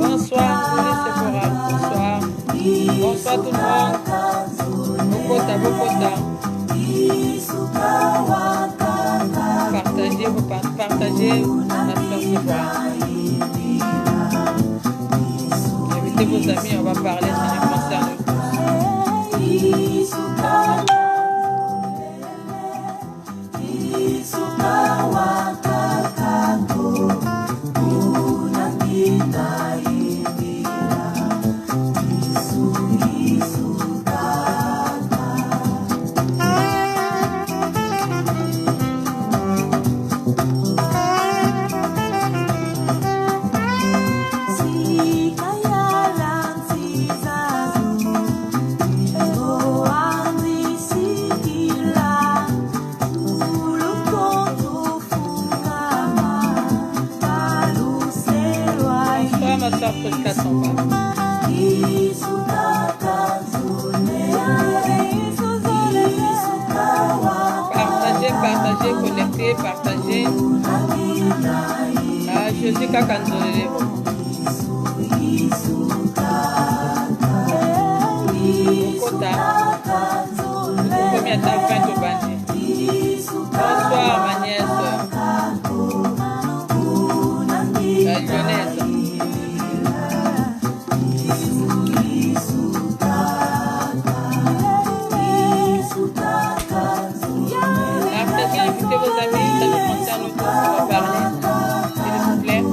Bonsoir tout le monde. Bokota. Partagez ma soeur Sephora. Invitez vos amis, on va parler, ça nous concerne partagez. Je suis Kakanzolele. Bokota. Combien de temps fin au bandit? Bonsoir ma nièce. La lyonnaise. Invitez vos amis, ça nous concerne tous, on va parler, s'il vous plaît.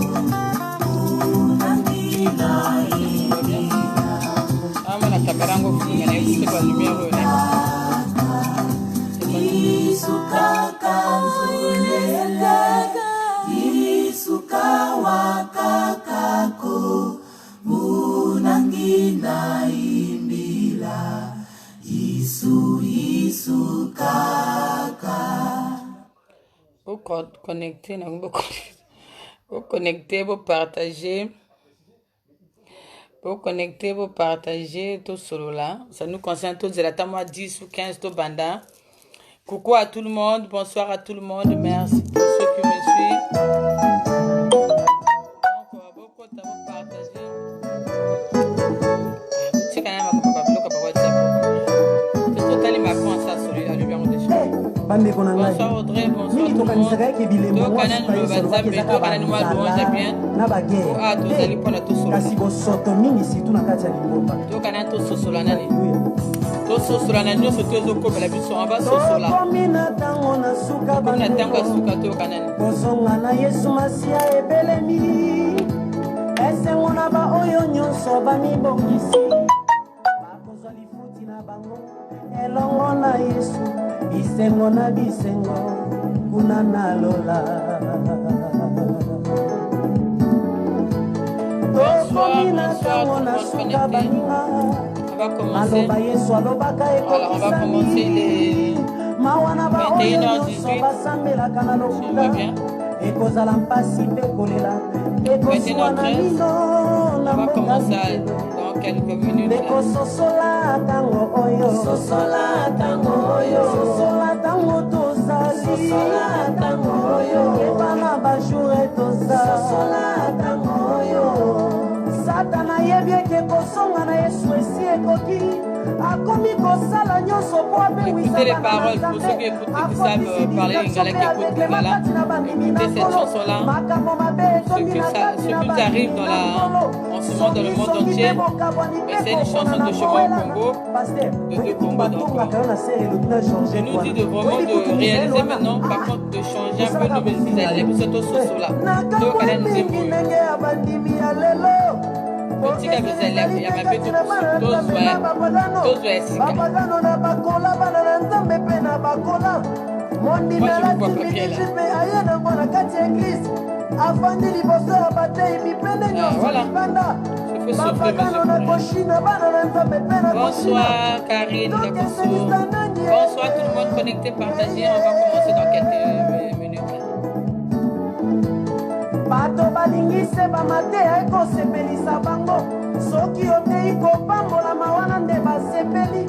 Ah, moi, la caméra, on va vous donner, c'est quoi le numéro, vous connectez, vous connectez, vous partagez. Vous connectez, vous partagez tout solo là. Ça nous concerne tous. C'est la moi 10 ou 15 tout banda. Coucou à tout le monde. Bonsoir à tout le monde. Merci pour ceux qui me suivent. Donc, beaucoup de vous partager. C'est quand même un peu pour WhatsApp. C'est tout à l'heure ma ça sur le numéro de chez. Bonsoir Audrey, bonsoir tout le monde. To kanan lo bazambe, to kanan mo louange bien. Ah, to zali pona to solo. To kanan to solo nani. tososola na nyonso to ezokomela biso on va sosola tokomi na ntango na suka komi na ntango ya suka toyoka nani kozonga na yesu masiya ebelemi esengo na baoyo nyonso bamibongisi bakozwa lifuti na bango elongo na yesu bisengo na bisengo kuna na lola tokomi na ntango na suka baninga maloba yesu alobaka ekokisami mawa na baoyo nyonso basambelaka na lokuta ekozala mpasi mpe kolela ekoswa na mino na ekososola ntango oyo sosola ntango tozali ebana bajour tozasola ntango oyo satana yebi eke kosonga na yesu esi ekoki akomi kosala nyonso po apewisa makambo mabe etomi na kati na Je nous dis de vraiment de réaliser maintenant, par contre, de changer un peu nos visages. Les bisous tous sont là. Donc, elle a nous débrouille. Petit gars, vous allez il y a ma bête tous moi, je vois papier là. Voilà. Je fais souffler mes bonsoir Karine, bonsoir tout le monde connecté, partagé. On va commencer dans quelques minutes. Bato balingise bamateya ekosepelisa bango soki otei kopambola mawana nde basepeli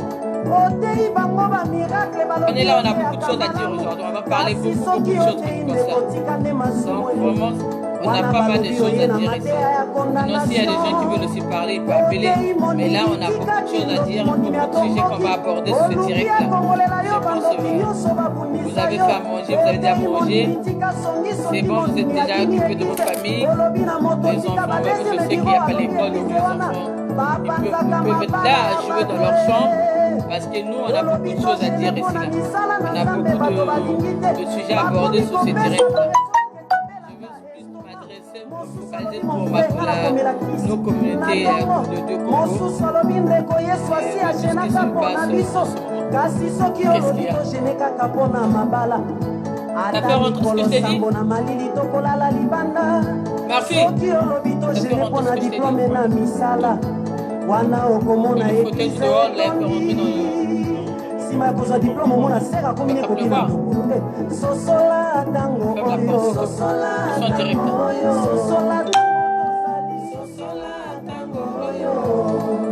otei bango bamiracle On est là, on a beaucoup de choses à dire aujourd'hui. On va parler beaucoup de choses qui nous concernent. Donc vraiment, on a pas mal de choses à dire ici. Sinon, s'il y a des gens qui veulent aussi parler, ils peuvent appeler. Mais là, on a beaucoup de choses à dire, beaucoup de sujets qu'on va aborder sur ce direct-là. Je pense que vous avez fait à manger, vous avez déjà mangé. C'est bon, vous êtes déjà occupé de votre famille. Les enfants, même je sais qu'il n'y a pas l'école, donc les enfants, ils peuvent être là à jouer dans leur chambre. Parce que nous, on a beaucoup de choses à dire ici. Là. On a beaucoup de sujets à aborder sur ces directs-là. Pour nos communautés de Congo. Qu'est-ce qu'il y a? T'as fait rentrer ce que je t'ai dit? Ma fille, t'as fait rentrer ce que je t'ai dit? Le fauteuil dehors, là, il peut rentrer dans le... nsima ya kozwa diplome omona sere akomi nekoki na ndongolo sosola ntango oyo sosola ntango oyo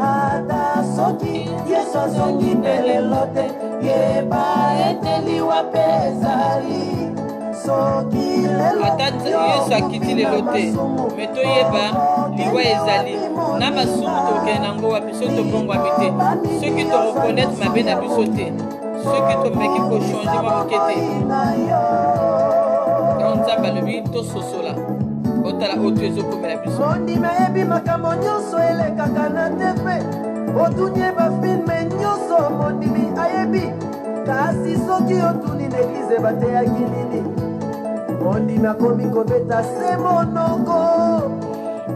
ata soki yesu azongi mpe lelo te yeba ete liwa mpe ezali soki lelo yesu akiti lelo te me toyeba liwa ezali na masumu tokende nango wapi soki tobongwami te soki toreconnaître mabe na biso te soki tomeki kochange mwa moke te donc nzambe alobi tososola otala oyo ezokomela biso mondima yebi makambo nyonso elekaka na tepe otuni ye bafilme nyonso mondimi ayebi kasi soki otuni na eglize bateyaki nini mondimi akomi kobeta se monoko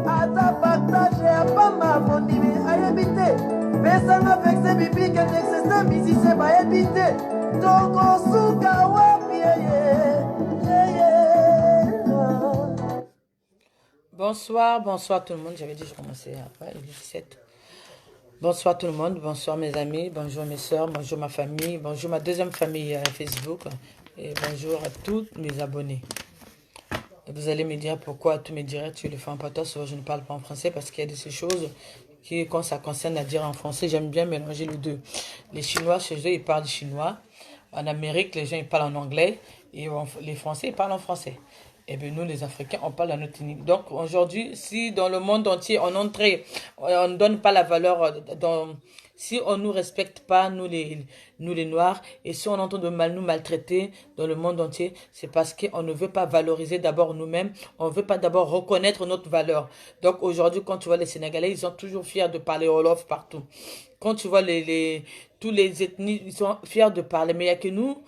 ata partage ya pamba mondimi ayebi te pesanga vexe biblike nexeste misise bayebi te tokosuka wapi Bonsoir, bonsoir tout le monde. J'avais dit que je commençais après, il est 17. Bonsoir tout le monde, bonsoir mes amis, bonjour mes soeurs, bonjour ma famille, bonjour ma deuxième famille Facebook et bonjour à tous mes abonnés. Et vous allez me dire pourquoi tous mes directs sur le font pas toi, souvent je ne parle pas en français parce qu'il y a de ces choses qui, quand ça concerne à dire en français, j'aime bien mélanger les deux. Les Chinois, chez eux, ils parlent chinois. En Amérique, les gens ils parlent en anglais et les Français, ils parlent en français. Et bien nous, les Africains, on parle à notre unique. Donc aujourd'hui, si dans le monde entier, on ne donne pas la valeur, si on ne nous respecte pas, nous les Noirs, et si on entend de mal nous maltraiter dans le monde entier, c'est parce qu'on ne veut pas valoriser d'abord nous-mêmes, on ne veut pas d'abord reconnaître notre valeur. Donc aujourd'hui, quand tu vois les Sénégalais, ils sont toujours fiers de parler Wolof partout. Quand tu vois tous les ethnies, ils sont fiers de parler, mais il n'y a que nous,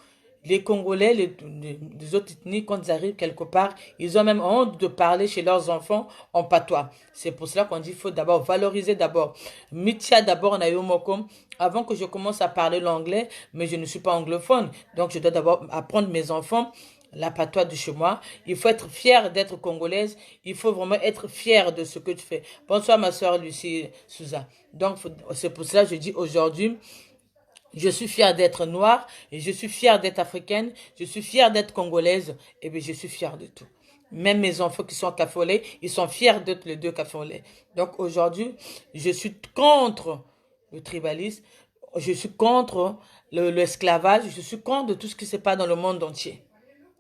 les Congolais, les autres ethnies, quand ils arrivent quelque part, ils ont même honte de parler chez leurs enfants en patois. C'est pour cela qu'on dit qu'il faut d'abord valoriser d'abord. Mitia d'abord, Nayomokom, avant que je commence à parler l'anglais, mais je ne suis pas anglophone. Donc je dois d'abord apprendre mes enfants la patois de chez moi. Il faut être fier d'être congolaise. Il faut vraiment être fier de ce que tu fais. Bonsoir ma soeur Lucie Souza. Donc c'est pour cela que je dis aujourd'hui, je suis fière d'être noire, et je suis fière d'être africaine, je suis fière d'être congolaise, et bien je suis fière de tout. Même mes enfants qui sont cafolais, ils sont fiers d'être les deux cafolais. Donc aujourd'hui, je suis contre le tribalisme, je suis contre l'esclavage, je suis contre tout ce qui se passe dans le monde entier.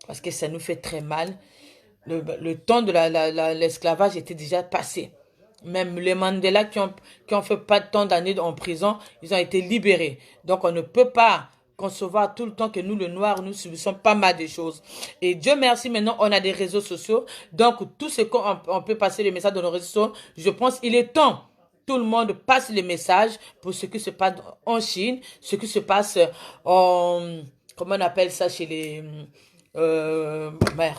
Parce que ça nous fait très mal. Le temps de l'esclavage était déjà passé. Même les Mandela qui ont fait pas tant d'années en prison, ils ont été libérés. Donc on ne peut pas concevoir tout le temps que nous, le noir, nous subissons pas mal de choses. Et Dieu merci, maintenant on a des réseaux sociaux. Donc tout ce qu'on peut passer les messages dans nos réseaux sociaux, je pense qu'il est temps. Tout le monde passe les messages pour ce qui se passe en Chine, ce qui se passe en... Comment on appelle ça chez les... merde.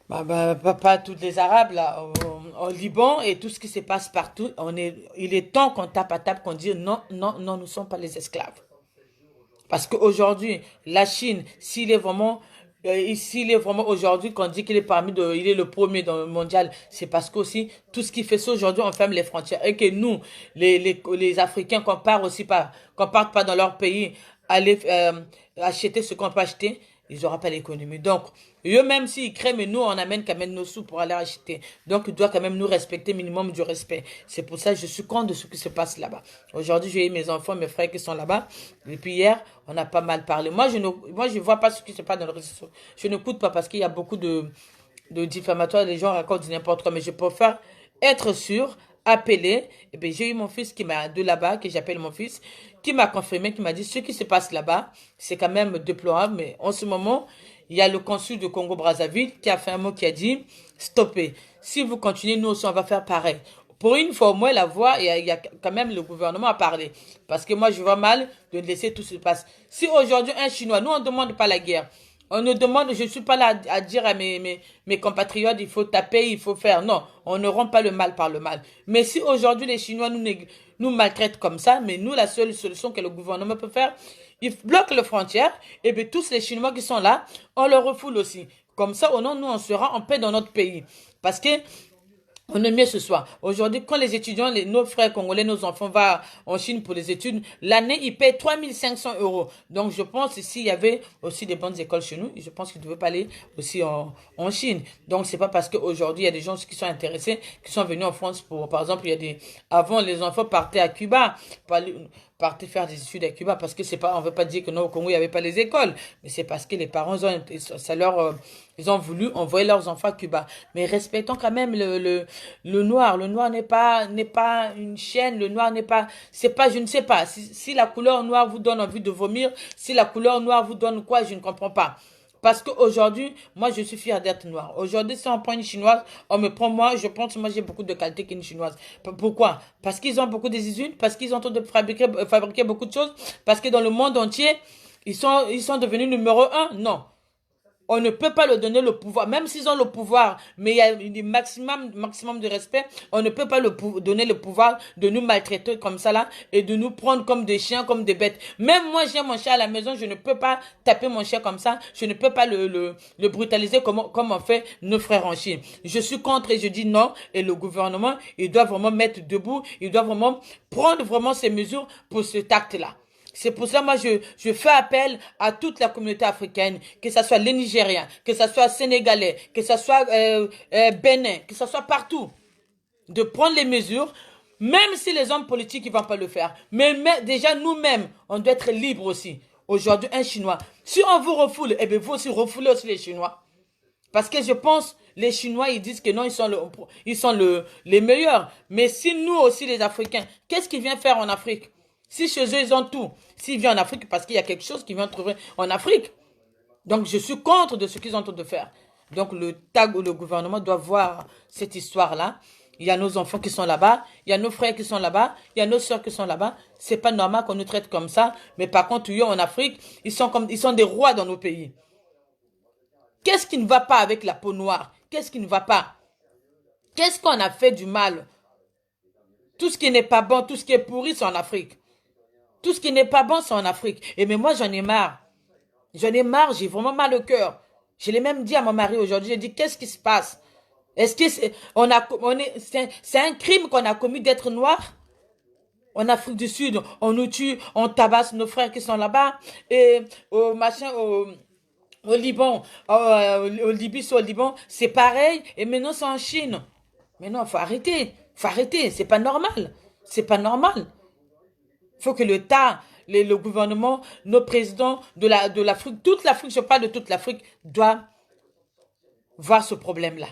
Pas tous les Arabes là, au Liban et tout ce qui se passe partout, il est temps qu'on tape à table, qu'on dise non, non, non, nous ne sommes pas les esclaves. Parce qu'aujourd'hui, la Chine, s'il est vraiment aujourd'hui qu'on dit qu'il est il est le premier dans le mondial, c'est parce qu'aussi tout ce qui fait ça aujourd'hui, on ferme les frontières et que nous, les Africains, qu'on parte pas dans leur pays, aller acheter ce qu'on peut acheter, ils n'auront pas l'économie. Donc, eux-mêmes, s'ils créent, mais nous, on amène quand même nos sous pour aller acheter. Donc, ils doivent quand même nous respecter, minimum du respect. C'est pour ça que je suis contre de ce qui se passe là-bas. Aujourd'hui, j'ai mes enfants, mes frères qui sont là-bas. Depuis hier, on a pas mal parlé. Moi, je vois pas ce qui se passe dans le réseau. Je n'écoute pas parce qu'il y a beaucoup de diffamatoires. Les gens racontent n'importe quoi, mais je préfère être sûr, appeler. Et bien, j'ai eu mon fils qui m'a de là-bas, que j'appelle mon fils, qui m'a confirmé, qui m'a dit ce qui se passe là-bas, c'est quand même déplorable, mais en ce moment, il y a le consul de Congo-Brazzaville qui a fait un mot qui a dit stoppez. Si vous continuez, nous aussi, on va faire pareil. Pour une fois, au moins, la voix, il y a quand même le gouvernement à parler. Parce que moi, je vois mal de laisser tout se passer. Si aujourd'hui, un Chinois, nous, on ne demande pas la guerre. On nous demande, je ne suis pas là à dire à mes compatriotes, il faut taper, il faut faire. Non, on ne rompt pas le mal par le mal. Mais si aujourd'hui les Chinois nous maltraitent comme ça, mais nous, la seule solution que le gouvernement peut faire, il bloque les frontières, et bien tous les Chinois qui sont là, on leur refoule aussi. Comme ça, au nom, nous, on sera en paix dans notre pays. Parce que on est mieux ce soir. Aujourd'hui, quand les étudiants, nos frères congolais, nos enfants vont en Chine pour les études, l'année, ils payent 3500 euros. Donc, je pense que s'il y avait aussi des bonnes écoles chez nous, je pense qu'ils ne devaient pas aller aussi en Chine. Donc, c'est pas parce qu'aujourd'hui, il y a des gens qui sont intéressés, qui sont venus en France pour, par exemple, avant, les enfants partaient à Cuba, partaient faire des études à Cuba parce que c'est pas, on veut pas dire que non, au Congo, il n'y avait pas les écoles, mais c'est parce que les parents ils ont voulu envoyer leurs enfants à Cuba. Mais respectons quand même le noir. Le noir n'est pas une chaîne. Le noir n'est pas, c'est pas, je ne sais pas. Si la couleur noire vous donne envie de vomir, si la couleur noire vous donne quoi, je ne comprends pas. Parce qu'aujourd'hui, moi, je suis fière d'être noire. Aujourd'hui, si on prend une chinoise, on me prend moi, je pense que moi, j'ai beaucoup de qualité qu'une chinoise. Pourquoi? Parce qu'ils ont beaucoup des usines, parce qu'ils ont de fabriquer beaucoup de choses, parce que dans le monde entier, ils sont devenus numéro un. Non. On ne peut pas leur donner le pouvoir, même s'ils ont le pouvoir, mais il y a un maximum de respect. On ne peut pas donner le pouvoir de nous maltraiter comme ça là et de nous prendre comme des chiens, comme des bêtes. Même moi, j'ai mon chien à la maison, je ne peux pas taper mon chien comme ça. Je ne peux pas le brutaliser comme on fait nos frères en Chine. Je suis contre et je dis non. Et le gouvernement, il doit vraiment mettre debout, il doit vraiment prendre vraiment ces mesures pour cet acte-là. C'est pour ça, moi, je fais appel à toute la communauté africaine, que ce soit les Nigériens, que ce soit Sénégalais, que ce soit Bénin, que ce soit partout, de prendre les mesures, même si les hommes politiques ne vont pas le faire. Mais déjà, nous-mêmes, on doit être libres aussi. Aujourd'hui, un Chinois, si on vous refoule, eh bien, vous aussi, refoulez aussi les Chinois. Parce que je pense, les Chinois, ils disent que non, ils sont les meilleurs. Mais si nous aussi, les Africains, qu'est-ce qu'ils viennent faire en Afrique? Si chez eux, ils ont tout, s'ils viennent en Afrique, parce qu'il y a quelque chose qu'ils viennent trouver en Afrique. Donc, je suis contre de ce qu'ils ont en train de faire. Donc, le gouvernement doit voir cette histoire-là. Il y a nos enfants qui sont là-bas, il y a nos frères qui sont là-bas, il y a nos soeurs qui sont là-bas. C'est pas normal qu'on nous traite comme ça. Mais par contre, eux, en Afrique, ils sont des rois dans nos pays. Qu'est-ce qui ne va pas avec la peau noire? Qu'est-ce qui ne va pas? Qu'est-ce qu'on a fait du mal? Tout ce qui n'est pas bon, tout ce qui est pourri, c'est en Afrique. Tout ce qui n'est pas bon, c'est en Afrique. Et mais moi, j'en ai marre. J'en ai marre, j'ai vraiment mal au cœur. Je l'ai même dit à mon mari aujourd'hui, j'ai dit, qu'est-ce qui se passe? Est-ce que c'est un crime qu'on a commis d'être noir? En Afrique du Sud, on nous tue, on tabasse nos frères qui sont là-bas. Et au Liban, au Libye, c'est au Liban, c'est pareil. Et maintenant, c'est en Chine. Mais non, faut arrêter. Faut arrêter. C'est pas normal. C'est pas normal. Faut que l'État, le gouvernement, nos présidents de l'Afrique, toute l'Afrique, je parle de toute l'Afrique, doit voir ce problème-là.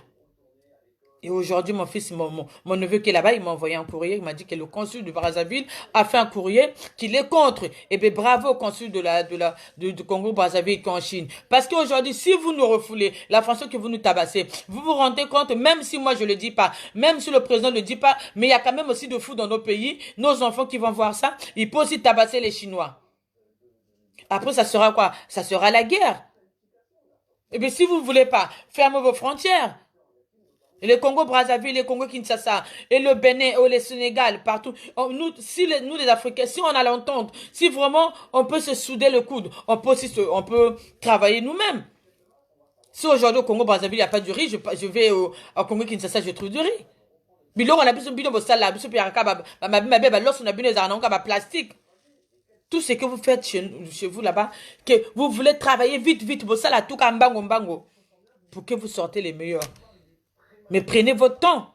Et aujourd'hui, mon fils, mon neveu qui est là-bas, il m'a envoyé un courrier. Il m'a dit que le consul de Brazzaville a fait un courrier qu'il est contre. Et bien, bravo au consul du Congo-Brazzaville qui est en Chine. Parce qu'aujourd'hui, si vous nous refoulez, la façon que vous nous tabassez, vous vous rendez compte, même si moi je le dis pas, même si le président ne le dit pas, mais il y a quand même aussi de fous dans nos pays, nos enfants qui vont voir ça, ils peuvent aussi tabasser les Chinois. Après, ça sera quoi? Ça sera la guerre. Et bien, si vous ne voulez pas, fermez vos frontières. Et le Congo-Brazzaville, le Congo-Kinshasa, et le Bénin, ou le Sénégal, partout. Nous, les Africains, si on a l'entente, si vraiment on peut se souder le coude, on peut travailler nous-mêmes. Si aujourd'hui au Congo-Brazzaville, il n'y a pas de riz, je vais au Congo-Kinshasa, je trouve du riz. Biloko on a besoin de sala, biso piraka ba lorsqu'on a besoin de plastique. Tout ce que vous faites chez vous là-bas, que vous voulez travailler vite, vous sala tout mbango, pour que vous sortez les meilleurs. Mais prenez votre temps.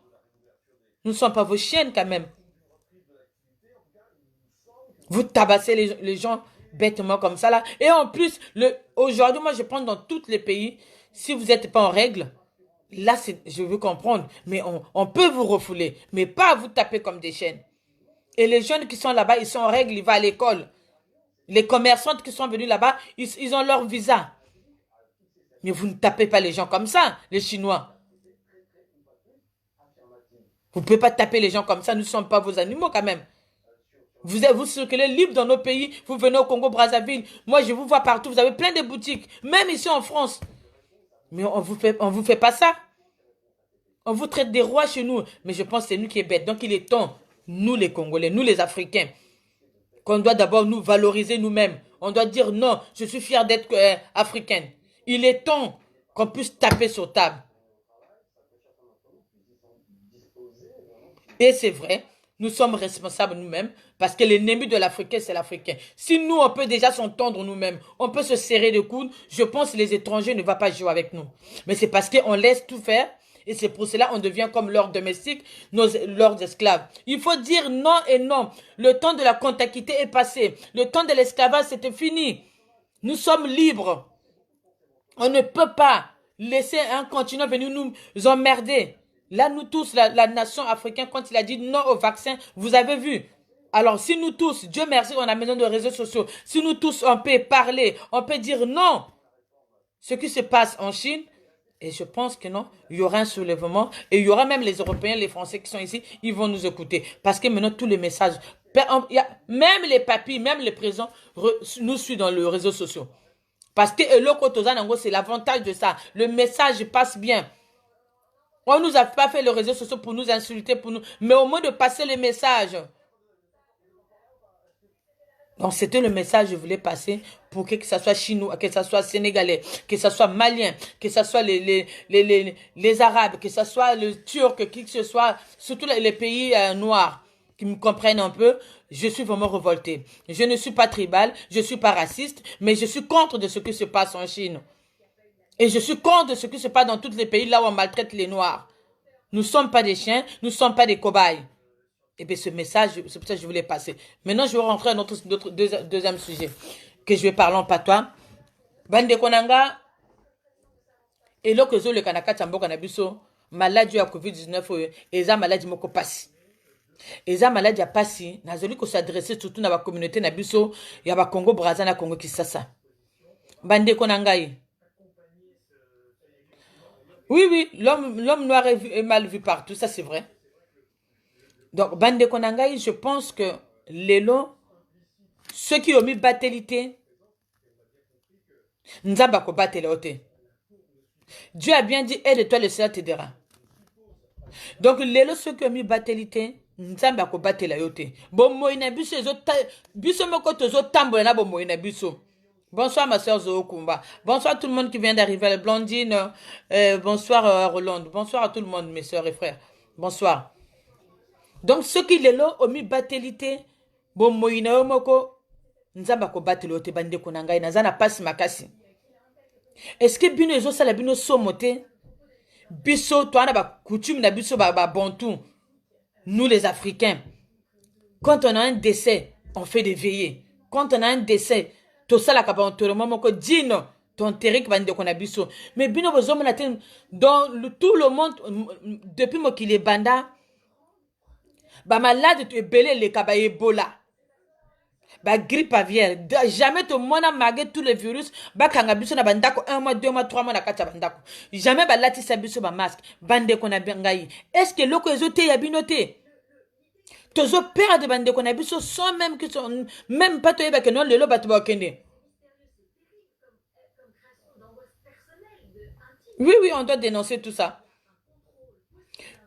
Nous ne sommes pas vos chiennes quand même. Vous tabassez les gens bêtement comme ça là. Et en plus, aujourd'hui, moi je pense dans tous les pays, si vous n'êtes pas en règle, là je veux comprendre, mais on peut vous refouler, mais pas vous taper comme des chiennes. Et les jeunes qui sont là-bas, ils sont en règle, ils vont à l'école. Les commerçantes qui sont venus là-bas, ils ont leur visa. Mais vous ne tapez pas les gens comme ça, les Chinois. Vous ne pouvez pas taper les gens comme ça, nous ne sommes pas vos animaux quand même. Vous circulez libre dans nos pays, vous venez au Congo-Brazzaville. Moi, je vous vois partout, vous avez plein de boutiques, même ici en France. Mais on vous fait pas ça. On vous traite des rois chez nous. Mais je pense que c'est nous qui est bêtes. Donc il est temps, nous les Congolais, nous les Africains, qu'on doit d'abord nous valoriser nous-mêmes. On doit dire non, je suis fier d'être africaine. Il est temps qu'on puisse taper sur table. Et c'est vrai, nous sommes responsables nous-mêmes parce que l'ennemi de l'Africain, c'est l'Africain. Si nous, on peut déjà s'entendre nous-mêmes, on peut se serrer les coudes, je pense que les étrangers ne vont pas jouer avec nous. Mais c'est parce qu'on laisse tout faire et c'est pour cela qu'on devient comme leurs domestiques, leurs esclaves. Il faut dire non et non. Le temps de la comptabilité est passé. Le temps de l'esclavage, c'était fini. Nous sommes libres. On ne peut pas laisser un continent venir nous emmerder. Là, nous tous, la nation africaine, quand il a dit non au vaccin, vous avez vu. Alors, si nous tous, Dieu merci, on a maintenant de réseaux sociaux, si nous tous, on peut parler, on peut dire non, ce qui se passe en Chine, et je pense que non, il y aura un soulèvement, et il y aura même les Européens, les Français qui sont ici, ils vont nous écouter. Parce que maintenant, tous les messages, même les papis, même les présents, nous suivent dans les réseaux sociaux. Parce que c'est l'avantage de ça. Le message passe bien. On ne nous a pas fait les réseaux sociaux pour nous insulter, mais au moins de passer les messages. Donc c'était le message que je voulais passer pour que ce soit chinois, que ce soit sénégalais, que ce soit malien, que ce soit les arabes, que ce soit le turc, qui que ce soit, surtout les pays noirs qui me comprennent un peu. Je suis vraiment révoltée. Je ne suis pas tribal, je ne suis pas raciste, mais je suis contre de ce qui se passe en Chine. Et je suis contre ce qui se passe dans tous les pays là où on maltraite les Noirs. Nous ne sommes pas des chiens, nous ne sommes pas des cobayes. Et bien ce message, c'est pour ça que je voulais passer. Maintenant, je vais rentrer à notre deuxième sujet, que je vais parler en patois. Bande konanga, et là que le kanaka tambo kanabiso, maladie à Covid-19, et ça maladie moko passe. Et ça maladie a passé. Nazoli ko s'adresser surtout dans la communauté na biso ya ba Congo Brazza na Congo Kinshasa. Bande konangai. Oui, oui, l'homme noir est mal vu partout, ça c'est vrai. Donc, bande konangai, je pense que les lots, ceux qui ont mis battelité, nzamba ko battelote. Dieu a bien dit, aide-toi, le Seigneur t'aidera. Donc, les lots, ceux qui ont mis battelité, nzamba ko battelote. Bon, moïna biso, biso moko tozo tambola na bon moïna biso. Bonsoir ma soeur Zoé Kumba. Bonsoir tout le monde qui vient d'arriver. Blondine. Bonsoir Roland. Bonsoir à tout le monde, mes soeurs et frères. Bonsoir. Donc ceux qui les l'ont ont mis battelité. Bon moïna omoko. Nzamba ko battelote bande konangai. Nazana passe makasi. Est-ce que bino ezo sala bino somote? Biso toi na ba coutume na biso ba bantou. Nous les Africains. Quand on a un décès, on fait des veillées. Quand on a un décès, tout ça la kabantoroma moko dino ton terrique bande qu'on a biso. Mais bino bozomo na dans tout le monde depuis mo qu'il est banda ba malade tu belé le kaba Ebola. Ba grippe aviaire, jamais to mona magé tous les virus ba kanga biso na bandako 1 mois 2 mois 3 mois na kati bandako. Jamais ba lati sa biso ba masque bande qu'on a bengai. Est-ce que loko ezote ya binote? Tozo père de bande qu'on a biso sans même que sont même pas toyeba que non le lo batu ba kende. Oui, oui, on doit dénoncer tout ça.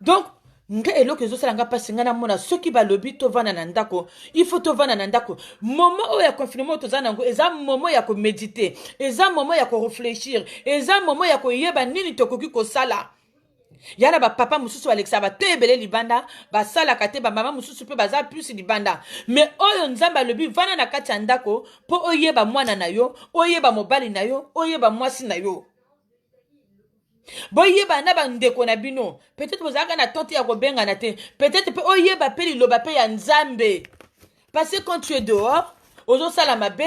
Donc, nga eloko ezosala nga pasi nga na mona soki balobi tovanda na ndako, il faut tovanda na ndako. Moment oyo ya confinement tozana nango eza moment ya ko méditer, eza moment ya ko réfléchir, eza moment ya ko yeba nini tokoki kosala. Yana ba papa mususu Alexa ba tebele libanda, ba sala kate ba mama mususu pe baza plus libanda. Mais oyo nzamba lobi vana na kati ya ndako po oyeba mwana na yo, oyeba mobali na yo, oyeba mwasi na yo. Boyeba na bandeko na bino peut-être bozaka na tante ya kobenga na te peut-être pe oyeba pe liloba pe ya nzambe parce que quand tu es dehors ozo sala mabe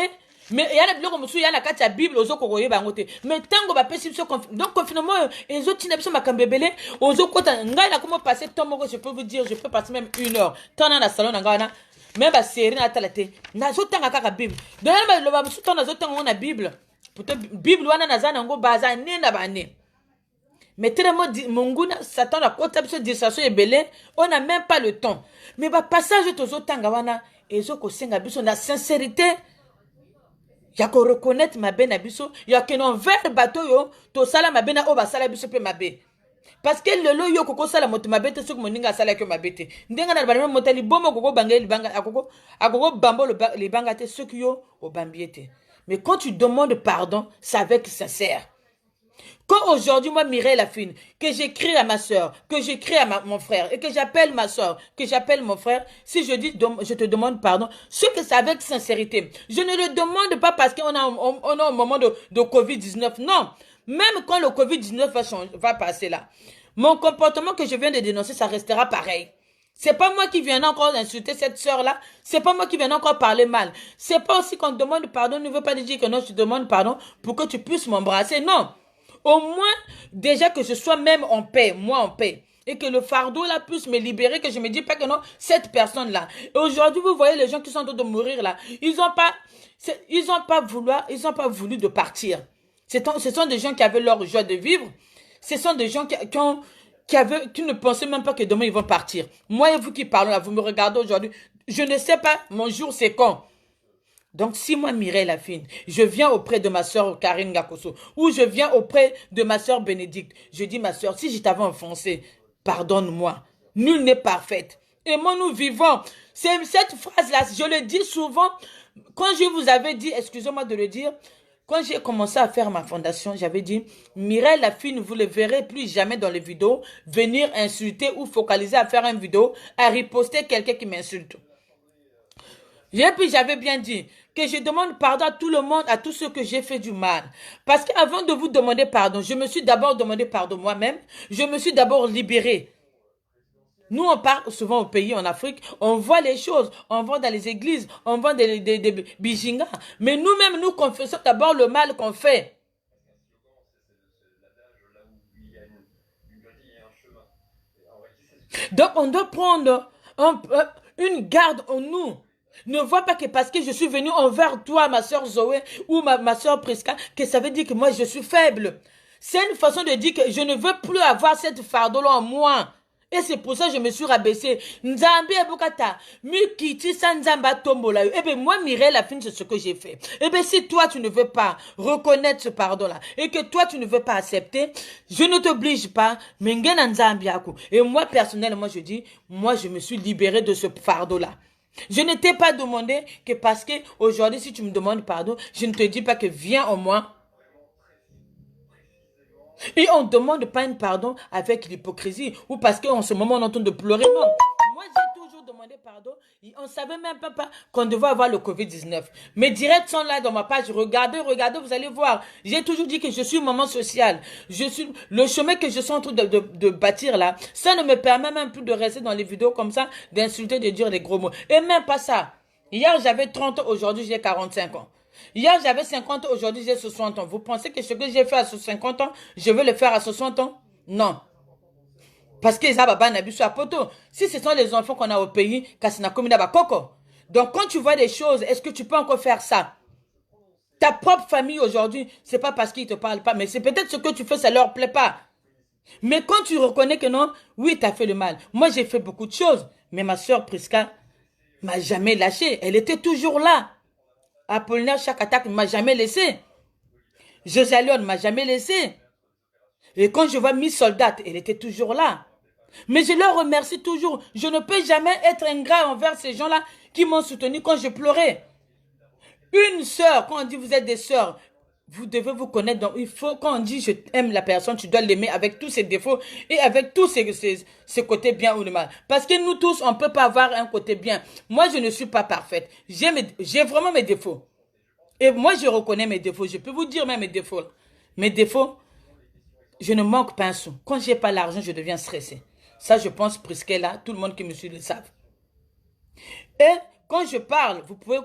mais yana biloko musu yana kati ya bible ozo koyeba ngote mais tango ba pesi biso donc confinement ezo tina biso makambebele ozo kota ngai na comment passer temps moko je peux vous dire je peux passer même 1 heure tana na salon na ngana même ba série na tala te na zo tanga kaka bible donc yana ba loba musu tana zo tanga na bible pourtant bible wana na zana ngo baza nena bane. Mais tellement monguna Satan a côté biso distraction ebele, on n'a même pas le temps. Mais ba passage tozo tanga wana ezo ko senga biso na sincérité. Ya ko reconnaître ma bena biso, ya que non vers bateau yo to sala ma bena o ba sala biso pe mabe. Parce que le lo yo koko sala moto mabete sok moninga sala ke mabete. Ndenga na ba motali bomo koko bangé libanga akoko bambo le libanga te sok yo o bambiete. Mais quand tu demandes pardon, c'est avec sincère. Quand aujourd'hui, moi, Mireille Lafine, que j'écris à ma soeur, que j'écris à mon frère, et que j'appelle ma soeur, que j'appelle mon frère, si je dis, je te demande pardon, ce que c'est avec sincérité. Je ne le demande pas parce qu'on a un moment de Covid-19. Non. Même quand le Covid-19 va passer là, mon comportement que je viens de dénoncer, ça restera pareil. C'est pas moi qui viens encore insulter cette sœur-là. C'est pas moi qui viens encore parler mal. C'est pas aussi qu'on te demande pardon, ne veut pas dire que non, je te demande pardon pour que tu puisses m'embrasser. Non. Au moins, déjà que je sois même en paix, moi en paix. Et que le fardeau là puisse me libérer, que je me dis pas que non, cette personne-là. Et aujourd'hui, vous voyez les gens qui sont en train de mourir là. Ils ont pas voulu de partir. Ce sont des gens qui avaient leur joie de vivre. Ce sont des gens qui ne pensaient même pas que demain ils vont partir. Moi et vous qui parlons là, vous me regardez aujourd'hui. Je ne sais pas, mon jour c'est quand. Donc, si moi, Mireille Lafine, je viens auprès de ma soeur Karine Gakoso, ou je viens auprès de ma soeur Bénédicte, je dis, ma soeur, si je t'avais offensé, pardonne-moi. Nul n'est parfaite. Et moi, nous vivons. C'est cette phrase-là, je le dis souvent, quand je vous avais dit, excusez-moi de le dire, quand j'ai commencé à faire ma fondation, j'avais dit, Mireille Lafine, vous ne le verrez plus jamais dans les vidéos, venir insulter ou focaliser à faire une vidéo, à riposter quelqu'un qui m'insulte. Et puis j'avais bien dit que je demande pardon à tout le monde, à tous ceux que j'ai fait du mal. Parce qu'avant de vous demander pardon, je me suis d'abord demandé pardon moi-même. Je me suis d'abord libéré. Nous, on part souvent au pays, en Afrique, on voit les choses, on va dans les églises, on voit des bijingas. Mais nous-mêmes, nous confessons d'abord le mal qu'on fait. Donc, on doit prendre une garde en nous. Ne vois pas que parce que je suis venue envers toi, ma soeur Zoé, ou ma soeur Prisca, que ça veut dire que moi je suis faible. C'est une façon de dire que je ne veux plus avoir cette fardeau-là en moi. Et c'est pour ça que je me suis rabaissée. Nzambi ebukata, mikiti sa nzamba tombola. Eh bien, moi, Mireille, la fin, c'est ce que j'ai fait. Eh bien, si toi, tu ne veux pas reconnaître ce pardon-là, et que toi, tu ne veux pas accepter, je ne t'oblige pas, mais ngena nzambi ako. Et moi, personnellement, je dis, moi, je me suis libérée de ce fardeau-là. Je ne t'ai pas demandé que parce que aujourd'hui, si tu me demandes pardon, je ne te dis pas que viens en moi. Et on ne demande pas un pardon avec l'hypocrisie ou parce qu'en ce moment on est en train de pleurer. Non. Moi j'ai toujours demandé pardon. On ne savait même pas qu'on devait avoir le Covid-19. Mes directs sont là dans ma page. Regardez, vous allez voir. J'ai toujours dit que je suis une maman sociale. Le chemin que je suis en train de bâtir là, ça ne me permet même plus de rester dans les vidéos comme ça, d'insulter, de dire des gros mots. Et même pas ça. Hier j'avais 30 ans, aujourd'hui j'ai 45 ans. Hier, j'avais 50 ans, aujourd'hui, j'ai 60 ans. Vous pensez que ce que j'ai fait à 50 ans, je veux le faire à 60 ans? Non. Parce que ça va n'abus sur la poto. Si ce sont les enfants qu'on a au pays, Kassina Komina Bakoko. Donc, quand tu vois des choses, est-ce que tu peux encore faire ça? Ta propre famille aujourd'hui, c'est pas parce qu'ils te parlent pas, mais c'est peut-être ce que tu fais, ça leur plaît pas. Mais quand tu reconnais que non, oui, tu as fait le mal. Moi, j'ai fait beaucoup de choses. Mais ma soeur Prisca m'a jamais lâché. Elle était toujours là. Apollinaire, chaque attaque ne m'a jamais laissé. Josalion ne m'a jamais laissé. Et quand je vois Miss Soldat, elle était toujours là. Mais je leur remercie toujours. Je ne peux jamais être ingrat envers ces gens-là qui m'ont soutenu quand je pleurais. Une sœur, quand on dit vous êtes des sœurs, vous devez vous connaître. Donc il faut, quand on dit je aime la personne, tu dois l'aimer avec tous ses défauts et avec tous ses côtés bien ou le mal. Parce que nous tous, on ne peut pas avoir un côté bien. Moi, je ne suis pas parfaite. J'ai vraiment mes défauts. Et moi, je reconnais mes défauts. Je peux vous dire même mes défauts. Mes défauts, je ne manque pas un sou. Quand je n'ai pas l'argent, je deviens stressé. Ça, je pense, presque là, tout le monde qui me suit le savent. Et quand je parle, vous pouvez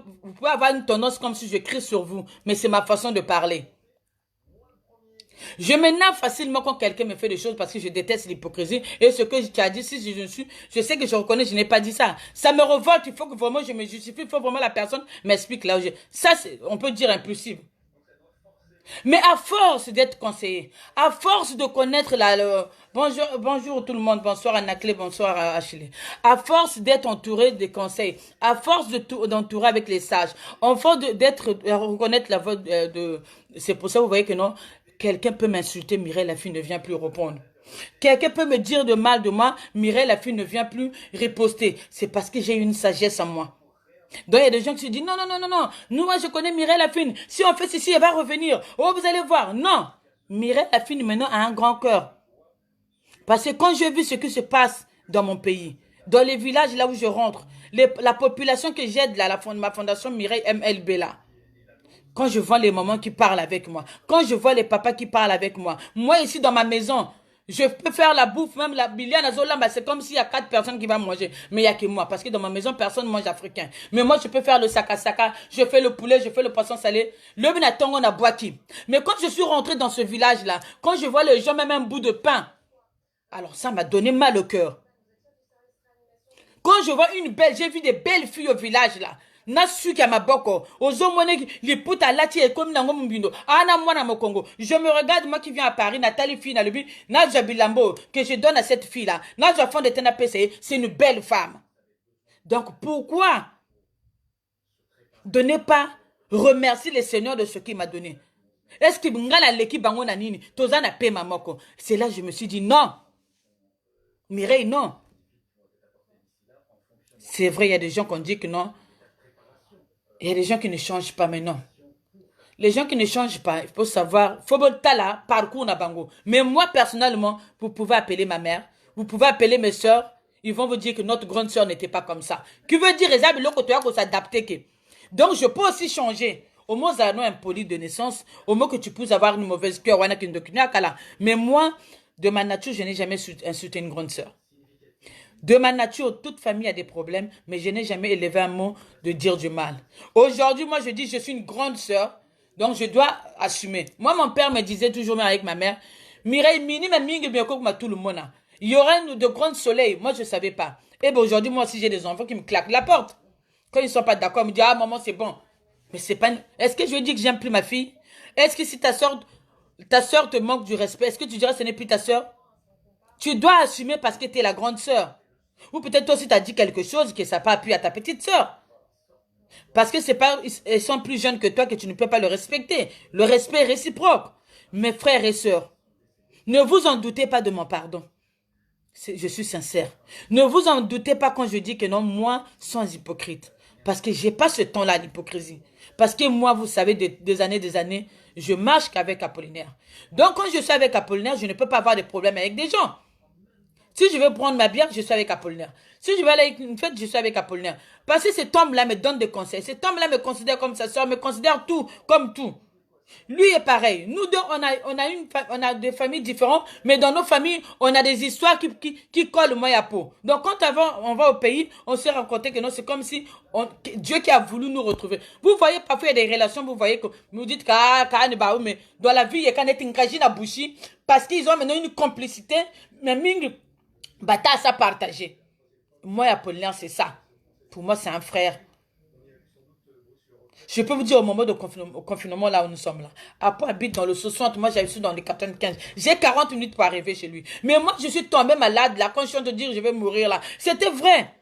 avoir une tendance comme si je crie sur vous. Mais c'est ma façon de parler. Je m'énerve facilement quand quelqu'un me fait des choses parce que je déteste l'hypocrisie. Et ce que tu as dit, si je sais que je reconnais, je n'ai pas dit ça. Ça me révolte, il faut que vraiment je me justifie, il faut vraiment la personne m'explique là où je... Ça, on peut dire impulsif. Mais à force d'être conseillé, à force de connaître bonjour tout le monde, bonsoir Anaclé, bonsoir Ashley. À force d'être entouré de conseils, à force d'entourer avec les sages, à force reconnaître la voix c'est pour ça que vous voyez que non, quelqu'un peut m'insulter, Mireille la fille ne vient plus répondre. Quelqu'un peut me dire de mal de moi, Mireille la fille ne vient plus riposter. C'est parce que j'ai une sagesse en moi. Donc il y a des gens qui se disent non. Nous, moi je connais Mireille Lafine. Si on fait ceci, elle va revenir. Oh, vous allez voir. Non. Mireille Lafine maintenant a un grand cœur. Parce que quand j'ai vu ce qui se passe dans mon pays, dans les villages là où je rentre, la population que j'aide là, ma fondation Mireille MLB là, quand je vois les mamans qui parlent avec moi, quand je vois les papas qui parlent avec moi, moi ici dans ma maison, je peux faire la bouffe, même la biliane, c'est comme s'il y a 4 personnes qui vont manger. Mais il n'y a que moi, parce que dans ma maison, personne ne mange africain. Mais moi, je peux faire le saka, je fais le poulet, je fais le poisson salé. Le binatongo, on a boiti. Mais quand je suis rentrée dans ce village-là, quand je vois les gens, même un bout de pain, alors ça m'a donné mal au cœur. Quand je vois j'ai vu des belles filles au village là. Nasuki Maboko, Ozomone, les puta lati et comme nango mbindo, ana mwana mokongo. Je me regarde, moi qui viens à Paris, Nathalie fille, na lebi, Nadja Bilambo, que je donne à cette fille là. Nadja fond de TNAPC, c'est une belle femme. Donc pourquoi de ne pas remercier le Seigneur de ce qu'il m'a donné? Est-ce que ngala leki bango na nini, tozana pe mamoko? C'est là que je me suis dit non. Mireille, non. C'est vrai, il y a des gens qui ont dit que non. Il y a des gens qui ne changent pas, mais non. Les gens qui ne changent pas, il faut savoir, faut tala parcours na bango. Mais moi, personnellement, vous pouvez appeler ma mère, vous pouvez appeler mes soeurs, ils vont vous dire que notre grande soeur n'était pas comme ça. Qui veut dire, que s'adapter. Donc, je peux aussi changer. Au moins, ça a impoli de naissance, au moins que tu puisses avoir une mauvaise cœur, mais moi, de ma nature, je n'ai jamais insulté une grande soeur. De ma nature, toute famille a des problèmes, mais je n'ai jamais élevé un mot de dire du mal. Aujourd'hui, moi, je dis, je suis une grande sœur, donc je dois assumer. Moi, mon père me disait toujours, même avec ma mère, Mireille, mini, ma mingi, bien comme tout le monde. Il y aura de grands soleils. Moi, je ne savais pas. Et bien aujourd'hui, moi aussi, j'ai des enfants qui me claquent la porte. Quand ils ne sont pas d'accord, ils me disent, ah maman, c'est bon. Mais c'est pas... Est-ce que je veux dire que j'aime plus ma fille? Est-ce que si ta soeur te manque du respect, est-ce que tu diras que ce n'est plus ta soeur? Tu dois assumer parce que tu es la grande soeur. Ou peut-être toi aussi tu as dit quelque chose que ça n'a pas appuyé à ta petite soeur. Parce que c'est pas, elles sont plus jeunes que toi que tu ne peux pas le respecter. Le respect est réciproque. Mes frères et sœurs, ne vous en doutez pas de mon pardon. Je suis sincère. Ne vous en doutez pas quand je dis que non, moi, sans hypocrite. Parce que j'ai pas ce temps-là d'hypocrisie. Parce que moi, vous savez, des années, je marche qu'avec Apollinaire. Donc, quand je suis avec Apollinaire, je ne peux pas avoir de problème avec des gens. Si je veux prendre ma bière, je suis avec Apollinaire. Si je veux aller à une fête, je suis avec Apollinaire. Parce que cet homme-là me donne des conseils. Cet homme-là me considère comme sa soeur, me considère tout, comme tout. Lui est pareil. Nous deux, on a des familles différentes, mais dans nos familles, on a des histoires qui collent moi à peau. Donc, quand on va au pays, on s'est rencontrés que non, c'est comme si Dieu qui a voulu nous retrouver. Vous voyez, parfois, il y a des relations, vous voyez que vous dites mais dans la vie, il y a quand même à bouchi, parce qu'ils ont maintenant une complicité, mais ming, bata à ça partager. Moi, Apollinaire, c'est ça. Pour moi, c'est un frère. Je peux vous dire au moment de confinement, là où nous sommes là. Apo habite dans le 60, moi j'habite dans les 95. J'ai 40 minutes pour arriver chez lui. Mais moi, je suis tombée malade là, quand je suis en train de dire je vais mourir là. C'était vrai.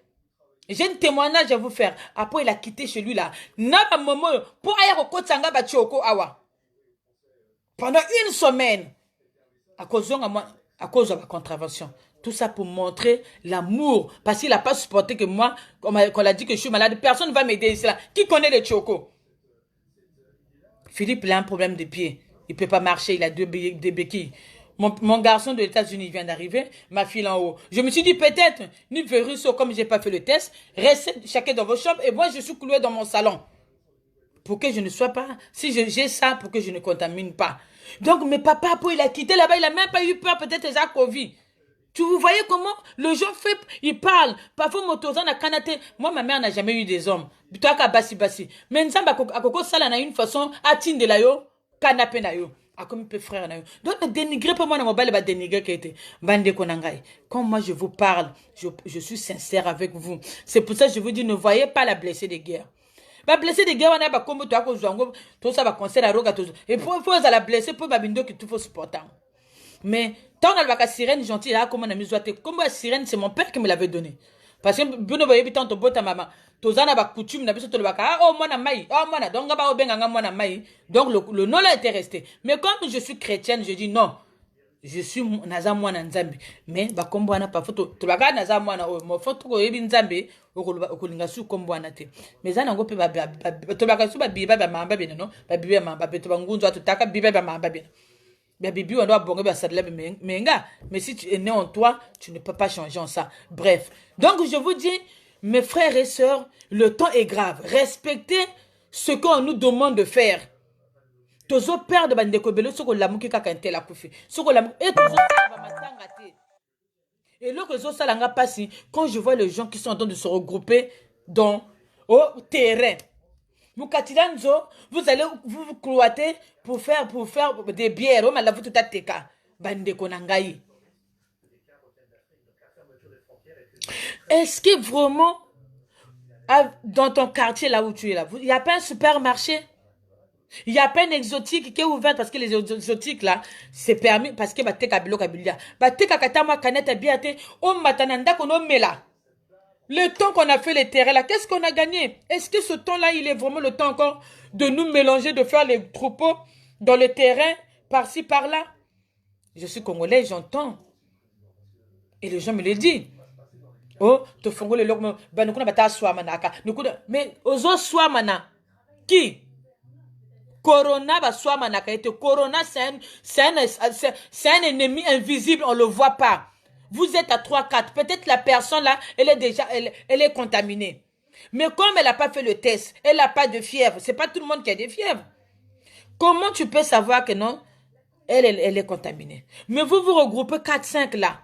J'ai un témoignage à vous faire. Apo, il a quitté chez lui là. Naba momo, pour aller au Kotsanga Bachioko Awa. Pendant une semaine. À cause de ma contravention. Tout ça pour montrer l'amour. Parce qu'il n'a pas supporté que moi, qu'on a dit que je suis malade, personne ne va m'aider ici là. Qui connaît les chocos? Philippe, il a un problème de pied. Il ne peut pas marcher, il a des béquilles. Mon garçon de États-Unis vient d'arriver, ma fille en haut. Je me suis dit peut-être, ni virus, comme je n'ai pas fait le test, restez chacun dans vos chambres et moi je suis cloué dans mon salon. Pour que je ne sois pas, si j'ai ça, pour que je ne contamine pas. Donc, mes papas, il a quitté là-bas, il n'a même pas eu peur, peut-être, de Covid. Tu vous voyez comment le gens fait, il parle. Parfois, Motozan a kanaté. Moi, ma mère n'a jamais eu des hommes. Toi, qu'à bassi. Mais Nzamba, à Koko Sala, a une façon, à Tinde la yo, canapé na yo. À comme peu frère na yo. Donc, dénigrer pour moi, mobile va dénigrer qui était. Bande Konangai. Quand moi, je vous parle, je suis sincère avec vous. C'est pour ça que je vous dis, ne voyez pas la blessée de guerre. Ba blessé de guerre, on a comme toi, tout ça va conseiller à roga. Et pour la blesser, pour babindo qui tout faut supporter. Mais tant on a la sirène gentille là, comme on a mis comme la sirène, c'est mon père qui me l'avait donné. Parce que Bruno Bayebi tant to bota maman. Tozana ba coutume na biso to le baka. Oh moi na mai, oh moi na donc ba obenga moi na mai. Donc le nom là était resté. Mais comme je suis chrétienne, je dis non. Je suis naza mwana nzambe. Mais ba kombo na pa photo. To baka naza mwana o mo photo ko yebi nzambe okulinga su kombo na te. Mais zana ngo pe ba to baka su ba biba ba mamba bino no. Ba biba mamba pe to bangunzo atutaka biba ba mamba bino. Mais Bibi, on doit bonner, mais si tu es né en toi, tu ne peux pas changer en ça. Bref. Donc, je vous dis, mes frères et sœurs, le temps est grave. Respectez ce qu'on nous demande de faire. Tozo père de bandeko belo, soko lamu ki kakante la koufi. Soko lamu, et tozo ba matanga te. Et là que ça langa passi, quand je vois les gens qui sont en train de se regrouper au terrain. Mukatilanzo, vous allez vous cloîter pour faire des bières. Oh, malavu tout à teka. Bande konangai. Est-ce que vraiment, dans ton quartier là où tu es là, il n'y a pas un supermarché? Il n'y a pas un exotique qui est ouvert parce que les exotiques là, c'est permis parce que bateka bilo kabilia. Bateka katama kaneta biate, o matananda kono mela. Le temps qu'on a fait les terrains là, qu'est-ce qu'on a gagné? Est-ce que ce temps-là, il est vraiment le temps encore de nous mélanger, de faire les troupeaux dans le terrain, par-ci, par-là? Je suis congolais, j'entends. Et les gens me le disent. Oh, te fongo le logme, ben nous bata swamanaka. Mais ozo swamana. Qui? Corona va swamanaka. Et Corona, c'est un ennemi invisible, on ne le voit pas. Vous êtes à 3-4. Peut-être la personne là, elle est contaminée. Mais comme elle n'a pas fait le test, elle n'a pas de fièvre. C'est pas tout le monde qui a des fièvres. Comment tu peux savoir que non, elle est contaminée? Mais vous vous regroupez 4-5 là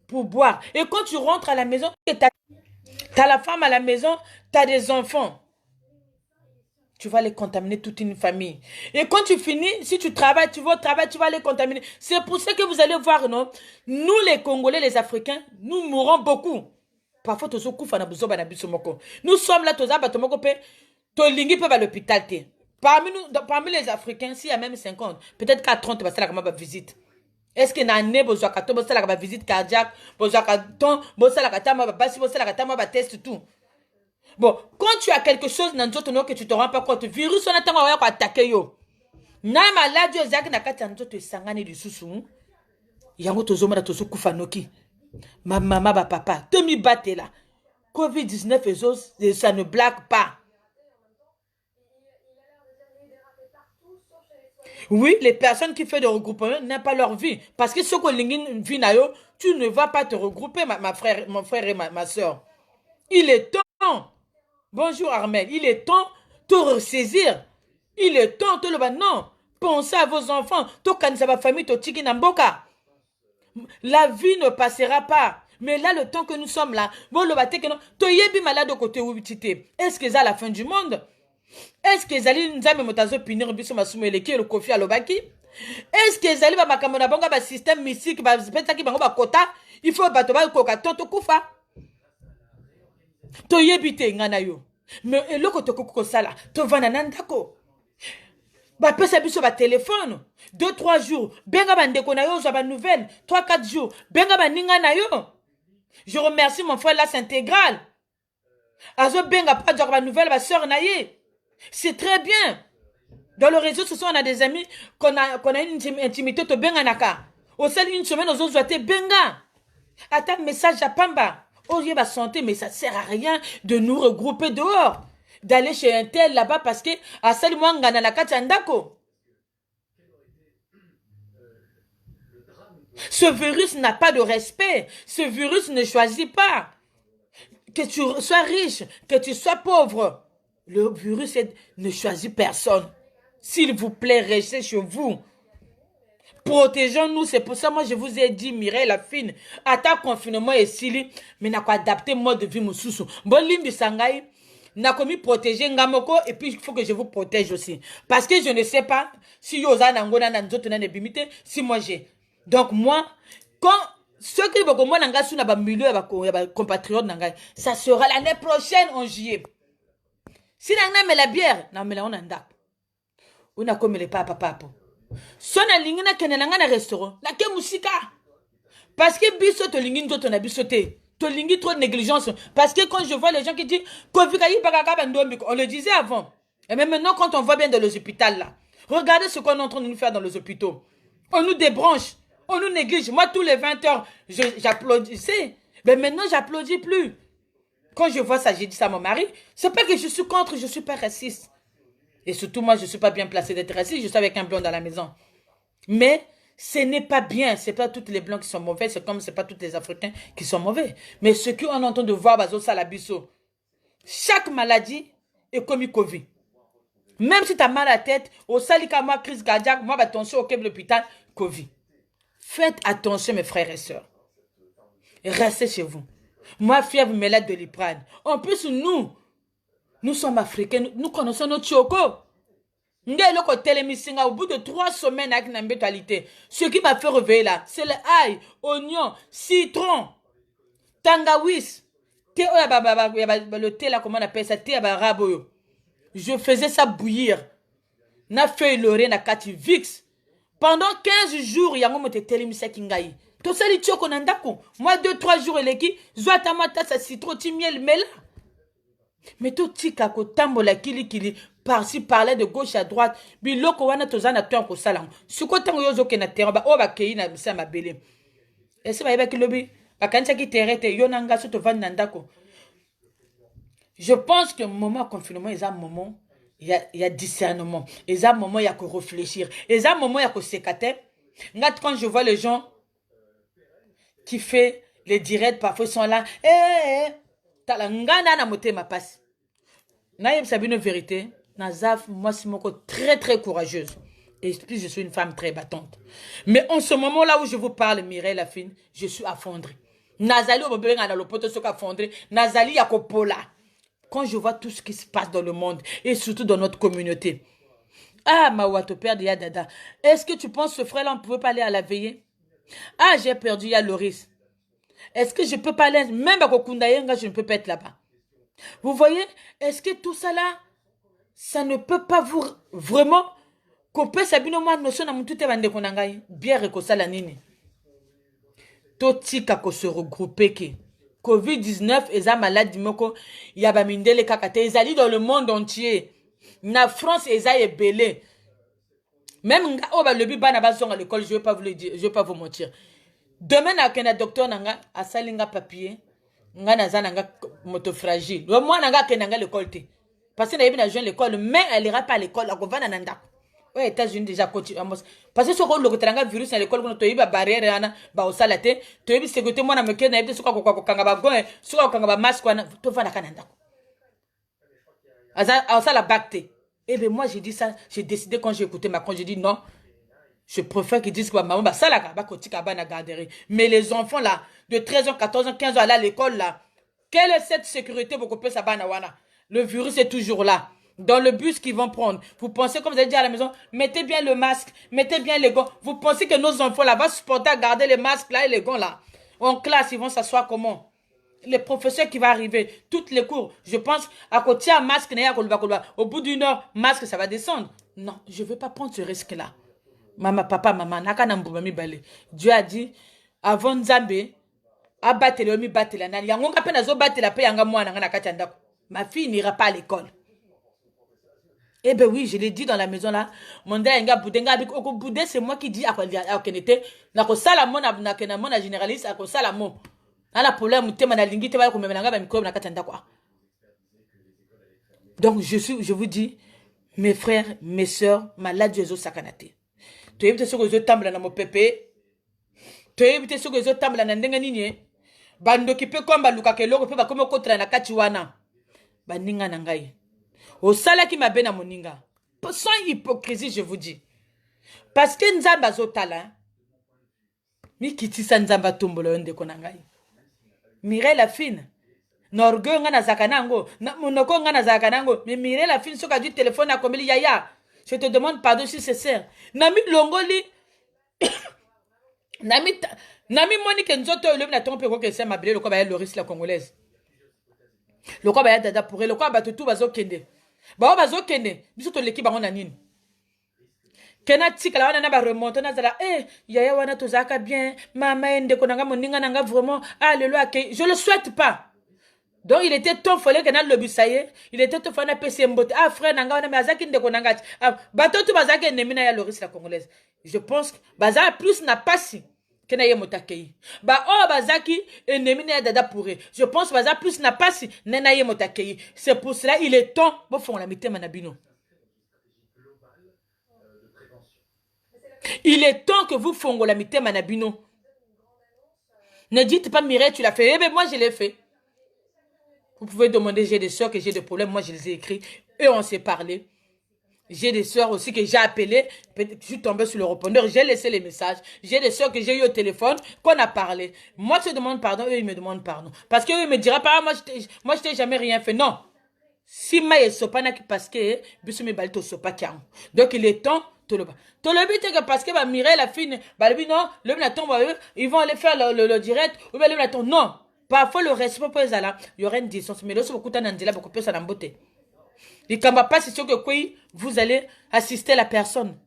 pour boire. Et quand tu rentres à la maison, tu as la femme à la maison, tu as des enfants. Tu vas les contaminer toute une famille. Et quand tu finis, si tu travailles, tu vas au travail, tu vas les contaminer. C'est pour ça que vous allez voir, non? Nous, les Congolais, les Africains, nous mourrons beaucoup. Parfois, tu nous sommes là, tu à l'hôpital. Parmi les Africains, s'il y a même 50, peut-être qu'à 30, c'est la visite. Est-ce que nane besoin de la visite cardiaque, besoin de test tout. Bon, quand tu as quelque chose dans notre nom que tu te rends pas compte, virus on attend à attaquer yo. Na maladie ozaki na kati nzoto esangani lisusu. Yango tozoma na tozo kufa noki. Ma maman ba papa, demi batela. COVID-19 ça ne blague pas. Oui, les personnes qui font des regroupements n'aiment pas leur vie. Parce que ce que vie tu ne vas pas te regrouper, mon frère et ma soeur. Il est temps. Bonjour Armel. Il est temps de ressaisir. Il est temps de le dire non. Pensez à vos enfants. La vie ne passera pas. Mais là, le temps que nous sommes là, est-ce que c'est à la fin du monde? Est-ce que Zali Nzame Motazo Pinir Biso Masumo Eleki le Kofi Alobaki? Est-ce que Zali ba makamona bonga ba système mystique ba petaki bango ba kota? Il faut batoba koka tonto kufa. To yebite ngana yo. Mais eloko to koko sala, to vana nandako. Ba pesa biso ba téléphone 2-3 jours. Benga ba ndeko na yo zo ba nouvelle 3-4 jours. Benga ba ninga na yo. Je remercie mon frère là c'est intégral. Azo benga pas de ba nouvelle ba sœur na ye. C'est très bien. Dans le réseau social, on a des amis qu'on a une intimité to benga naka. Au sein d'une semaine, aux autres benga. Attends, message à Pamba. Oh, il va santé, mais ça sert à rien de nous regrouper dehors. D'aller chez un tel là-bas parce que à celle moi ngana na katandako. Ce virus n'a pas de respect. Ce virus ne choisit pas. Que tu sois riche, que tu sois pauvre. Le virus ne choisit personne. S'il vous plaît, restez chez vous. Protégeons-nous. C'est pour ça, moi, je vous ai dit, Mireille la fine, à ta confinement et Sili, mais n'a pas adapté mode de vie, Moussoussou. Bon, Limbi Sangai, n'a commis protéger Ngamoko, et puis il faut que je vous protège aussi. Parce que je ne sais pas si Yosa Nangona Nanzoto n'a bimité, si moi j'ai. Donc, moi, quand ceux qui vont comme moi, Nangasu n'a pas milieu, compatriotes, ça sera l'année prochaine en juillet. Si on a la bière, on a on a comme les papa. Si on a l'ingénieur qui est dans un restaurant, la que musique. Parce que biso to lingin to na bisoté. To lingi trop de négligence. Parce que quand je vois les gens qui disent on le disait avant. Et même maintenant, quand on voit bien dans les hôpitaux là, regardez ce qu'on est en train de nous faire dans les hôpitaux. On nous débranche, on nous néglige. Moi, tous les 20 heures, j'applaudissais. Mais maintenant, j'applaudis plus. Quand je vois ça, j'ai dit ça à mon mari, c'est pas que je suis contre, je suis pas raciste. Et surtout, moi, je suis pas bien placée d'être raciste, je suis avec un blanc dans la maison. Mais ce n'est pas bien, c'est pas tous les blancs qui sont mauvais, c'est comme c'est pas tous les Africains qui sont mauvais. Mais ce qu'on entend de voir, bazo salabiso, chaque maladie est comme Covid. Même si tu as mal à la tête, au salika, moi, crise cardiaque, moi, attention au câble l'hôpital, Covid. Faites attention, mes frères et sœurs. Restez chez vous. Moi, fièvre malade de l'Iprane. En plus, nous sommes africains, nous connaissons notre choco. Au bout de 3 semaines avec une bétualité, ce qui m'a fait réveiller là, c'est l'ail, oignon, citron, tangawis, thé, le thé là, comment on appelle ça, thé à raboyo. Je faisais ça bouillir. Na feuille loré na kati vix. Pendant 15 jours, il y a un moment de télémissa kingaï. Tout ça, les tchoko nandako. Moi, 2-3 jours, les qui, zoata mata sa citron, miel, mais là. Mais tout tika ko tambola kili, par-ci, par-là, de gauche à droite. Biloko wana tozana ton ko salam. Suko tango yozo ke na terre, ba oba kei na misa ma belé. Et c'est ba ki lobi, ba kancha ki terete, yonanga soto van nandako. Je pense que moment confinement, il y a un moment, il y a discernement. Il y a un moment, il y a que réfléchir. Il y a un moment, il y a que s'écater. Quand je vois les gens qui font les directs, parfois ils sont là. T'as la ngana na moté ma passe. Naïm Sabine, vérité. Nazaf, moi, c'est mon très très courageuse. Et puis, je suis une femme très battante. Mais en ce moment-là où je vous parle, Mireille la fine, je suis affondrée. Nazali, au bébé, dans le poteau, c'est affondré. Nazali, Yakopola. Quand je vois tout ce qui se passe dans le monde, et surtout dans notre communauté. Ah, Mawato, père de Yadada. Est-ce que tu penses que ce frère-là, on ne pouvait pas aller à la veillée? Ah, j'ai perdu, il y a Loris. Est-ce que je peux pas aller, même à Kokundayenga, je ne peux pas être là-bas. Vous voyez, est-ce que tout ça là, ça ne peut pas vous vraiment couper Sabino moi notion na mutute bande konangai bien rekosala nini. Totika ko se regrouper ki COVID-19 eza maladie moko ya ba mindele kakate ezali dans le monde entier. Na France eza ebele. Même nga o ba lebi bana bazonga à l'école, je vais pas vous le dire, je vais pas vous mentir. Demain na kena docteur nanga asalinga papier, nga naza nanga moto fragile. Le moi nanga kena nga l'école te. Parce que na yebi na joindre l'école, mais elle ira pas à l'école, a kovana nanda. Ouais, États-Unis déjà coach parce que ce qu'on le teranga virus na l'école qu'on toyiba barrière ana ba osala te, toyibi sécurité moi na meke na yebi suka ko kanga ba goin, suka ko kanga ba masque wana to vana kananda. Asa la bacté. Eh bien, moi, j'ai dit ça. J'ai décidé quand j'ai écouté Macron, j'ai dit non. Je préfère qu'ils disent que maman, bah, ça, là, bah, la garderie. Mais les enfants, là, de 13 ans, 14 ans, 15 ans, là, à l'école, là, quelle est cette sécurité pour couper sa banawana? Le virus est toujours là. Dans le bus qu'ils vont prendre. Vous pensez, comme vous avez dit à la maison, mettez bien le masque, mettez bien les gants. Vous pensez que nos enfants, là, vont supporter à garder les masques, là, et les gants, là. En classe, ils vont s'asseoir comment? Les professeurs qui vont arriver, toutes les cours, je pense, à côté à masque, au bout d'une heure, masque, ça va descendre. Non, je ne veux pas prendre ce risque-là. Maman, papa, maman, Dieu a dit, avant Nzambe, abattre mi battre la nani. Yango kapena zo battre la paix yanga mwana ngana kachanda. Ma fille n'ira pas à l'école. Eh ben oui, je l'ai dit dans la maison là. Mon dé yanga boudenga avec oko boudé, c'est moi qui dis à kenete. Na ko sala mon na kena mon généraliste à ko sala mon. Na la problème te mana lingi te ba ko memela ngaba micro na kachanda quoi. Donc je vous dis, mes frères, mes sœurs, malade Jésus sakanate. Tu évite ce que je tamble na mo pépé. Tu évite ce que je tamble na ndenga nini. Bando ki pe komba luka ke loko pe ba komo kotra na kati wana. Baninga na ngai. Au sala ki mabe na moninga. Sans hypocrisie, je vous dis. Parce que nzamba zotala. Mi kiti sa nzamba tumbolo yonde konangai. Mire la fine. Norgo nga na zakanango. Monoko nga na zakanango. Mais mire la fine soka du téléphone à komeli yaya. Je te demande pardon si c'est sincère. Nami longoli. Nami moni ke nzoto le na tombe ko ke c'est mabele le ko ba Loris la congolaise. Le ko ba dada pour le ko ba tout bazo kende. Ba bazo kende, biso to leki bango na nini. Kena tika la wana na ba remonte na zala yaya wana to zaka bien, mama ende ko nanga moninga nanga vraiment lelo akei. Je le souhaite pas. Donc il était temps fallait que na lobi saye, il était temps fana pese mbote. Frère nanga wana mazaki ndeko nanga. Bato tu bazaki nemina ya Loris la congolaise. Je pense que baza plus na pasi. Kenaye motakei. Bazaki nemina ya dada pourri. Je pense que baza plus na pasi nenaye motakei. C'est pour cela il est temps bo fond la mitema na bino. Il est temps que vous fongez la mitema na bino. Ne dites pas Mireille tu l'as fait. Eh ben moi je l'ai fait. Vous pouvez demander, j'ai des soeurs que j'ai des problèmes, moi je les ai écrits, eux on s'est parlé. J'ai des soeurs aussi que j'ai appelées, je suis tombée sur le répondeur, j'ai laissé les messages. J'ai des soeurs que j'ai eu au téléphone, qu'on a parlé. Moi je demande pardon, eux ils me demandent pardon. Parce qu'eux ils me diront pas, moi je t'ai jamais rien fait. Non. Si ma sopa na parce que biso me balito sopa kiam. Donc il est temps to le but que parce que ba Mireille la fille non, le na tombe ils vont aller faire le direct ou bien le na tombe non. Parfois, le respect pour les alliés, il y aura une distance. Mais là, si beaucoup d'anandela, beaucoup plus à l'emboter. Il ne va pas, c'est sûr que vous allez assister la personne.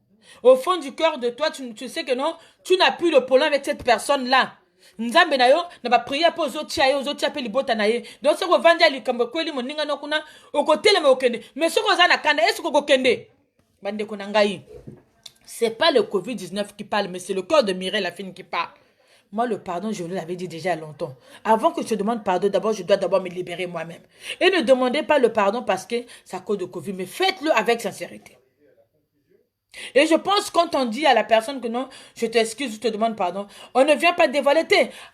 Au fond du cœur de toi, tu sais que non, tu n'as plus de problème avec cette personne-là. Nzambe na yo, na ba prier pour aux autres appels libota na ye. Donc, ce que vanja li kamba kweli moninga no kuna, au côté le okende. Mais ce que na kanda, est-ce que vous kende? Bande konangai. C'est pas le Covid-19 qui parle, mais c'est le cœur de Mireille la fine qui parle. Moi, le pardon, je vous l'avais dit déjà longtemps. Avant que je te demande pardon, d'abord, je dois d'abord me libérer moi-même. Et ne demandez pas le pardon parce que c'est à cause de Covid, mais faites-le avec sincérité. Et je pense quand on dit à la personne que non, je t'excuse, je te demande pardon, on ne vient pas dévoiler.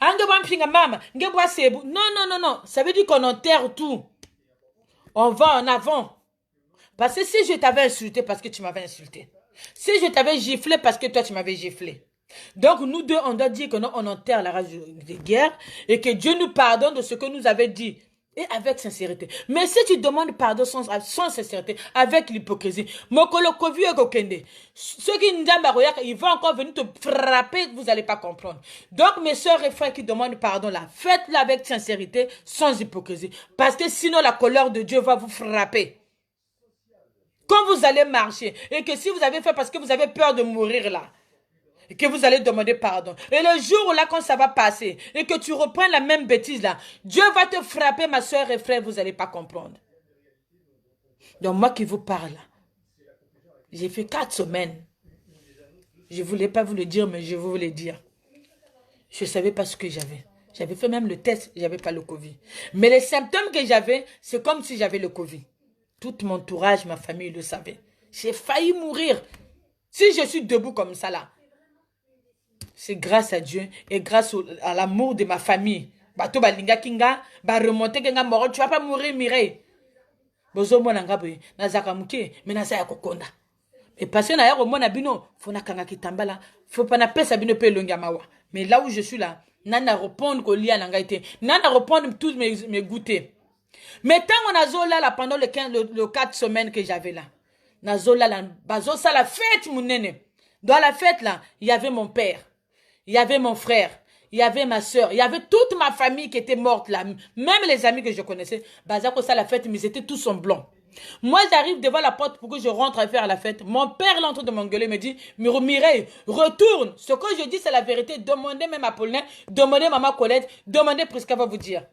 Non. Ça veut dire qu'on enterre tout. On va en avant. Parce que si je t'avais insulté parce que tu m'avais insulté. Si je t'avais giflé parce que toi tu m'avais giflé. Donc nous deux, on doit dire que non, on enterre la rage de guerre et que Dieu nous pardonne de ce que nous avait dit. et avec sincérité. Mais si tu demandes pardon sans sincérité, avec l'hypocrisie, ceux qui ils vont encore venir te frapper, vous n'allez pas comprendre. Donc mes soeurs et frères qui demandent pardon là, faites-le avec sincérité, sans hypocrisie. Parce que sinon la colère de Dieu va vous frapper. Quand vous allez marcher, et que si vous avez fait parce que vous avez peur de mourir là, et que vous allez demander pardon. Et le jour là, quand ça va passer, et que tu reprends la même bêtise là, Dieu va te frapper, ma soeur et frère, vous n'allez pas comprendre. Donc moi qui vous parle, j'ai fait 4 semaines. Je ne voulais pas vous le dire, mais je vous le dire. Je ne savais pas ce que j'avais. J'avais fait même le test, je n'avais pas le Covid. Mais les symptômes que j'avais, c'est comme si j'avais le Covid. Tout mon entourage, ma famille le savait. J'ai failli mourir. Si je suis debout comme ça là, c'est grâce à Dieu et grâce à l'amour de ma famille. Bato balinga kinga, ba remonter kinga moro, tu vas pas mourir Mireille. Bozo mona ngabe, nazaka muke, mais nazaya kokonda. Et parce que na yako mona bino, faut na kanga kitambala, faut pas na pesa bino pe longa mawa. Mais là où je suis là, nana répondre ko lia nanga été, nana répondre tous mes goûters. Mais tant on a zola là pendant le 4 semaines que j'avais là. Nazola là, bazo ça la fête mon nene. Dans la fête là, il y avait mon père. Il y avait mon frère, il y avait ma soeur, il y avait toute ma famille qui était morte là. Même les amis que je connaissais, Bazako ça la fête, mais ils étaient tous en blanc. Moi, j'arrive devant la porte pour que je rentre à faire la fête. Mon père l'entre de m'engueuler, me dit, Mireille, retourne. Ce que je dis, c'est la vérité. Demandez même à Paulin, demandez maman Colette, demandez Prisca va vous dire.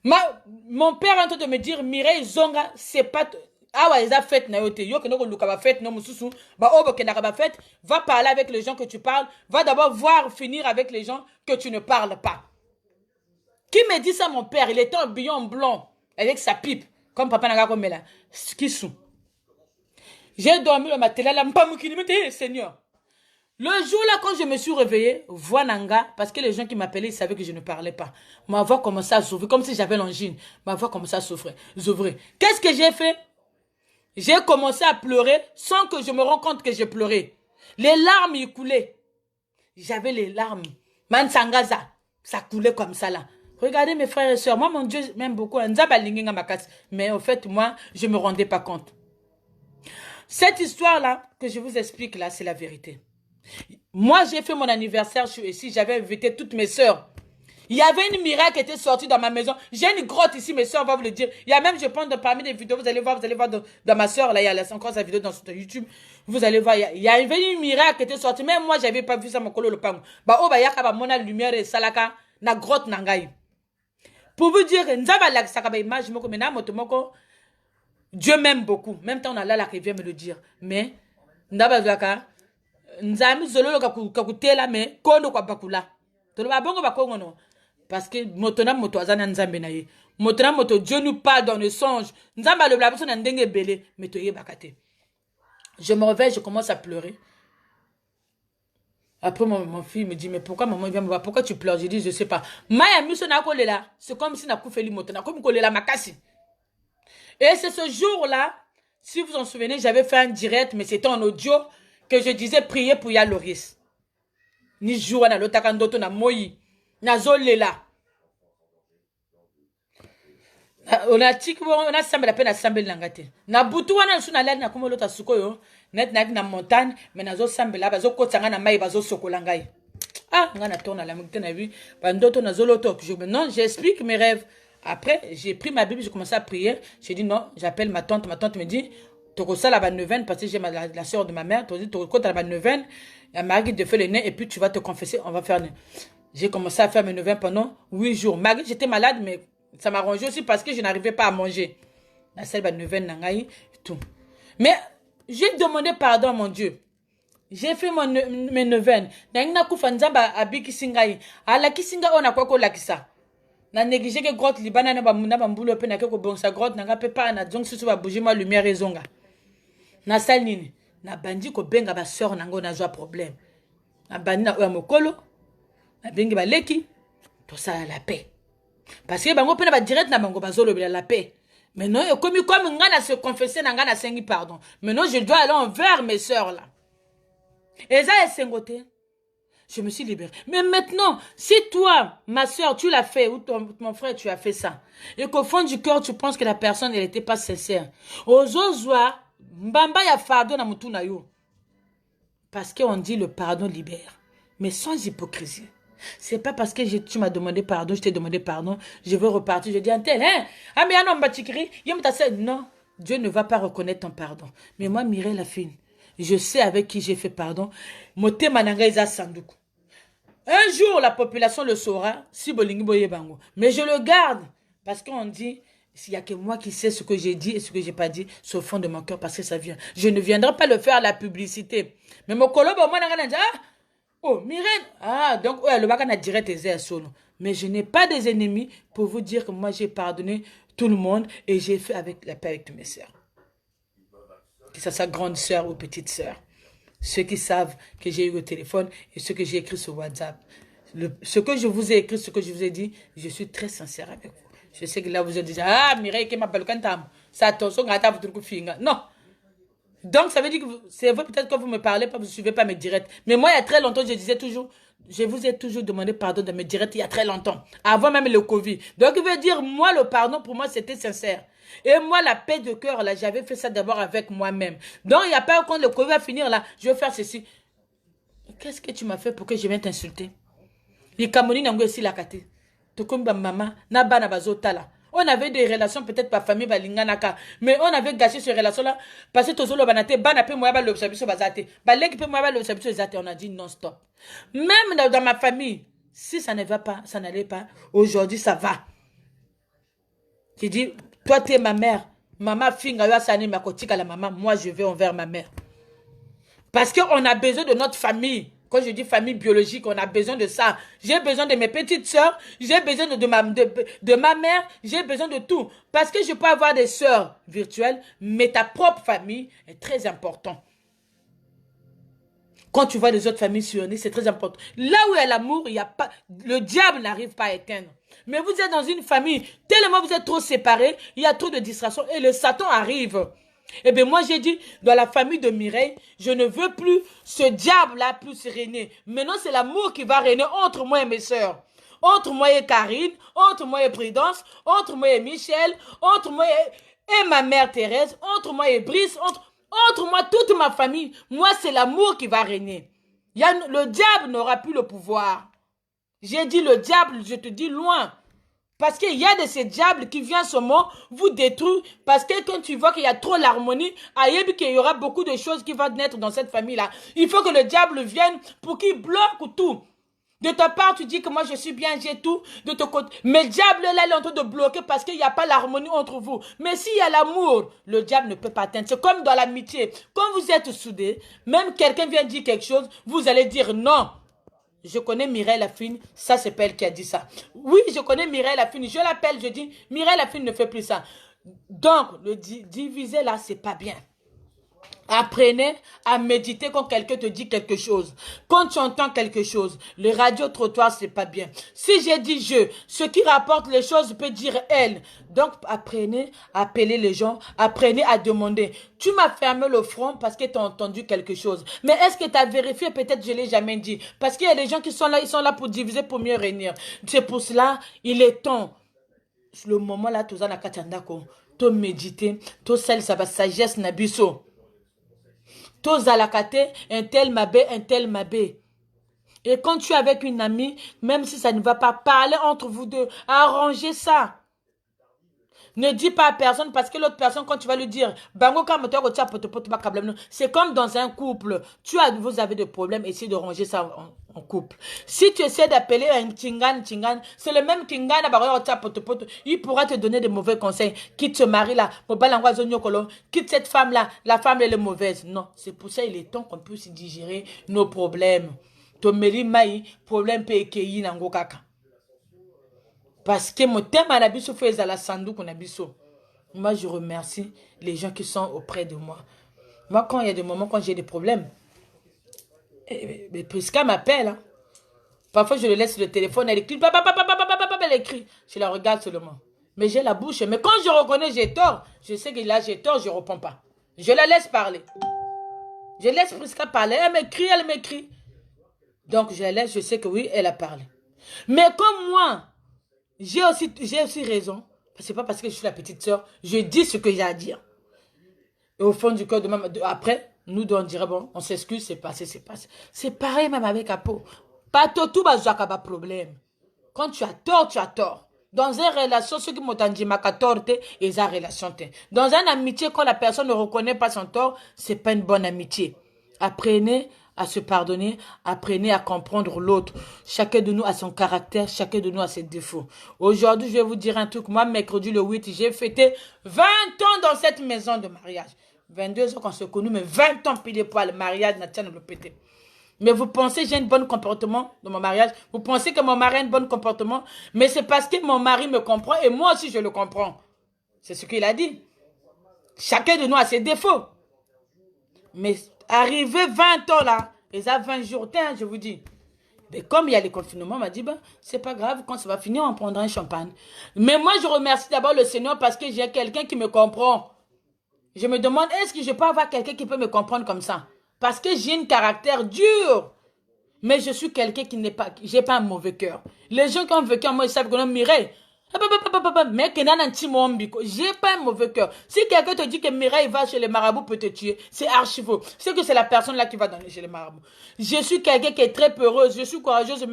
Mon père est en train de me dire, Mireille Zonga, c'est pas... Ah ouais, ils ont fait nayote. Yo que nous luka fait non mususu. Ba obo ke nakaba fait. Va parler avec les gens que tu parles. Va d'abord voir finir avec les gens que tu ne parles pas. Qui me dit ça mon père? Il était en billon blanc avec sa pipe comme papa naga comme là. Qui sou? J'ai dormi le matin là, m'pamukini me Seigneur. Le jour là quand je me suis réveillée, voix nanga parce que les gens qui m'appelaient ils savaient que je ne parlais pas. Ma voix commençait à s'ouvrir comme si j'avais l'angine. Ma voix commençait à s'ouvrir. Qu'est-ce que j'ai fait? J'ai commencé à pleurer sans que je me rende compte que j'ai pleuré. Les larmes y coulaient. J'avais les larmes. Mansangaza, ça coulait comme ça là. Regardez mes frères et sœurs, moi mon Dieu m'aime beaucoup. Mais en fait moi, je ne me rendais pas compte. Cette histoire là que je vous explique là, c'est la vérité. Moi j'ai fait mon anniversaire, je suis ici, j'avais invité toutes mes sœurs. Il y avait une miracle qui était sortie dans ma maison. J'ai une grotte ici, mes soeurs vont vous le dire. Il y a même, je pense, parmi les vidéos, vous allez voir dans ma soeur, là, il y a encore sa vidéo dans YouTube. Vous allez voir, il y avait une miracle qui était sortie. Même moi, je n'avais pas vu ça, mon colo le pang. Bah, oh, bah, yaka, bah, mona lumière et salaka, na grotte nangaï. Pour vous dire, nzaba la sakaba image, moko, mena, motomoko, Dieu m'aime beaucoup. Même temps, on a là, la rivière me le dire. Mais, nzaba zaka, nzami zolo kakutela, mais, kono kwa bakula. Tolo ba bongo bakongo no. Parce que motona moto azana nzambe na ye. Motona moto Dieu nous parle dans le songe. Nzamba le blabiso na ndenge belé. Mais to ye bakate. Je me réveille, je commence à pleurer. Après mon fils me dit mais pourquoi maman vient me voir? Pourquoi tu pleures? Je dis je sais pas. Maya miso na kolela. C'est comme si na koufeli motona comme kolela makasi. Et c'est ce jour-là, si vous en souvenez, j'avais fait un direct mais c'était en audio que je disais prier pour Yaloris. Ni jour na lotakandoto na moyi. Nazolela. On a semblé la peine à sembler l'angate. Na butu wana suna la na kuma lota sukoyo. Net na montagne, mais nazo semble là bazo kotanga na mai bazo sokolangai. Ah, ngana tourna la mukte na vu. Bandoto nazo loto. Non, j'explique mes rêves. Après, j'ai pris ma Bible, j'ai commencé à prier. J'ai dit non, j'appelle ma tante. Ma tante me dit Toko ça la neuvaine parce que j'ai la soeur de ma mère. Toko la neuvaine. La Marie te fait le nez et puis tu vas te confesser. On va faire. J'ai commencé à faire mes neuvaines pendant 8 jours. Malgré j'étais malade, mais ça m'arrangeait aussi parce que je n'arrivais pas à manger. La seule neuvaine, nangaï, tout. Mais j'ai demandé pardon à mon Dieu. J'ai fait mes neuvaines. Nangina kufanzamba abiki singaï. Ala kisinga on a quoi qu'on la kisa. Na négligé que grotte libana na bambulo pe na ke ko bon sa grotte na pe pa na donc susu ba bouger ma lumière ezonga. Na salini na bandi ko benga ba sœur nango na joie problème. Na bandi na mokolo. Na bengi ba leki to ça la paix. Parce que bango pe na ba direct na bango bazolo la paix. Mais non, comme ngana se confesser na ngana sengi pardon. Maintenant je dois aller envers mes sœurs là. Et ça est sengoté. Je me suis libérée. Mais maintenant, si toi, ma soeur, tu l'as fait, ou mon frère, tu as fait ça, et qu'au fond du cœur, tu penses que la personne, elle n'était pas sincère. Ozozwa, mbamba ya fardo na mutu na yo. Parce qu'on dit le pardon libère. Mais sans hypocrisie. C'est pas parce que tu m'as demandé pardon, je t'ai demandé pardon, je veux repartir, je dis un tel, hein? Ah, mais non, non, Dieu ne va pas reconnaître ton pardon. Mais moi, Mireille la fine, je sais avec qui j'ai fait pardon. Moté mananga isa sanduku. Un jour, la population le saura, si bolingi boye bango. Mais je le garde, parce qu'on dit, s'il n'y a que moi qui sais ce que j'ai dit et ce que j'ai pas dit, c'est au fond de mon cœur, parce que ça vient. Je ne viendrai pas le faire à la publicité. Mais mon colobo, moi, oh, Myrène. Ah, donc, ouais, le bac a direct tes airs solo. Mais je n'ai pas des ennemis pour vous dire que moi, j'ai pardonné tout le monde et j'ai fait avec la paix avec toutes mes sœurs. Que ça soit grande sœur ou petite sœur. Ceux qui savent que j'ai eu au téléphone et ce que j'ai écrit sur WhatsApp. Ce que je vous ai écrit, ce que je vous ai dit, je suis très sincère avec vous. Je sais que là, vous êtes déjà, ah, Mireille, qui m'appelle quand t'as ça attention, non. Donc, ça veut dire que c'est vrai, peut-être que vous me parlez pas, vous ne suivez pas mes directs. Mais moi, il y a très longtemps, je disais toujours, je vous ai toujours demandé pardon de mes directs il y a très longtemps, avant même le Covid. Donc, il veut dire, moi, le pardon, pour moi, c'était sincère. Et moi, la paix de cœur, là, j'avais fait ça d'abord avec moi-même. Donc, il n'y a pas, quand le Covid va finir, là, je vais faire ceci. Qu'est-ce que tu m'as fait pour que je vienne t'insulter? Les Camerounais n'ont pas aussi la kate. Maman, na bazota là. On avait des relations peut-être par famille balinganaka, mais on avait gâché ces relations-là parce que tozolo banate banape moya ba l'observation bazate. Ba leki pe moya ba l'observation bazate. On a dit non stop. Même dans ma famille, si ça ne va pas, ça n'allait pas. Aujourd'hui, ça va. Tu dis, toi tu es ma mère. Maman finga yo asani makotika la maman. Moi je vais envers ma mère. Parce qu'on a besoin de notre famille. Quand je dis famille biologique, on a besoin de ça. J'ai besoin de mes petites sœurs, j'ai besoin de ma mère, j'ai besoin de tout. Parce que je peux avoir des sœurs virtuelles, mais ta propre famille est très important. Quand tu vois les autres familles sillonner, c'est très important. Là où il y a l'amour, il y a pas, le diable n'arrive pas à éteindre. Mais vous êtes dans une famille, tellement vous êtes trop séparés, il y a trop de distractions et le Satan arrive. Eh bien, moi, j'ai dit, dans la famille de Mireille, je ne veux plus ce diable-là plus régner. Maintenant, c'est l'amour qui va régner entre moi et mes sœurs. Entre moi et Karine, entre moi et Prudence, entre moi et Michel, entre moi et ma mère Thérèse, entre moi et Brice, entre moi, toute ma famille. Moi, c'est l'amour qui va régner. Le diable n'aura plus le pouvoir. J'ai dit le diable, je te dis loin. Parce qu'il y a de ces diables qui viennent seulement vous détruire. Parce que quand tu vois qu'il y a trop l'harmonie, il y aura beaucoup de choses qui vont naître dans cette famille-là. Il faut que le diable vienne pour qu'il bloque tout. De ta part, tu dis que moi je suis bien, j'ai tout. De ton côté. Mais le diable là, il est en train de bloquer parce qu'il n'y a pas l'harmonie entre vous. Mais s'il y a l'amour, le diable ne peut pas atteindre. C'est comme dans l'amitié. Quand vous êtes soudés, même quelqu'un vient dire quelque chose, vous allez dire non. Je connais Mireille la fine, ça c'est pas elle qui a dit ça. Oui, je connais Mireille la fine, je l'appelle, je dis, Mireille la fine ne fait plus ça. Donc, le diviser là, c'est pas bien. Apprenez à méditer quand quelqu'un te dit quelque chose. Quand tu entends quelque chose, le radio-trottoir, c'est pas bien. Si j'ai dit je, ce qui rapporte les choses peut dire elle. Donc, apprenez à appeler les gens, apprenez à demander. Tu m'as fermé le front parce que tu as entendu quelque chose. Mais est-ce que tu as vérifié? Peut-être je l'ai jamais dit. Parce qu'il y a des gens qui sont là, ils sont là pour diviser, pour mieux régner. C'est pour cela, il est temps. Le moment là, tu as la katandako, tu méditer, tu sais, ça va sagesse nabiso. Tous à la kate, un tel mabé. Et quand tu es avec une amie, même si ça ne va pas, parler entre vous deux, arrangez ça. Ne dis pas à personne parce que l'autre personne, quand tu vas lui dire, c'est comme dans un couple. Vous avez des problèmes, essayez de ranger ça en couple. Si tu essaies d'appeler un Tingan, c'est le même Tingan, il pourra te donner des mauvais conseils. Quitte ce mari-là, quitte cette femme-là, la femme elle est mauvaise. Non, c'est pour ça il est temps qu'on puisse digérer nos problèmes. Problème parce que mon thème à l'abisso fait à la sandou qu'on abisso. Moi, je remercie les gens qui sont auprès de moi. Moi, quand il y a des moments, quand j'ai des problèmes, Prisca m'appelle. Hein. Parfois, je le laisse le téléphone, elle écrit, elle écrit. Je la regarde seulement. Mais j'ai la bouche. Mais quand je reconnais j'ai tort, je sais que là j'ai tort, je ne réponds pas. Je la laisse parler. Je laisse Prisca parler. Elle m'écrit. Donc, je la laisse, je sais que oui, elle a parlé. Mais comme moi, j'ai aussi raison. C'est pas parce que je suis la petite sœur, je dis ce que j'ai à dire. Et au fond du cœur, après, nous deux, on dirait, bon, on s'excuse, c'est passé, c'est passé. C'est pareil même avec Apo. Pas tout, pas problème. Quand tu as tort, tu as tort. Dans une relation, ceux qui m'ont dit ma tort, ils ont relation. Dans une amitié, quand la personne ne reconnaît pas son tort, c'est pas une bonne amitié. Apprenez à se pardonner, apprenez à comprendre l'autre. Chacun de nous a son caractère, chacun de nous a ses défauts. Aujourd'hui, je vais vous dire un truc. Moi, mercredi le 8, j'ai fêté 20 ans dans cette maison de mariage. 22 ans qu'on se connaît, mais 20 ans pile poil, le mariage n'a pas le pété. Mais vous pensez que j'ai un bon comportement dans mon mariage? Vous pensez que mon mari a un bon comportement? Mais c'est parce que mon mari me comprend et moi aussi je le comprends. C'est ce qu'il a dit. Chacun de nous a ses défauts. Mais arrivé 20 ans là, et ça 20 jours, je vous dis. Mais comme il y a les confinements, on m'a dit, ben, c'est pas grave, quand ça va finir, on prendra un champagne. Mais moi, je remercie d'abord le Seigneur parce que j'ai quelqu'un qui me comprend. Je me demande, est-ce que je peux avoir quelqu'un qui peut me comprendre comme ça? Parce que j'ai un caractère dur. Mais je suis quelqu'un qui n'est pas, j'ai pas un mauvais cœur. Les gens qui ont vécu en moi, ils savent qu'on a Mireille. Mais j'ai pas un mauvais cœur. Si quelqu'un te dit que Mireille va chez les marabouts peut te tuer, c'est archi faux. C'est que c'est la personne là qui va chez les marabouts. Je suis quelqu'un qui est très peureuse, je suis courageuse.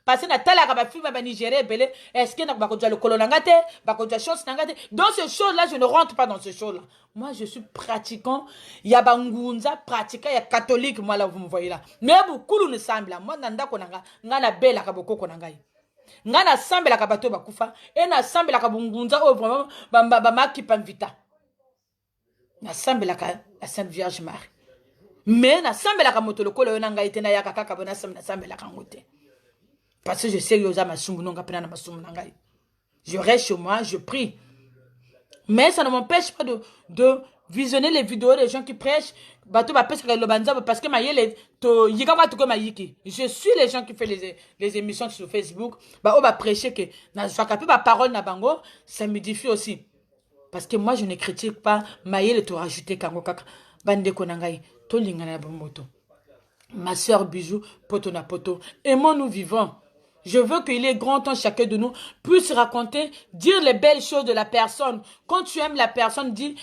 Parce que Nathalie a fille va Nigeria belé. Est-ce que n'a pas le colonangate, pas chance nangate. Dans ces choses là, je ne rentre pas dans ces choses là. Moi, je suis pratiquant. Il y a bangunza pratiquant, il y a catholique moi là vous me voyez là. Mais beaucoup ne semble là. Moi nanda konanga, ngana bela kaboko konanga. Nga na sambe la kabato bakufa et na sambe la kabungunza o vraiment bamba qui panvita na sambe la Sainte Vierge Marie mais na sambe la kamoto lokolo yo nanga itena ya kaka bona sambe la kangote parce que je sais yoza masumbu nonga pena na masumbu nanga je reste chez moi je prie mais ça ne m'empêche pas de visionner les vidéos des gens qui prêchent bateau parce que je suis les gens qui font les émissions sur Facebook prêcher que parole na bango ça m'édifie aussi parce que moi je ne critique pas mayele to rajouter kango kaka bande konangai to lingana bamoto ma sœur bijou poto na poto aimons nous vivants. Je veux qu'il ait grand temps chacun de nous puisse raconter, dire les belles choses de la personne. Quand tu aimes la personne, dis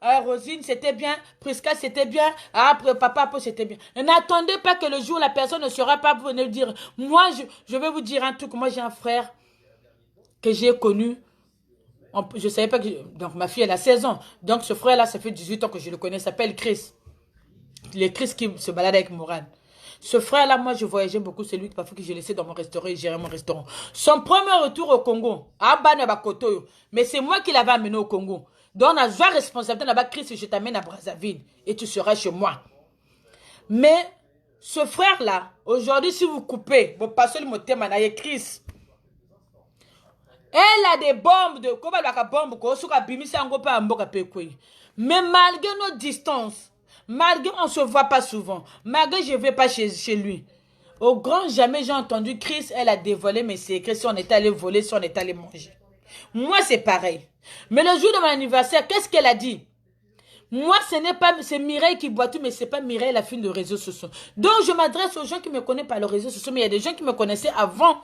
Rosine c'était bien, Prisca c'était bien, papa c'était bien. N'attendez pas que le jour la personne ne sera pas pour venir dire. Moi je vais vous dire un truc. Moi j'ai un frère que j'ai connu. Je savais pas que donc ma fille elle a 16 ans. Donc ce frère là ça fait 18 ans que je le connais. Il s'appelle Chris. Le Chris qui se balade avec Morane. Ce frère-là, moi, je voyageais beaucoup. C'est lui parfois que je laissais dans mon restaurant et gérais mon restaurant. Son premier retour au Congo, mais c'est moi qui l'avais amené au Congo. Donc, on a joué responsabilité là-bas, Christ, je t'amène à Brazzaville et tu seras chez moi. Mais ce frère-là, aujourd'hui, si vous coupez, vous passez le mot thème, Chris. Elle a des bombes de mais malgré nos distances, malgré on ne se voit pas souvent, malgré je ne vais pas chez lui, au grand jamais j'ai entendu Chris, elle a dévoilé mes secrets, si on est allé voler, si on est allé manger. Moi c'est pareil. Mais le jour de mon anniversaire, qu'est-ce qu'elle a dit? Moi ce n'est pas, c'est Mireille qui boit tout, mais ce n'est pas Mireille la fille de réseaux sociaux. Donc je m'adresse aux gens qui me connaissent par les réseaux sociaux, mais il y a des gens qui me connaissaient avant,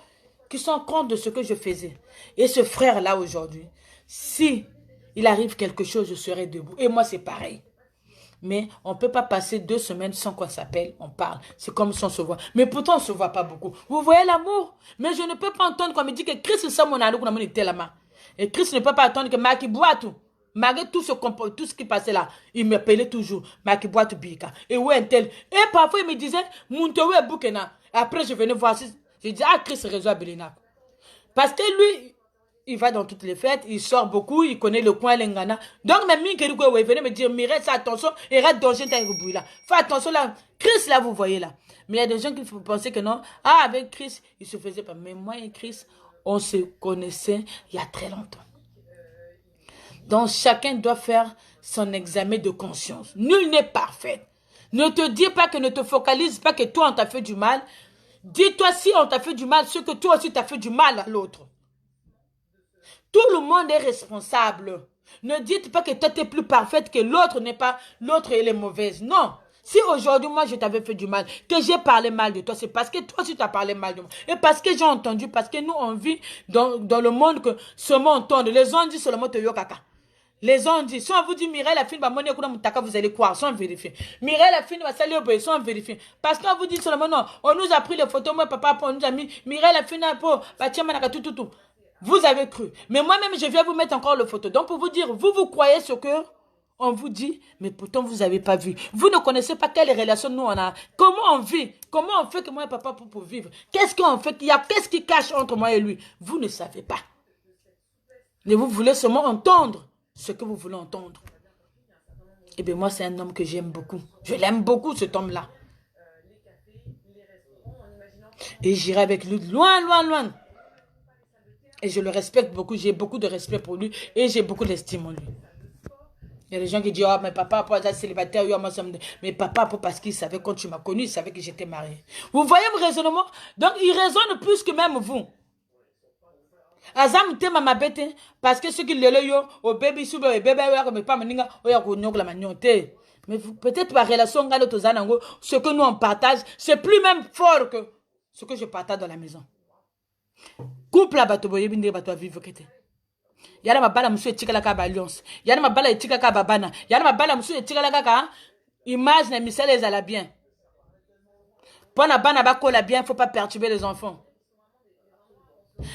qui sont compte de ce que je faisais. Et ce frère-là aujourd'hui, si il arrive quelque chose, je serai debout. Et moi c'est pareil. Mais on ne peut pas passer 2 semaines sans qu'on s'appelle, on parle. C'est comme si on se voit. Mais pourtant, on ne se voit pas beaucoup. Vous voyez l'amour? Mais je ne peux pas entendre qu'on me dit que Christ est mon alou, qu'on était là-bas. Et Christ ne peut pas attendre que Maki boit tout. Malgré tout ce qui passait là, il m'appelait toujours. Maki boit tout bika. Et où est tel? Et parfois, il me disait, Mountewe Boukena. Après, je venais voir. Je dis, Christ résout Belina. Parce que lui, il va dans toutes les fêtes, il sort beaucoup, il connaît le coin Lengana. Donc, même lui, il venait me dire, Mireille, fais attention, et rate danger dans le bruit là. Fais attention là. Chris, là, vous voyez là. Mais il y a des gens qui pensaient que non. Avec Chris, il se faisait pas. Mais moi et Chris, on se connaissait il y a très longtemps. Donc, chacun doit faire son examen de conscience. Nul n'est parfait. Ne te dis pas que ne te focalise pas que toi, on t'a fait du mal. Dis-toi si on t'a fait du mal, ce que toi aussi t'as fait du mal à l'autre. Tout le monde est responsable. Ne dites pas que toi tu es plus parfaite que l'autre n'est pas, l'autre elle est mauvaise. Non. Si aujourd'hui, moi, je t'avais fait du mal, que j'ai parlé mal de toi, c'est parce que toi aussi, tu as parlé mal de moi. Et parce que j'ai entendu, parce que nous, on vit dans le monde que seulement entendre. Les gens disent seulement te yokaka. Les gens disent, si on vous dit Mireille la fille, vous allez croire, sans vérifier. Mireille la fille, sans vérifier. Parce qu'on vous dit seulement non, on nous a pris les photos, moi, papa, on nous a mis Mireille la fille, tout. Vous avez cru. Mais moi-même, je viens vous mettre encore le photo. Donc, pour vous dire, vous croyez ce que on vous dit, mais pourtant vous n'avez pas vu. Vous ne connaissez pas quelle relation nous on a. Comment on vit? Comment on fait que moi et papa pour vivre? Qu'est-ce qu'on fait? Qu'est-ce qui cache entre moi et lui? Vous ne savez pas. Mais vous voulez seulement entendre ce que vous voulez entendre. Eh bien moi c'est un homme que j'aime beaucoup. Je l'aime beaucoup cet homme-là. Et j'irai avec lui loin, loin, loin. Et je le respecte beaucoup. J'ai beaucoup de respect pour lui. Et j'ai beaucoup d'estime en lui. Il y a des gens qui disent, oh, mais papa, pour être célibataire, mais papa, parce qu'il savait quand tu m'as connu, il savait que j'étais mariée. Vous voyez mon raisonnement? Donc, il raisonne plus que même vous. Azam te mama bete, parce que ceux qui le yo, au bébé, sous le bébé, mais pas maninga, oya konyok la magnoté. Mais peut-être la relation, ce que nous on partage, c'est plus même fort que ce que je partage dans la maison. Couple la bateau, boye binde bateau vivre kete. Yana mabala musu etika la kaba alliance. Yana mabala etika kaba bana. Yana mabala musu etika la kaka. Image na misele ezala bien. Pona bana bako la bien, faut pas perturber les enfants.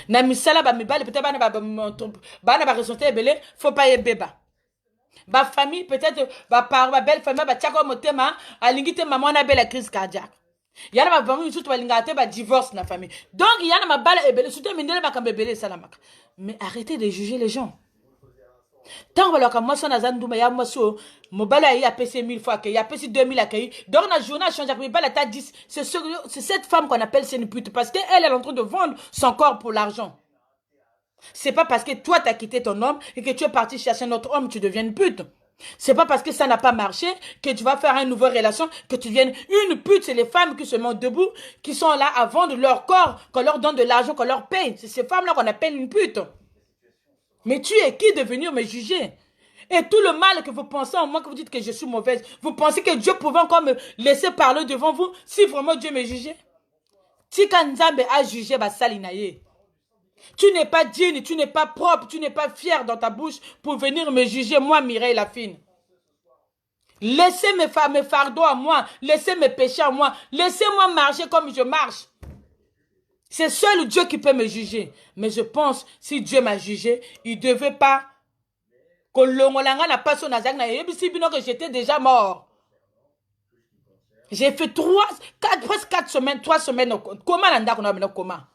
Na misala ba mibale peut-être bana ba resonter belé, faut pas y beba. Ba famille peut-être ba belle famille ba tchako motema alingite maman na belle crise cardiaque. Yana ma famille surtout balingate ba divorce na famille. Donc yana ma bala ebele surtout mindele ba kambebele salamaka. Mais arrêtez de juger les gens. Tant que moi son azandouma ya moso mobala ya PC 1000 fois que ya PC 2000 accueilli. Donc la journée change mais bala ta 10 c'est cette femme qu'on appelle c'est une pute parce que elle est en train de vendre son corps pour l'argent. C'est pas parce que toi t'as quitté ton homme et que tu es parti chercher un autre homme tu deviens une pute. C'est pas parce que ça n'a pas marché que tu vas faire une nouvelle relation que tu deviennes une pute. C'est les femmes qui se mettent debout, qui sont là à vendre leur corps, qu'on leur donne de l'argent, qu'on leur paye. C'est ces femmes-là qu'on appelle une pute. Mais tu es qui de venir me juger? Et tout le mal que vous pensez en moi, que vous dites que je suis mauvaise, vous pensez que Dieu pouvait encore me laisser parler devant vous si vraiment Dieu me jugeait? Tika Nzambe a jugé Basalinaye. Tu n'es pas digne, tu n'es pas propre, tu n'es pas fier dans ta bouche pour venir me juger, moi, Mireille la fine. Laissez mes fardeaux à moi, laissez mes péchés à moi, laissez-moi marcher comme je marche. C'est seul Dieu qui peut me juger. Mais je pense, si Dieu m'a jugé, il ne devait pas que j'étais déjà mort. J'ai fait presque 4 semaines, 3 semaines au coma.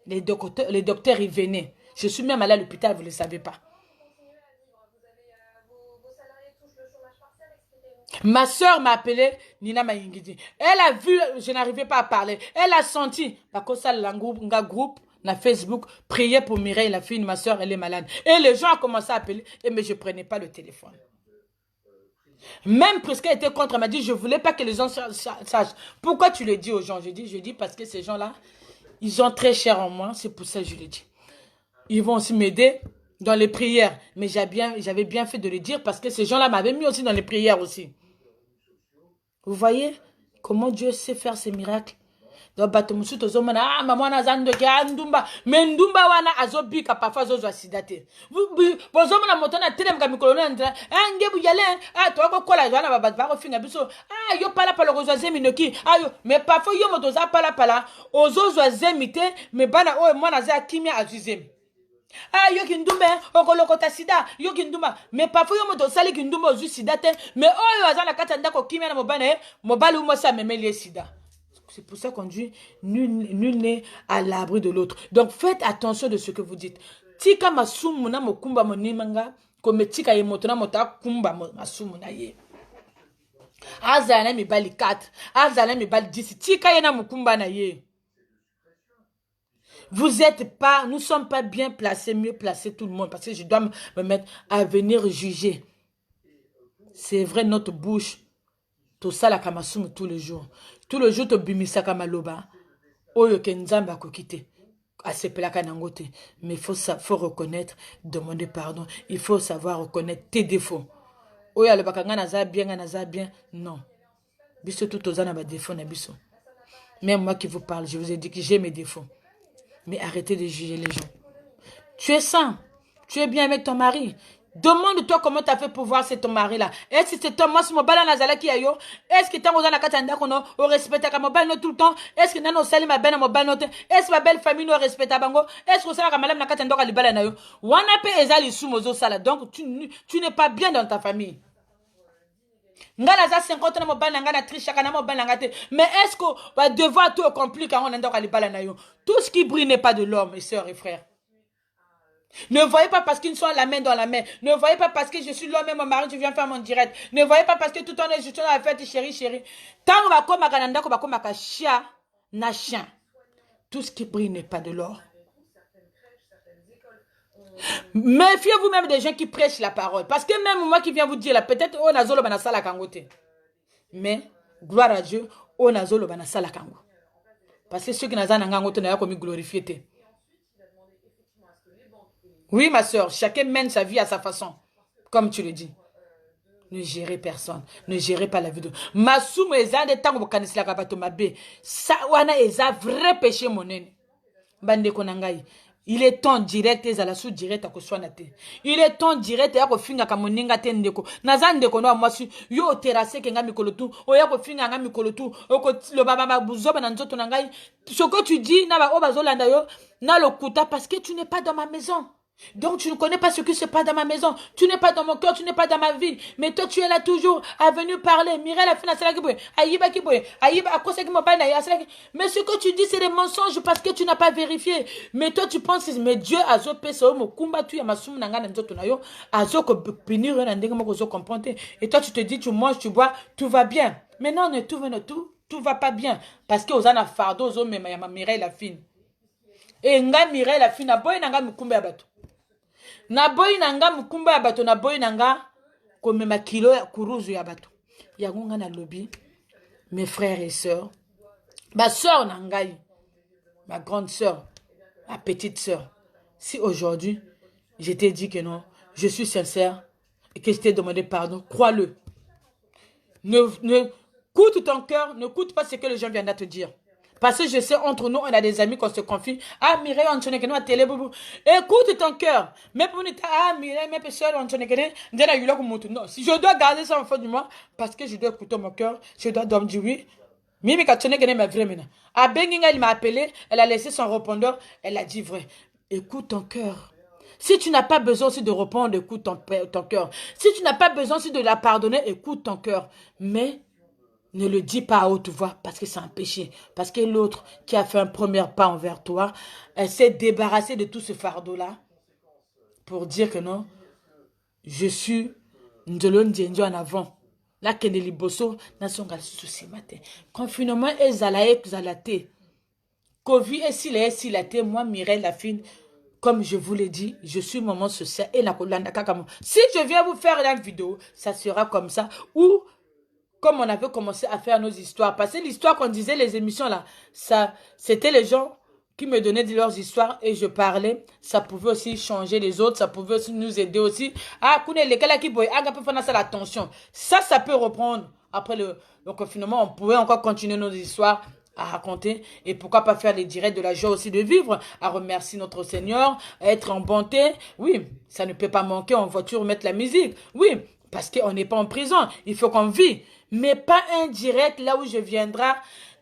Les docteurs, ils venaient. Je suis même allée à l'hôpital, vous ne le savez pas. Ma soeur m'a appelé Nina Mayingidi. Elle a vu, je n'arrivais pas à parler. Elle a senti, parce que ça, le groupe, na Facebook, prier pour Mireille, la fille de ma soeur, elle est malade. Et les gens ont commencé à appeler, mais je ne prenais pas le téléphone. Même Prisca était contre, elle m'a dit, je ne voulais pas que les gens sachent. Pourquoi tu le dis aux gens? Je dis parce que ces gens-là, ils ont très cher en moi, c'est pour ça que je le dis. Ils vont aussi m'aider dans les prières. Mais j'avais bien fait de le dire parce que ces gens-là m'avaient mis aussi dans les prières aussi. Vous voyez comment Dieu sait faire ces miracles? Donc, maman nazando kia ndumba, mais ndumba wana azobika parfois zozo asidate. Vous na motona telem ka mikolo na ndra, ngebu yale, to ko kola wana baba ba ko finga biso. Yo pala pala ko zoze minoki. Yo, mais parfois yo motoza pala ozozo azemite, mais bana mwana za kimia azuzem. Yo kindumbe okolokota sida yo kindumba mais parfois yo moto sali kindumba ozu sida te mais oyo azana kata ndako kimia na mobali umo sa memeli sida. C'est pour ça qu'on dit nul n'est à l'abri de l'autre. Donc faites attention de ce que vous dites. Tika masumu na mokumba monimanga comme tika yemotona mota kumba masumu na ye. Azana mi bali 4, azana mi bali 10, tika yena mokumba na ye. Vous êtes pas, nous sommes pas bien placés, mieux placés tout le monde, parce que je dois me mettre à venir juger. C'est vrai, notre bouche, tout ça la kamasumu tous les jours. Tous les jours, tu bimisa kamaloba. Oyo kenzamba kokite. Asepelaka nangote. Mais il faut reconnaître, demander pardon. Il faut savoir reconnaître tes défauts. Oyo alobaka nga naza bien, non. Biso tout aux ma défaut na biso. Même moi qui vous parle, je vous ai dit que j'ai mes défauts. Mais arrêtez de juger les gens. Tu es sain. Tu es bien avec ton mari. Demande-toi comment tu as fait pour voir c'est ton mari là. Est-ce que c'est toi, moi, c'est mon bala nazala qui a yo? Est-ce que tu as un katanda qu'on a respecté comme mon tout le temps? Est-ce que nano sali ma belle mon bal note? Est-ce que ma belle famille nous respecte bango? Est-ce que ça la madame na katanda ka libala na yo? Wana pe ezali sumozo sala. Donc tu n'es pas bien dans ta famille. Ngana za 50 na mo bal na triche kana mo bal na te. Mais est-ce que va devoir tout accomplir quand on est dans ka libala na yo? Tout ce qui brille n'est pas de l'homme, mes sœurs et frères. Ne voyez pas parce qu'ils sont la main dans la main. Ne voyez pas parce que je suis l'homme et mon mari, je viens faire mon direct. Ne voyez pas parce que tout le temps, je suis dans la fête, chérie. Tant on va comme Kananda, on va comme chien, na chien. Tout ce qui brille n'est pas de l'or. Méfiez-vous même des gens qui prêchent la parole. Parce que même moi qui viens vous dire là, peut-être on a zolo banasa la kangote. Mais, gloire à Dieu, on a zolo banasa la kango. Parce que ceux qui n'ont pas kangote n'ont pas commis glorifié. Oui, ma soeur, chacun mène sa vie à sa façon. Comme tu le dis. Ne gérez personne. Ne gérez pas la vie de... Ma somme est un des temps où vous connaissez la kabato ma bé. Ça, wana est un vrai péché, mon nene. Bande konangai. Il est temps direct et à la sous direct à koswanate. Il est temps direct et à kofinga kamoninga tendeko. Nazandeko no amasu yo terrasse kenga mikolotu. Oya kofinga nga mikolotu. Oko le baba buzoba na nzoto nangai. Ce que tu dis na ba obazolanda yo na lokuta parce que tu n'es pas dans ma maison. Donc tu ne connais pas ce qui se passe dans ma maison. Tu n'es pas dans mon cœur, tu n'es pas dans ma vie. Mais toi tu es là toujours à venir parler. Mireille a fait la Aïba qui boue. Aïba à cause qui m'a parlé. Mais ce que tu dis c'est des mensonges parce que tu n'as pas vérifié. Mais toi tu penses que mais Dieu a zo peso mo combattu ya masum nanga na nzoto na yo azo ko punir na ndenge moko zo comprendre. Et toi tu te dis tu manges, tu bois, tout va bien. Mais non, tout va pas bien parce que ozana fardo zo mema ya Mireille la fine. Et nga Mireille la fine a boy nanga mukumba ya bato. Na boy nanga mukumba ya bato na boy nanga komema kilo ya kuruzu ya bato. Yango nga na lobby mes frères et sœurs. Ma sœur nangai, ma grande sœur, ma petite sœur. Si aujourd'hui je t'ai dit que non, je suis sincère et que je t'ai demandé pardon, crois-le. Ne coûte ton cœur, ne coûte pas ce que les gens viennent de te dire. Parce que je sais, entre nous, on a des amis qu'on se confie. Ah, Mireille, on se connaît, télé, boubou. Écoute ton cœur. Mais pour nous, ah, Mireille, mais personne, on se connaît, non, si je dois garder ça en fond du moi, parce que je dois écouter mon cœur, je dois dire oui. Mimi, quand tu connais, mais vrai, maintenant. Ah, Benginga, il m'a appelé, elle a laissé son répondeur, elle a dit vrai. Écoute ton cœur. Si tu n'as pas besoin aussi de répondre, écoute ton cœur. Si tu n'as pas besoin aussi de la pardonner, écoute ton cœur. Mais, ne le dis pas à haute voix parce que c'est un péché. Parce que l'autre qui a fait un premier pas envers toi, elle s'est débarrassée de tout ce fardeau-là pour dire que non, je suis Ndolon Djenjo en avant. Là, Keneli Bosso, nation souci matin. Confinement est zalaté. Covid est silaté. Moi, Mireille la fine, comme je vous l'ai dit, je suis maman social et la colanda kakamo. Si je viens vous faire une vidéo, ça sera comme ça. Ou comme on avait commencé à faire nos histoires. Parce que l'histoire qu'on disait, les émissions là, ça, c'était les gens qui me donnaient leurs histoires et je parlais. Ça pouvait aussi changer les autres, ça pouvait aussi nous aider aussi. Ah, les gars qui boy, peut faire ça l'attention. Ça peut reprendre. Après le confinement, on pouvait encore continuer nos histoires à raconter. Et pourquoi pas faire les directs de la joie aussi de vivre, à remercier notre Seigneur, à être en bonté. Oui, ça ne peut pas manquer en voiture, mettre la musique. Oui, parce qu'on n'est pas en prison. Il faut qu'on vit. Mais pas un direct là où je viendrai.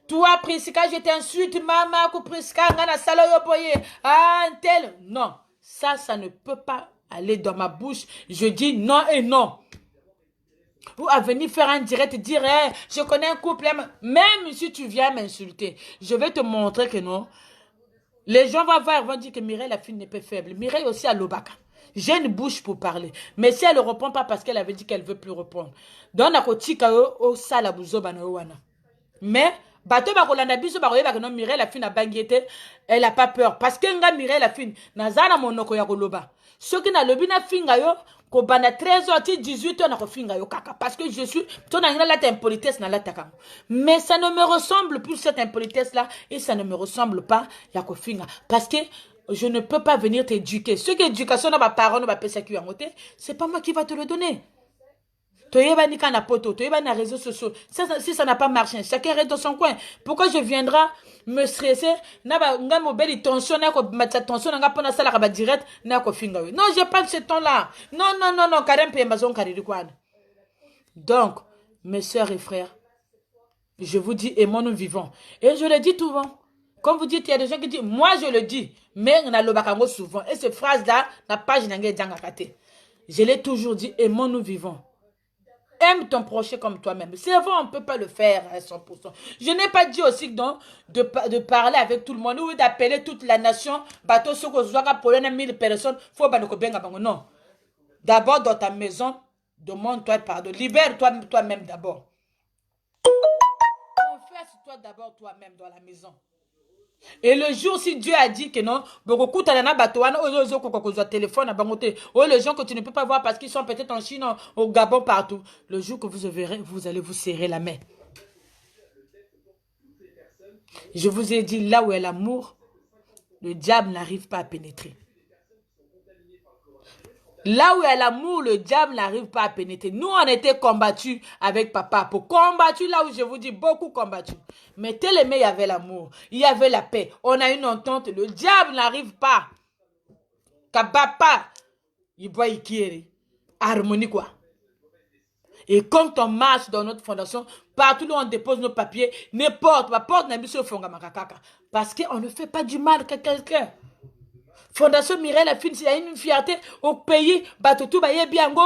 Toi, Prisca, je t'insulte, maman, que Prisca, ngana salo yo boye. Ah, un tel. Non. Ça ne peut pas aller dans ma bouche. Je dis non et non. Ou à venir faire un direct et dire, hey, je connais un couple. Même si tu viens m'insulter, je vais te montrer que non. Les gens vont voir, vont dire que Mireille, la fille n'est pas faible. Mireille aussi à l'Obaka. J'ai une bouche pour parler. Mais si elle ne répond pas parce qu'elle avait dit qu'elle ne veut plus répondre. Donc, on a dit mais, bateau bakolanda biso bakoyeba que non Mireille la fille na bangiete, elle n'a pas peur. Parce que nga Mireille la fille, nazana monoko ya koloba. Ce qui na lobi na finga yo, ko bana 13h, 18h na ko finga yo kaka. Parce que je suis, ton angina la impolitesse na la takam. Mais ça ne me ressemble plus cette impolitesse là, et ça ne me ressemble pas ya ko finga. Parce que, je ne peux pas venir t'éduquer. Ce qui est éducation dans ma parole, dans ma PSQ en côté, c'est pas moi qui va te le donner. Toyeba ni kana poto, toyeba na réseaux sociaux. Si ça n'a pas marché, chacun reste dans son coin. Pourquoi je viendrai me stresser? Naba nga mobile tension na ko matcha tension nga pona sala ka ba direct na ko finga. Non, j'ai pas ce temps là. Non, non, non, non, Karen Pemba kariri kwana. Donc, mes sœurs et frères, je vous dis, aimons-nous vivons. Et je le dis souvent. Comme vous dites, il y a des gens qui disent, moi je le dis, mais on a le bakango souvent. Et cette phrase-là, la page n'a pas été. Je l'ai toujours dit, aimons-nous vivons. Aime ton prochain comme toi-même. C'est vrai, on ne peut pas le faire à 100%. Je n'ai pas dit aussi donc, de parler avec tout le monde ou d'appeler toute la nation. Bateau, ce que soit pour 1000 personnes, il faut pas nous couper. Non. D'abord, dans ta maison, demande-toi pardon. Libère-toi toi-même d'abord. Confesse-toi d'abord toi-même dans la maison. Et le jour, si Dieu a dit que non, beaucoup de téléphone, les gens que tu ne peux pas voir parce qu'ils sont peut-être en Chine, au Gabon, partout. Le jour que vous verrez, vous allez vous serrer la main. Je vous ai dit, là où est l'amour, le diable n'arrive pas à pénétrer. Là où il y a l'amour, le diable n'arrive pas à pénétrer. Nous, on était combattus avec papa. Pour combattre, là où je vous dis, beaucoup combattus. Mais tel aimé, il y avait l'amour. Il y avait la paix. On a une entente. Le diable n'arrive pas. Kabapa, il boit ikiri. Harmonie, quoi. Et quand on marche dans notre fondation, partout où on dépose nos papiers, n'importe, la porte n'a pas fonga makakaka. Parce qu'on ne fait pas du mal à quelqu'un. Fondation Mireille Lafine, s'il y a une fierté au pays, tout biango,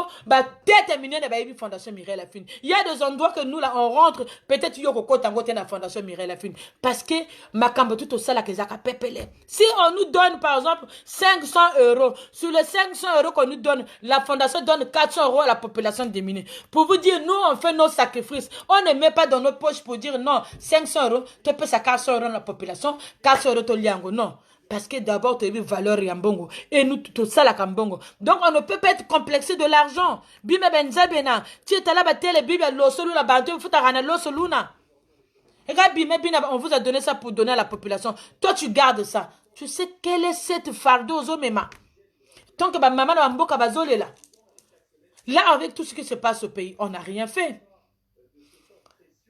déterminé de Fondation Mireille Lafine. Il y a des endroits que nous là on rentre, peut-être yoko tango la Fondation Mireille Lafine, parce que ma cambe tout au sala que zaka pepele. Si on nous donne par exemple 500 €, sur les 500 € qu'on nous donne, la Fondation donne 400 € à la population démunie. Pour vous dire, nous on fait nos sacrifices, on ne met pas dans nos poches pour dire non, 500 €, tu peux ça 400 € à la population, 400 € to liango, non. Parce que d'abord, tu as eu valeur yambongo. Et nous, tout ça, la kambongo. Donc, on ne peut pas être complexé de l'argent. Bime benzabena. Tu es là, télé, bibe, l'osolu, la bante, il faut t'arraner l'osoluna. Regarde, bime, on vous a donné ça pour donner à la population. Toi, tu gardes ça. Tu sais quelle est cette fardeau aux mema. Tant que ma maman n'a pas bazolé là. Là, avec tout ce qui se passe au pays, on n'a rien fait.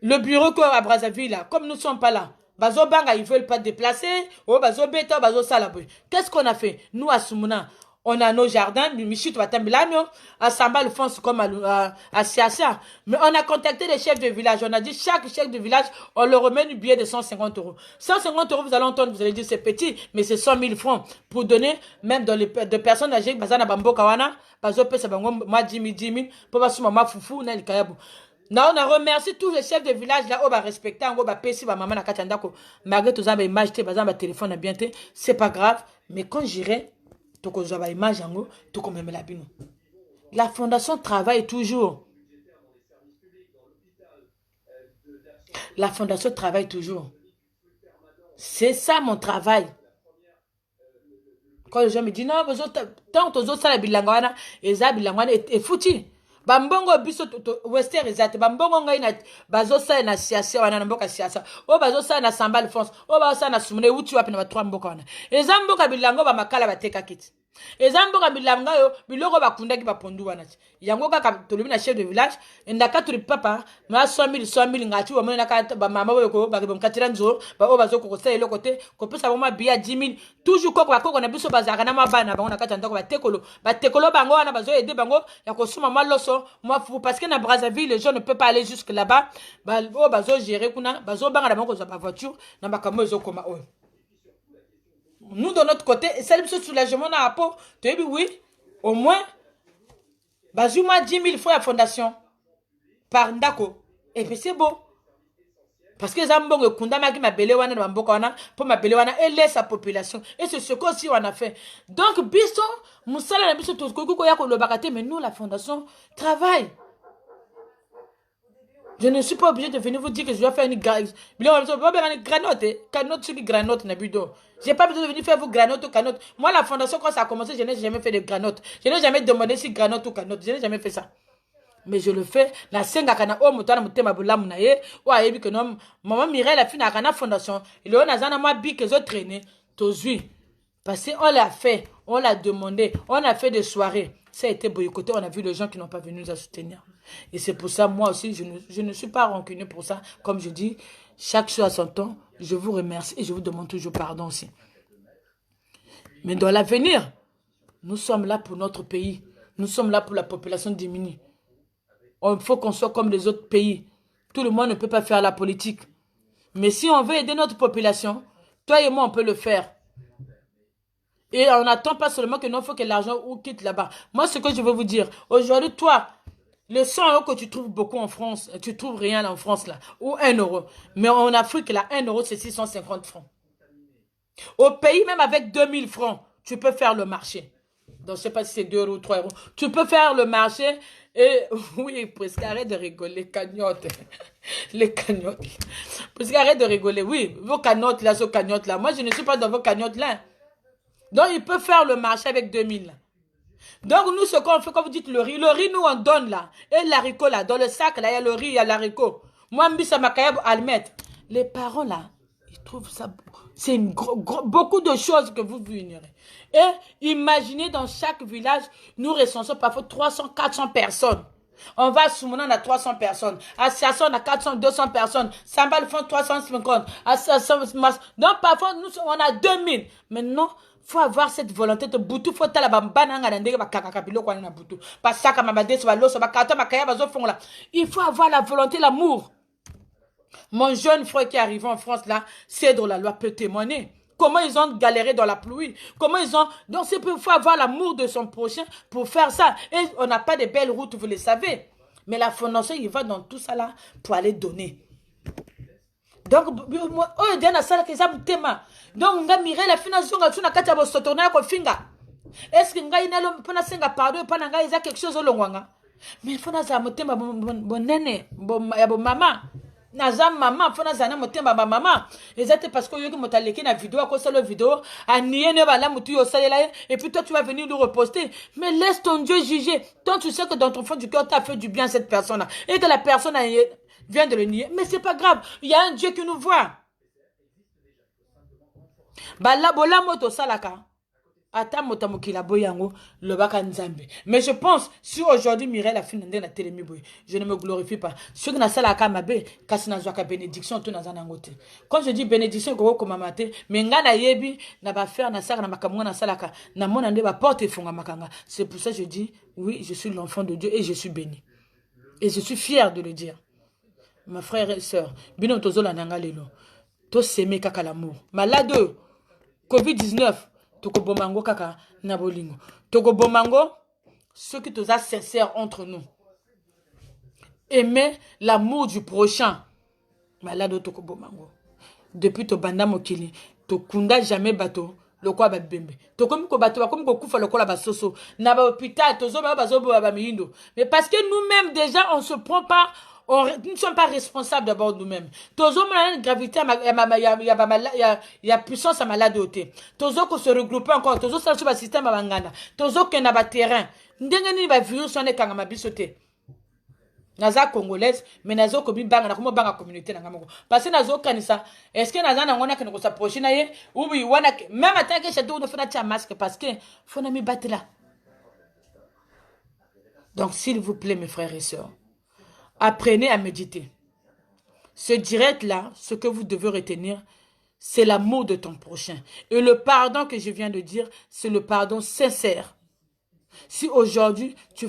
Le bureau à Brazzaville, là, comme nous ne sommes pas là. Bazo Banga, ils ne veulent pas déplacer. Oh, Bazo Beta, Bazo Salaboy. Qu'est-ce qu'on a fait? Nous, à Soumouna, on a nos jardins, Michit, Watambilamio, à Samba, le France, comme à Siassa. Mais on a contacté les chefs de village. On a dit, chaque chef de village, on leur remet un billet de 150 €. 150 €, vous allez entendre, vous allez dire, c'est petit, mais c'est 100 000 francs. Pour donner, même dans les personnes âgées, Bazana Bambo Kawana, Bazo Pesa Bango, Ma Jimmy Jimmy, Papa Mama Foufou, Nel Kayabou. Non, on a remercié tous les chefs de village là, on va respecter, on va payer si ma maman n'a qu'à t'endako. Malgré tout ça, ma image, ma téléphone a bien été, c'est pas grave. Mais quand j'irai, tout comme j'avais image en haut, tout comme la bino. La fondation travaille toujours. La fondation travaille toujours. C'est ça mon travail. Quand les gens me disent non, tant que ça la bilangwana, et ça bilangwana est foutu. Bambongo biso western ezate bambongo ngai na bazo sa na siasa wana na mboka siasa o bazo sa na Samba France o bazo sa na Sumune uti wapi na ba 3 mboka wana ezamboka bilango ba makala bateka kiti ezamboka bilango yo biloko bakundaki ba pondu wana yango kaka tolobi na chef de village ndaka tuli papa ma 100 000 ngati wa mona ka ba mama ko ba katira nzo ba o bazo ko sa eloko te ko pesa ba bia 10 000 toujours ko na biso bazaka na mabana bango na kata ndako ba tekolo bango wana bazo aider bango ya ko suma maloso moi fou parce que na Brazzaville les gens ne peuvent pas aller jusque là-bas ba o bazo gérer kuna bazo banga na bango za ba voiture na bakamo ezo koma o. Nous, de notre côté, c'est le soulagement dans la peau. Tu dis oui, au moins, Bazouma 10 000 fois à fondation par Ndako. Et puis c'est beau. Parce que Zambongo Kundama qui m'a belé wana na mboka wana pour ma belé wana et laisse sa population. Et c'est ce qu'on on a fait. Donc, biso, Moussala na biso tout koko ya ko lo bakate mais nous la fondation travaille. Je ne suis pas obligé de venir vous dire que je dois faire une granote. Canote sur les granotes, Nabudo. Je n'ai pas besoin de venir faire vos granotes ou canotes. Moi, la fondation, quand ça a commencé, je n'ai jamais fait de granotes. Je n'ai jamais demandé si granote ou canote. Je n'ai jamais fait ça. Mais je le fais. La senga kana o mutana mutema bulamu na ye. Ou ayebi que non, maman Mireille la fille na kana fondation. Il y a un moi bi que zo traîner. Tozui. Parce qu'on l'a fait. On l'a demandé. On a fait des soirées. Ça a été boycotté. On a vu les gens qui n'ont pas venu nous soutenir. Et c'est pour ça, moi aussi, je ne suis pas rancunier pour ça. Comme je dis, chaque chose à son temps, je vous remercie et je vous demande toujours pardon aussi. Mais dans l'avenir, nous sommes là pour notre pays. Nous sommes là pour la population diminuée. Il faut qu'on soit comme les autres pays. Tout le monde ne peut pas faire la politique. Mais si on veut aider notre population, toi et moi, on peut le faire. Et on n'attend pas seulement que non, il faut que l'argent quitte là-bas. Moi, ce que je veux vous dire, aujourd'hui, toi, le 100 € que tu trouves beaucoup en France, tu trouves rien là en France, là, ou 1 euro. Mais en Afrique, là, 1 euro, c'est 650 francs. Au pays, même avec 2000 francs, tu peux faire le marché. Donc, je ne sais pas si c'est 2 euros ou 3 euros. Tu peux faire le marché et, oui, presque arrête de rigoler, les cagnottes. Les cagnottes. Presque arrête de rigoler, oui, vos cagnottes là, vos cagnottes là. Moi, je ne suis pas dans vos cagnottes là. Donc, il peut faire le marché avec 2000. Donc, nous, ce qu'on fait, quand vous dites le riz, nous, on donne là. Et l'haricot là, dans le sac là, il y a le riz, il y a l'haricot. Moi, Mbissa Makayab, Almet. Les parents là, ils trouvent ça. C'est beaucoup de choses que vous ignorez. Et imaginez dans chaque village, nous recensons parfois 300, 400 personnes. On va à Soumona, on a 300 personnes. À Siasson, on a 400, 200 personnes. Sambal font 350. Donc parfois, nous, on a 2000. Maintenant, il faut avoir cette volonté de boutou. Faut il faut avoir la volonté, l'amour. Mon jeune frère qui est arrivé en France là, Cèdre la loi peut témoigner. Comment ils ont galéré dans la pluie. Comment ils ont... Donc c'est pour faut avoir l'amour de son prochain pour faire ça. Et on n'a pas de belles routes, vous le savez. Mais la fondation, il va dans tout ça là pour aller donner. Donc, oh, Diana Sala Kezam Tema. Donc, on va mirer la finance, on va faire un sotourner à Kofinga. Est-ce que nga ina lo pona senga pardon pona nga iza quelque chose olongwanga. Mais il faut na za motema bon nene, bon ya bon maman. Naza maman fona zana motema ba maman. Exactement parce que yoki motaleki na vidéo ko solo vidéo anié ne bala mutu yo salela et puis toi tu vas venir nous reposter. Mais laisse ton Dieu juger. Tant tu sais que dans ton fond du cœur tu as fait du bien à cette personne là et que la personne vient de le nier, mais c'est pas grave. Il y a un Dieu qui nous voit. Bala bola moto salaka. Mais je pense, si aujourd'hui Mireille a fini de la télémie, je ne me glorifie pas. Ce que na sala kamabe, kasi na zwaka bénédiction tout na zanangote. Quand je dis bénédiction ko ko mamate, mais nga na yebi na ba faire na sala na makamunga na salaka, na mona nde ba porte fonga makanga. C'est pour ça que je dis oui, je suis l'enfant de Dieu et je suis béni. Et je suis fier de le dire. Ma frère et sœur, bino tozola nanga lelo. To s'aimer kaka l'amour. Malade COVID-19 Toko bomango kaka na bolingo. Toko bomango, ceux qui te sont sincères entre nous. Aimer l'amour du prochain. Malade toko bomango. Depuis to banda mokili, to kunda jamais bateau. Le quoi ba bembe. To comme ko bateau, comme ko kufa le quoi la basoso. Na ba hôpital, to zo ba bazobo ba miindo. Mais parce que nous-mêmes déjà on se prend pas. Nous ne sommes pas responsables d'abord nous-mêmes. Tozo a une gravité, il y a puissance à malade. Tozo qu'on se regroupe encore. Tozo ça sur le système à Bangana. Tozo qu'on a terrain. Ndengeni va virus on est quand même bisoté. Naza congolaise, mais nazo kobi banga na komo banga communauté na ngamoko. Parce que nazo kanisa, est-ce que naza na ngona que nous s'approcher na ye ou oui wana même attaque que château de faire un masque parce que faut na mi battre là. Donc s'il vous plaît mes frères et sœurs, apprenez à méditer. Ce direct-là, ce que vous devez retenir, c'est l'amour de ton prochain. Et le pardon que je viens de dire, c'est le pardon sincère. Si aujourd'hui, tu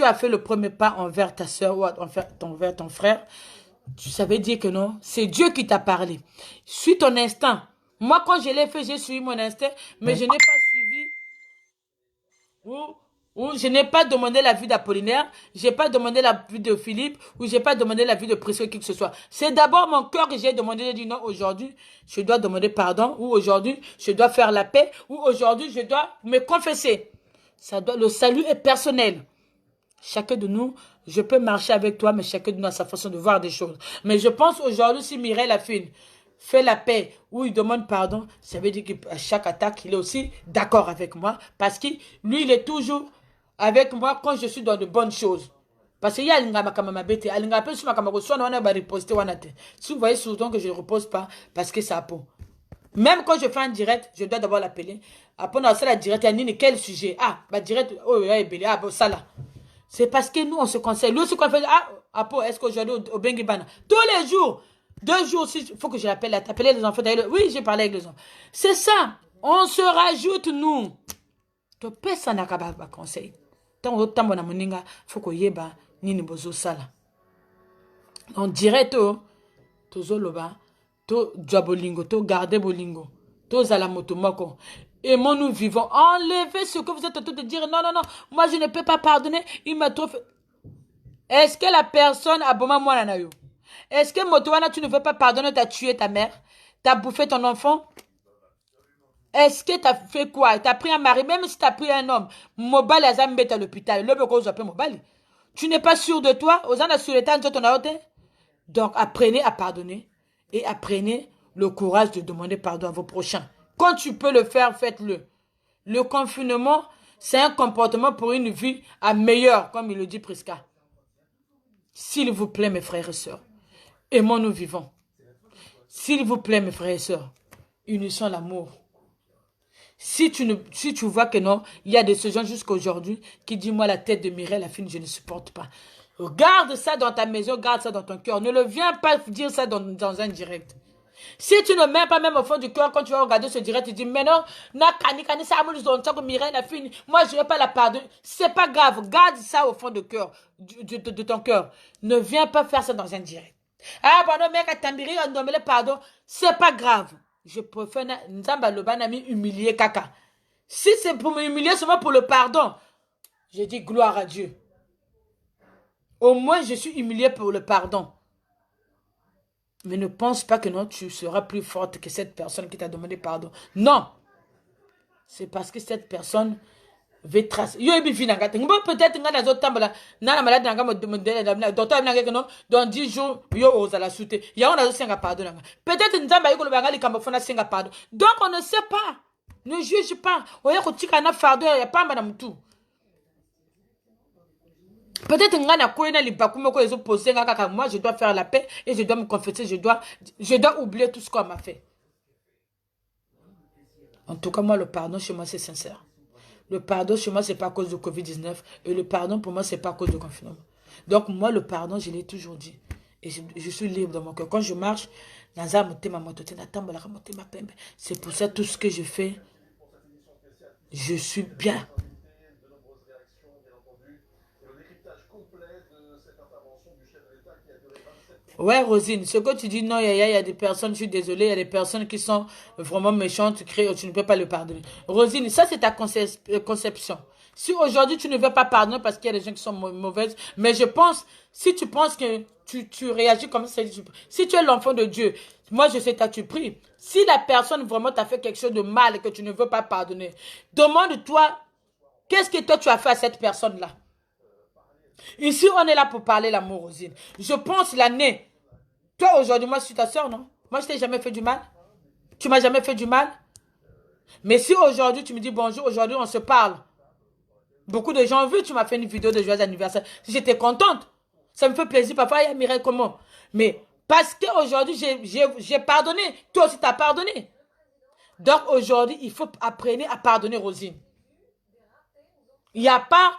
as fait le premier pas envers ta soeur ou envers ton frère, tu savais dire que non, c'est Dieu qui t'a parlé. Suis ton instinct. Moi, quand je l'ai fait, j'ai suivi mon instinct, mais je n'ai pas suivi... Ou je n'ai pas demandé la vie d'Apollinaire, je n'ai pas demandé la vie de Philippe, ou je n'ai pas demandé la vie de Priscille, qui que ce soit. C'est d'abord mon cœur que j'ai demandé, j'ai dit non, aujourd'hui, je dois demander pardon, ou aujourd'hui, je dois faire la paix, ou aujourd'hui, je dois me confesser. Le salut est personnel. Chacun de nous, je peux marcher avec toi, mais chacun de nous a sa façon de voir des choses. Mais je pense aujourd'hui, si Mireille Lafine fait la paix ou il demande pardon, ça veut dire qu'à chaque attaque, il est aussi d'accord avec moi, parce que lui, il est toujours avec moi quand je suis dans de bonnes choses. Parce qu'il y a si vous voyez souvent que je ne repose pas, parce que ça a peau. Même quand je fais un direct, je dois d'abord l'appeler. Après, on a la direct, il y a quel sujet? Ah, bah direct, oh, ah, bon, ça là. C'est parce que nous, on se conseille. Lui aussi, quand on fait, ah, Apo, est-ce qu'aujourd'hui, au Bengibana, tous les jours, 2 jours, il faut que je l'appelle, t'appeler les enfants. Oui, j'ai parlé avec les enfants. C'est ça. On se rajoute, nous. Tu peux ça, n'a pas conseil. Tant que tu as moninga, faut que yeba, nini bozo sala. On dirait to zoloba, to diabolingo, to garder bolingo, to zalamotomoko. Et moi, nous vivons. Enlevez ce que vous êtes en train de dire. Non, non, non. Moi, je ne peux pas pardonner. Il m'a trop fait. Est-ce que la personne a bon moi nanayo? Est-ce que Motowana, tu ne veux pas pardonner, tu as tué ta mère? Tu as bouffé ton enfant? Est-ce que tu as fait quoi? Tu as pris un mari, même si tu as pris un homme. Mobile Azambe à l'hôpital. Le beko vous appelle Mobile. Tu n'es pas sûr de toi? Aux ans sur l'état de ton autre. Donc, apprenez à pardonner. Et apprenez le courage de demander pardon à vos prochains. Quand tu peux le faire, faites-le. Le confinement, c'est un comportement pour une vie à meilleure, comme il le dit Prisca. S'il vous plaît, mes frères et sœurs, aimons-nous vivants. S'il vous plaît, mes frères et sœurs, unissons l'amour. Si tu vois que non, il y a des gens jusqu'à aujourd'hui qui disent, moi, la tête de Mireille, la fille, je ne supporte pas. Garde ça dans ta maison, garde ça dans ton cœur. Ne le viens pas dire ça dans un direct. Si tu ne mets pas même au fond du cœur, quand tu vas regarder ce direct, tu dis, mais non, Mireille, la fille, moi, je ne vais pas la pardonner. C'est pas grave, garde ça au fond du cœur, de ton cœur. Ne viens pas faire ça dans un direct. Ah, pardon, mec, attendez, on doit me le pardon. C'est pas grave. Je préfère Nzamba Lobanami humilier Kaka. Si c'est pour m'humilier, seulement pour le pardon, je dis gloire à Dieu. Au moins, je suis humilié pour le pardon. Mais ne pense pas que non, tu seras plus forte que cette personne qui t'a demandé pardon. Non. C'est parce que cette personne veut tracer. Peut-être dans 10 jours, peut-être donc on ne sait pas. Ne juge pas. Peut-être moi je dois faire la paix et je dois me confesser, je dois oublier tout ce qu'on m'a fait. En tout cas, moi, le pardon chez moi, c'est sincère. Le pardon chez moi, c'est pas à cause du Covid-19. Et le pardon, pour moi, c'est pas à cause du confinement. Donc, moi, le pardon, je l'ai toujours dit. Et je suis libre dans mon cœur. Quand je marche, c'est pour ça, tout ce que je fais, je suis bien. Ouais, Rosine, ce que tu dis, non, il y a des personnes, je suis désolée, il y a des personnes qui sont vraiment méchantes, tu ne peux pas le pardonner. Rosine, ça c'est ta conception. Si aujourd'hui tu ne veux pas pardonner parce qu'il y a des gens qui sont mauvaises, mais je pense, si tu penses que tu réagis comme ça, si tu es l'enfant de Dieu, moi je sais que tu pries. Si la personne vraiment t'a fait quelque chose de mal et que tu ne veux pas pardonner, demande-toi, qu'est-ce que toi tu as fait à cette personne-là? Ici, on est là pour parler l'amour, Rosine. Je pense l'année. Toi, aujourd'hui, moi, je suis ta soeur, non? Moi, je t'ai jamais fait du mal. Tu m'as jamais fait du mal. Mais si aujourd'hui, tu me dis bonjour, aujourd'hui, on se parle. Beaucoup de gens ont vu, tu m'as fait une vidéo de joyeux anniversaire. J'étais contente. Ça me fait plaisir. Parfois, il y a Mireille comment? Mais parce qu'aujourd'hui, j'ai pardonné. Toi aussi, tu as pardonné. Donc, aujourd'hui, il faut apprendre à pardonner, Rosine. Il n'y a pas...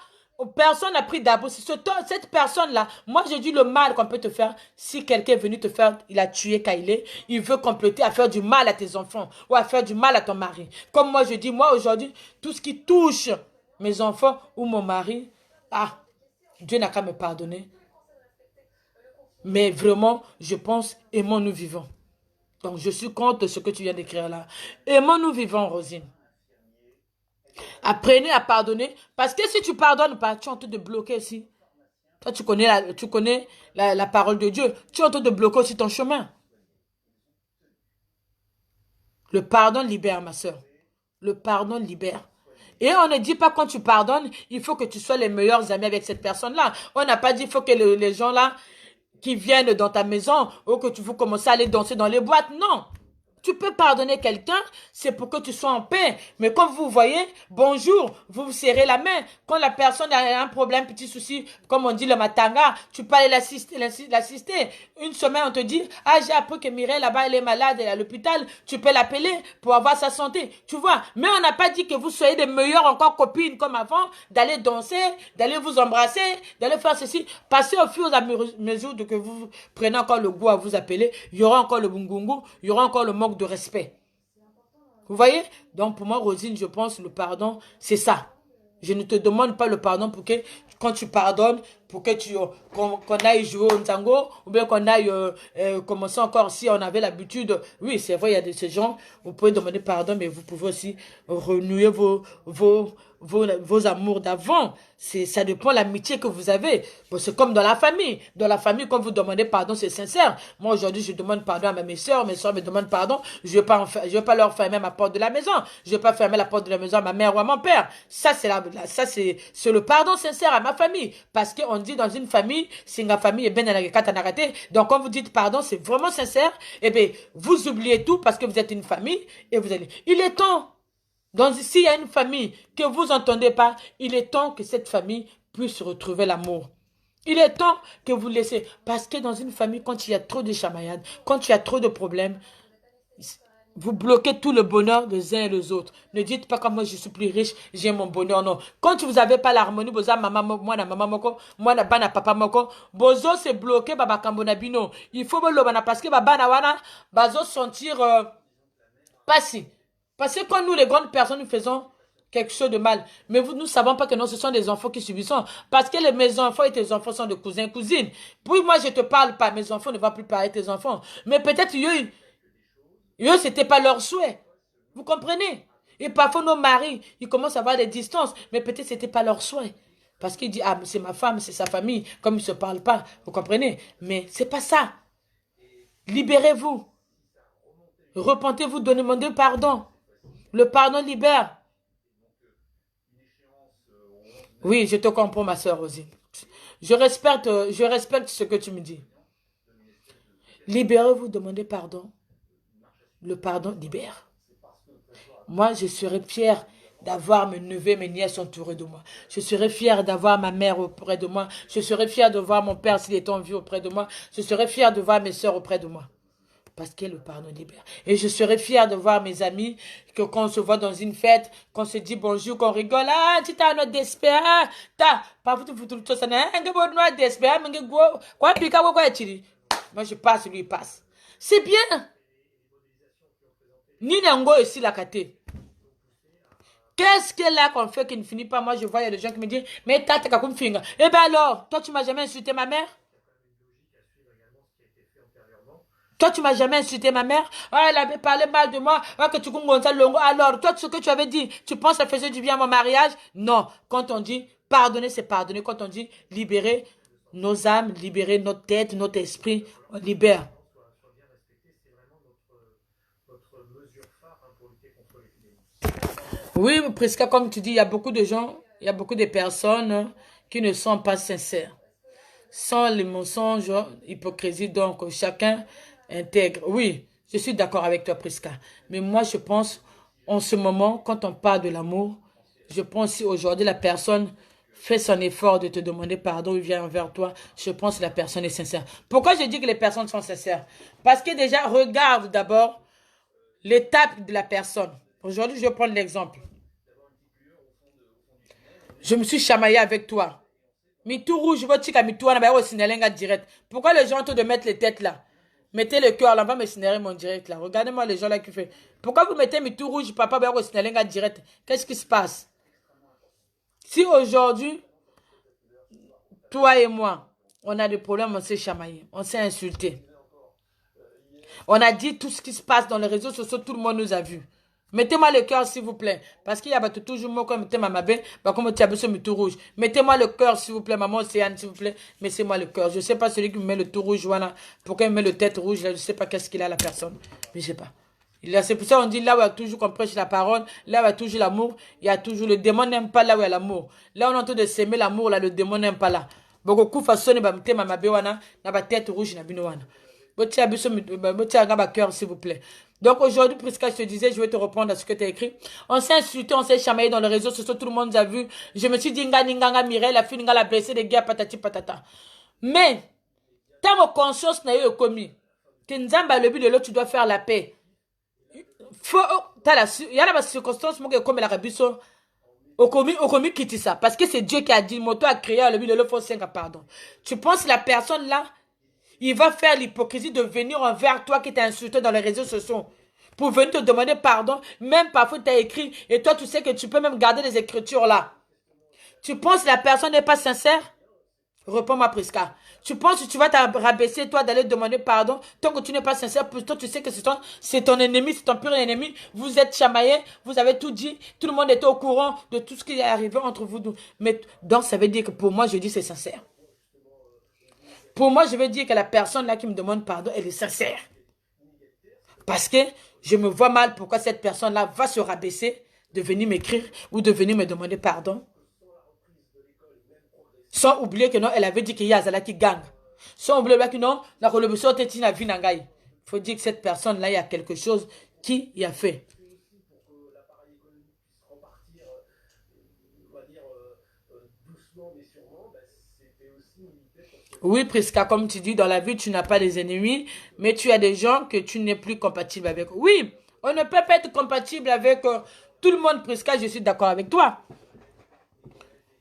Personne n'a pris d'abord. Cette personne-là, moi j'ai dit le mal qu'on peut te faire. Si quelqu'un est venu te faire, il a tué Kailé, il veut compléter à faire du mal à tes enfants ou à faire du mal à ton mari. Comme moi je dis, moi aujourd'hui, tout ce qui touche mes enfants ou mon mari, Dieu n'a qu'à me pardonner. Mais vraiment, je pense, aimons-nous vivants. Donc je suis contre ce que tu viens d'écrire là. Aimons-nous vivants, Rosine. Apprenez à pardonner. Parce que si tu pardonnes pas, tu es en train de bloquer aussi. Toi, tu connais la parole de Dieu. Tu es en train de bloquer aussi ton chemin. Le pardon libère, ma soeur. Le pardon libère. Et on ne dit pas quand tu pardonnes, il faut que tu sois les meilleurs amis avec cette personne-là. On n'a pas dit il faut que les gens là qui viennent dans ta maison ou que tu veux commencer à aller danser dans les boîtes. Non. Tu peux pardonner quelqu'un, c'est pour que tu sois en paix. Mais comme vous voyez, bonjour, vous vous serrez la main. Quand la personne a un problème, petit souci, comme on dit le matanga, tu peux aller l'assister. Une semaine, on te dit, ah, j'ai appris que Mireille là-bas, elle est malade, elle est à l'hôpital. Tu peux l'appeler pour avoir sa santé. Tu vois, mais on n'a pas dit que vous soyez des meilleures encore copines comme avant, d'aller danser, d'aller vous embrasser, d'aller faire ceci. Passez au fur et à mesure que vous prenez encore le goût à vous appeler, il y aura encore le bungungu, il y aura encore le manque de respect. Vous voyez? Donc pour moi, Rosine, je pense le pardon, c'est ça. Je ne te demande pas le pardon pour que, quand tu pardonnes, pour que qu'on aille jouer au Ntango, ou bien qu'on aille commencer encore, si on avait l'habitude. Oui, c'est vrai, il y a de ces gens, vous pouvez demander pardon, mais vous pouvez aussi renouer vos amours d'avant. Ça dépend de l'amitié que vous avez. Bon, c'est comme dans la famille. Dans la famille, quand vous demandez pardon, c'est sincère. Moi, aujourd'hui, je demande pardon à mes soeurs me demandent pardon. Je vais pas leur fermer ma porte de la maison. Je vais pas fermer la porte de la maison à ma mère ou à mon père. Ça, c'est le pardon sincère à ma famille. Parce qu'on dit dans une famille, si la famille est bien raté. Donc, quand vous dites pardon, c'est vraiment sincère. Eh bien, vous oubliez tout parce que vous êtes une famille et vous allez. Il est temps. Donc, s'il y a une famille que vous n'entendez pas, il est temps que cette famille puisse retrouver l'amour. Il est temps que vous laissez. Parce que dans une famille, quand il y a trop de chamaillades, quand il y a trop de problèmes, vous bloquez tout le bonheur des uns et des autres. Ne dites pas comme moi je suis plus riche, j'ai mon bonheur. Non. Quand vous n'avez pas l'harmonie, vous avez maman, moi na maman moko, moi na bana papa moko, bozo c'est bloqué baba kambonabino. Il faut le bana parce que baba na wana bazo sentir pas si. Parce que quand nous, les grandes personnes, nous faisons quelque chose de mal, mais nous ne savons pas que non, ce sont des enfants qui subissent. Parce que mes enfants et tes enfants sont des cousins, cousines. Puis moi, je ne te parle pas. Mes enfants ne vont plus parler de tes enfants. Mais peut-être eux, ce n'était pas leur souhait. Vous comprenez? Et parfois, nos maris, ils commencent à avoir des distances, mais peut-être ce n'était pas leur souhait. Parce qu'ils disent, ah, c'est ma femme, c'est sa famille, comme ils ne se parlent pas. Vous comprenez? Mais ce n'est pas ça. Libérez-vous. Repentez-vous, demandez pardon. Le pardon libère. Oui, je te comprends, ma soeur Rosie. Je respecte ce que tu me dis. Libérez-vous, demandez pardon. Le pardon libère. Moi, je serais fière d'avoir mes neveux et mes nièces entourés de moi. Je serais fière d'avoir ma mère auprès de moi. Je serais fière de voir mon père s'il est en vie auprès de moi. Je serais fière de voir mes soeurs auprès de moi. Parce que le pardon libère. Et je serais fière de voir mes amis, que quand on se voit dans une fête, qu'on se dit bonjour, qu'on rigole, ah, tu t'as notre d'espère, pas tout ça, d'espère, moi je passe, lui il passe. C'est bien. Ni Nango ici la kate. Qu'est-ce que là qu'on fait qui ne finit pas? Moi je vois, il y a des gens qui me disent, mais tata kakoum finga. Eh ben alors, toi tu m'as jamais insulté ma mère? Toi, tu m'as jamais insulté ma mère. Ah, elle avait parlé mal de moi. Ah, que tu longo. Alors, toi, ce que tu avais dit, tu penses que ça faisait du bien à mon mariage? Non. Quand on dit pardonner, c'est pardonner. Quand on dit libérer nos âmes, libérer notre tête, notre esprit, on libère. Oui, presque comme tu dis, il y a beaucoup de gens, il y a beaucoup de personnes qui ne sont pas sincères. Sans les mensonges, hypocrisie, donc chacun intègre. Oui, je suis d'accord avec toi, Prisca. Mais moi, je pense, en ce moment, quand on parle de l'amour, je pense si aujourd'hui la personne fait son effort de te demander pardon, il vient vers toi, je pense que la personne est sincère. Pourquoi je dis que les personnes sont sincères? Parce que déjà, regarde d'abord l'étape de la personne. Aujourd'hui, je vais prendre l'exemple. Je me suis chamaillé avec toi. Mitou rouge, direct. Pourquoi les gens ont de mettre les têtes là? Mettez le cœur là, va me signaler mon direct là. Regardez-moi les gens là qui font. Pourquoi vous mettez Mitou rouge, papa, va signaler direct? Qu'est-ce qui se passe? Si aujourd'hui, toi et moi, on a des problèmes, on s'est chamaillé, on s'est insulté. On a dit tout ce qui se passe dans les réseaux sociaux, tout le monde nous a vus. Mettez-moi le cœur, s'il vous plaît. Parce qu'il y a toujours moi quand mettez ma mabé, comme tu as besoin de tout rouge. Mettez-moi le cœur, s'il vous plaît, maman Océane, s'il vous plaît. Mettez-moi le cœur. Je ne sais pas celui qui me met le tout rouge, voilà. Pourquoi il me met le tête rouge, là, je ne sais pas qu'est-ce qu'il a, la personne. Mais je ne sais pas. C'est pour ça qu'on dit là où il y a toujours qu'on prêche la parole, là où il y a toujours l'amour, il y a toujours le démon n'aime pas là où il y a l'amour. Là où on est en train de s'aimer l'amour, là, le démon n'aime pas là. Beaucoup de façons, ma mabé, wana, na ba tête rouge, na bino wana. Cœur, s'il vous plaît. Donc aujourd'hui, Prisca, je te disais, je vais te répondre à ce que tu as écrit. On s'est insulté, on s'est chamaillé dans les réseaux sociaux, tout le monde a vu. Je me suis dit, Nga, Mireille, la fille, la blessée des gars, patati patata. Mais, tant que conscience n'a eu commis, que Nzamba, le but de l'autre, tu dois faire la paix. Il y a la circonstance, moi, comme la rabisso, au commis quitte ça. Parce que c'est Dieu qui a dit, moto a créé le but de l'autre, faut 5 pardon. Tu penses que la personne là, il va faire l'hypocrisie de venir envers toi qui t'as insulté dans les réseaux sociaux pour venir te demander pardon. Même parfois, tu as écrit et toi, tu sais que tu peux même garder les écritures là. Tu penses que la personne n'est pas sincère? Réponds-moi, Prisca. Tu penses que tu vas te rabaisser, toi, d'aller demander pardon tant que tu n'es pas sincère? Pour toi, tu sais que c'est ton ennemi, c'est ton pur ennemi. Vous êtes chamaillés, vous avez tout dit. Tout le monde était au courant de tout ce qui est arrivé entre vous deux. Mais donc, ça veut dire que pour moi, je dis c'est sincère. Pour moi, je veux dire que la personne là qui me demande pardon, elle est sincère. Parce que je me vois mal pourquoi cette personne-là va se rabaisser de venir m'écrire ou de venir me demander pardon. Sans oublier que non, elle avait dit qu'il y a Azala qui gagne. Sans oublier que non, la relation était une vie nangaï. Il faut dire que cette personne-là, il y a quelque chose qui y a fait. Oui, Prisca, comme tu dis, dans la vie, tu n'as pas des ennemis, mais tu as des gens que tu n'es plus compatible avec. Oui, on ne peut pas être compatible avec tout le monde, Prisca, je suis d'accord avec toi.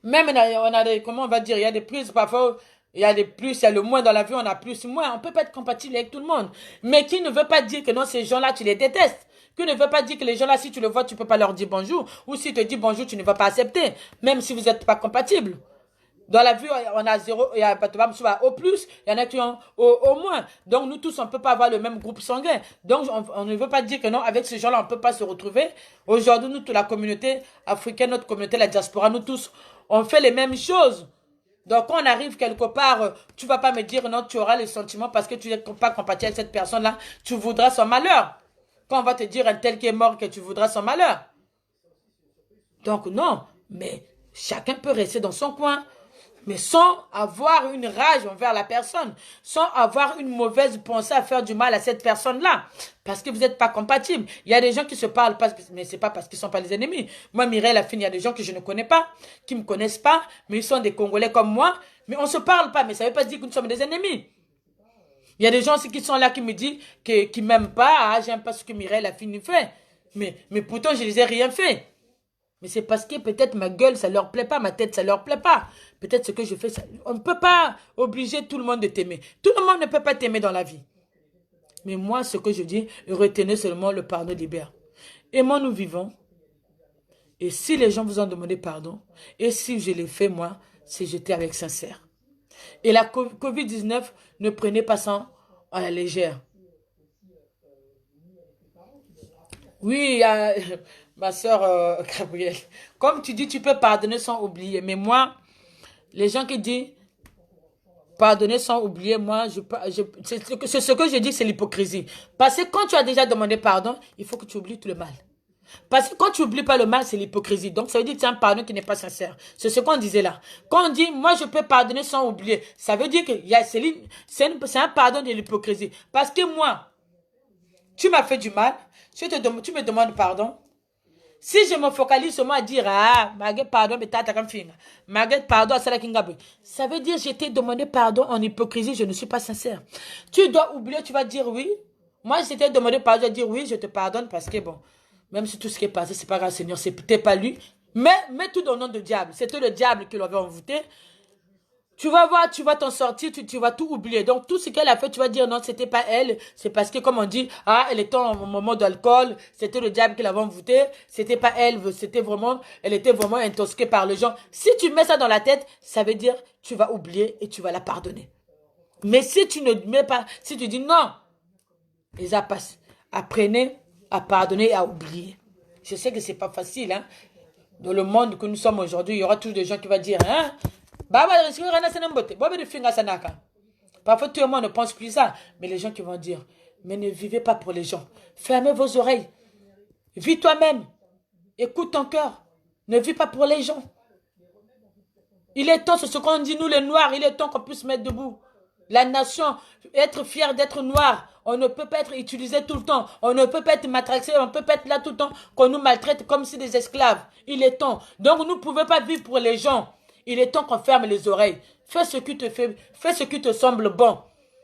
Même, on a des, comment on va dire, il y a des prises, parfois, il y a des plus, il y a le moins dans la vie, on a plus, moins. On ne peut pas être compatible avec tout le monde. Mais qui ne veut pas dire que non, ces gens-là, tu les détestes. Qui ne veut pas dire que les gens-là, si tu le vois, tu ne peux pas leur dire bonjour. Ou si tu te dis bonjour, tu ne vas pas accepter. Même si vous n'êtes pas compatible. Dans la vie, on a zéro, il y a pas au plus, il y en a qui ont au moins. Donc, nous tous, on ne peut pas avoir le même groupe sanguin. Donc, on ne veut pas dire que non, avec ces gens-là, on ne peut pas se retrouver. Aujourd'hui, nous, toute la communauté africaine, notre communauté, la diaspora, nous tous, on fait les mêmes choses. Donc, quand on arrive quelque part, tu ne vas pas me dire non, tu auras les sentiments parce que tu n'es pas compatible avec cette personne-là, tu voudras son malheur. Quand on va te dire un tel qui est mort, que tu voudras son malheur. Donc, non, mais chacun peut rester dans son coin. Mais sans avoir une rage envers la personne, sans avoir une mauvaise pensée à faire du mal à cette personne-là, parce que vous n'êtes pas compatibles. Il y a des gens qui se parlent pas, mais c'est pas parce qu'ils sont pas les ennemis. Moi, Mireille, la fille, il y a des gens que je ne connais pas, qui me connaissent pas, mais ils sont des Congolais comme moi, mais on se parle pas, mais ça veut pas dire que nous sommes des ennemis. Il y a des gens aussi qui sont là qui me disent qui m'aiment pas, ah, j'aime pas ce que Mireille, la fille, nous fait. Mais pourtant, je les ai rien fait. Mais c'est parce que peut-être ma gueule, ça leur plaît pas, ma tête, ça leur plaît pas. Peut-être ce que je fais, ça... on ne peut pas obliger tout le monde de t'aimer. Tout le monde ne peut pas t'aimer dans la vie. Mais moi, ce que je dis, retenez seulement le pardon libère. Aimons, nous vivons. Et si les gens vous ont demandé pardon, et si je l'ai fait, moi, c'est j'étais avec sincère. Et la Covid-19, ne prenez pas ça à la légère. Oui, ma soeur Gabrielle. Comme tu dis, tu peux pardonner sans oublier. Mais moi, les gens qui disent pardonner sans oublier, moi, c'est ce que je dis, c'est l'hypocrisie. Parce que quand tu as déjà demandé pardon, il faut que tu oublies tout le mal. Parce que quand tu n'oublies pas le mal, c'est l'hypocrisie. Donc, ça veut dire que c'est un pardon qui n'est pas sincère. C'est ce qu'on disait là. Quand on dit, moi, je peux pardonner sans oublier, ça veut dire que c'est un pardon de l'hypocrisie. Parce que moi, tu m'as fait du mal, tu me demandes pardon. Si je me focalise seulement à dire, ah, Maguette, pardon, mais t'as comme fille. Maguette, pardon, à Salah Kingabe. Ça veut dire, je t'ai demandé pardon en hypocrisie, je ne suis pas sincère. Tu dois oublier, tu vas dire oui. Moi, je t'ai demandé pardon, je vais dire oui, je te pardonne parce que bon, même si tout ce qui est passé, c'est pas grave, Seigneur, c'est peut-être pas lui. Mais mets tout dans le nom de diable. C'était le diable qui l'avait envoûté. Tu vas voir, tu vas t'en sortir, tu vas tout oublier. Donc, tout ce qu'elle a fait, tu vas dire non, c'était pas elle. C'est parce que, comme on dit, ah, elle était en moment d'alcool, c'était le diable qui l'avait envoûtée. C'était pas elle, elle était vraiment intoxiquée par les gens. Si tu mets ça dans la tête, ça veut dire, tu vas oublier et tu vas la pardonner. Mais si tu ne mets pas, si tu dis non, les apprenez à pardonner et à oublier. Je sais que c'est pas facile, hein. Dans le monde que nous sommes aujourd'hui, il y aura toujours des gens qui vont dire, hein, parfois tout le monde ne pense plus ça. Mais les gens qui vont dire, mais ne vivez pas pour les gens. Fermez vos oreilles. Vis toi-même. Écoute ton cœur. Ne vis pas pour les gens. Il est temps, c'est ce qu'on dit nous les noirs, il est temps qu'on puisse se mettre debout. La nation, être fier d'être noir. On ne peut pas être utilisé tout le temps. On ne peut pas être matraqué. On ne peut pas être là tout le temps. Qu'on nous maltraite comme si des esclaves. Il est temps. Donc, nous ne pouvons pas vivre pour les gens. Il est temps qu'on ferme les oreilles. Fais ce qui te fait, fais ce qui te semble bon.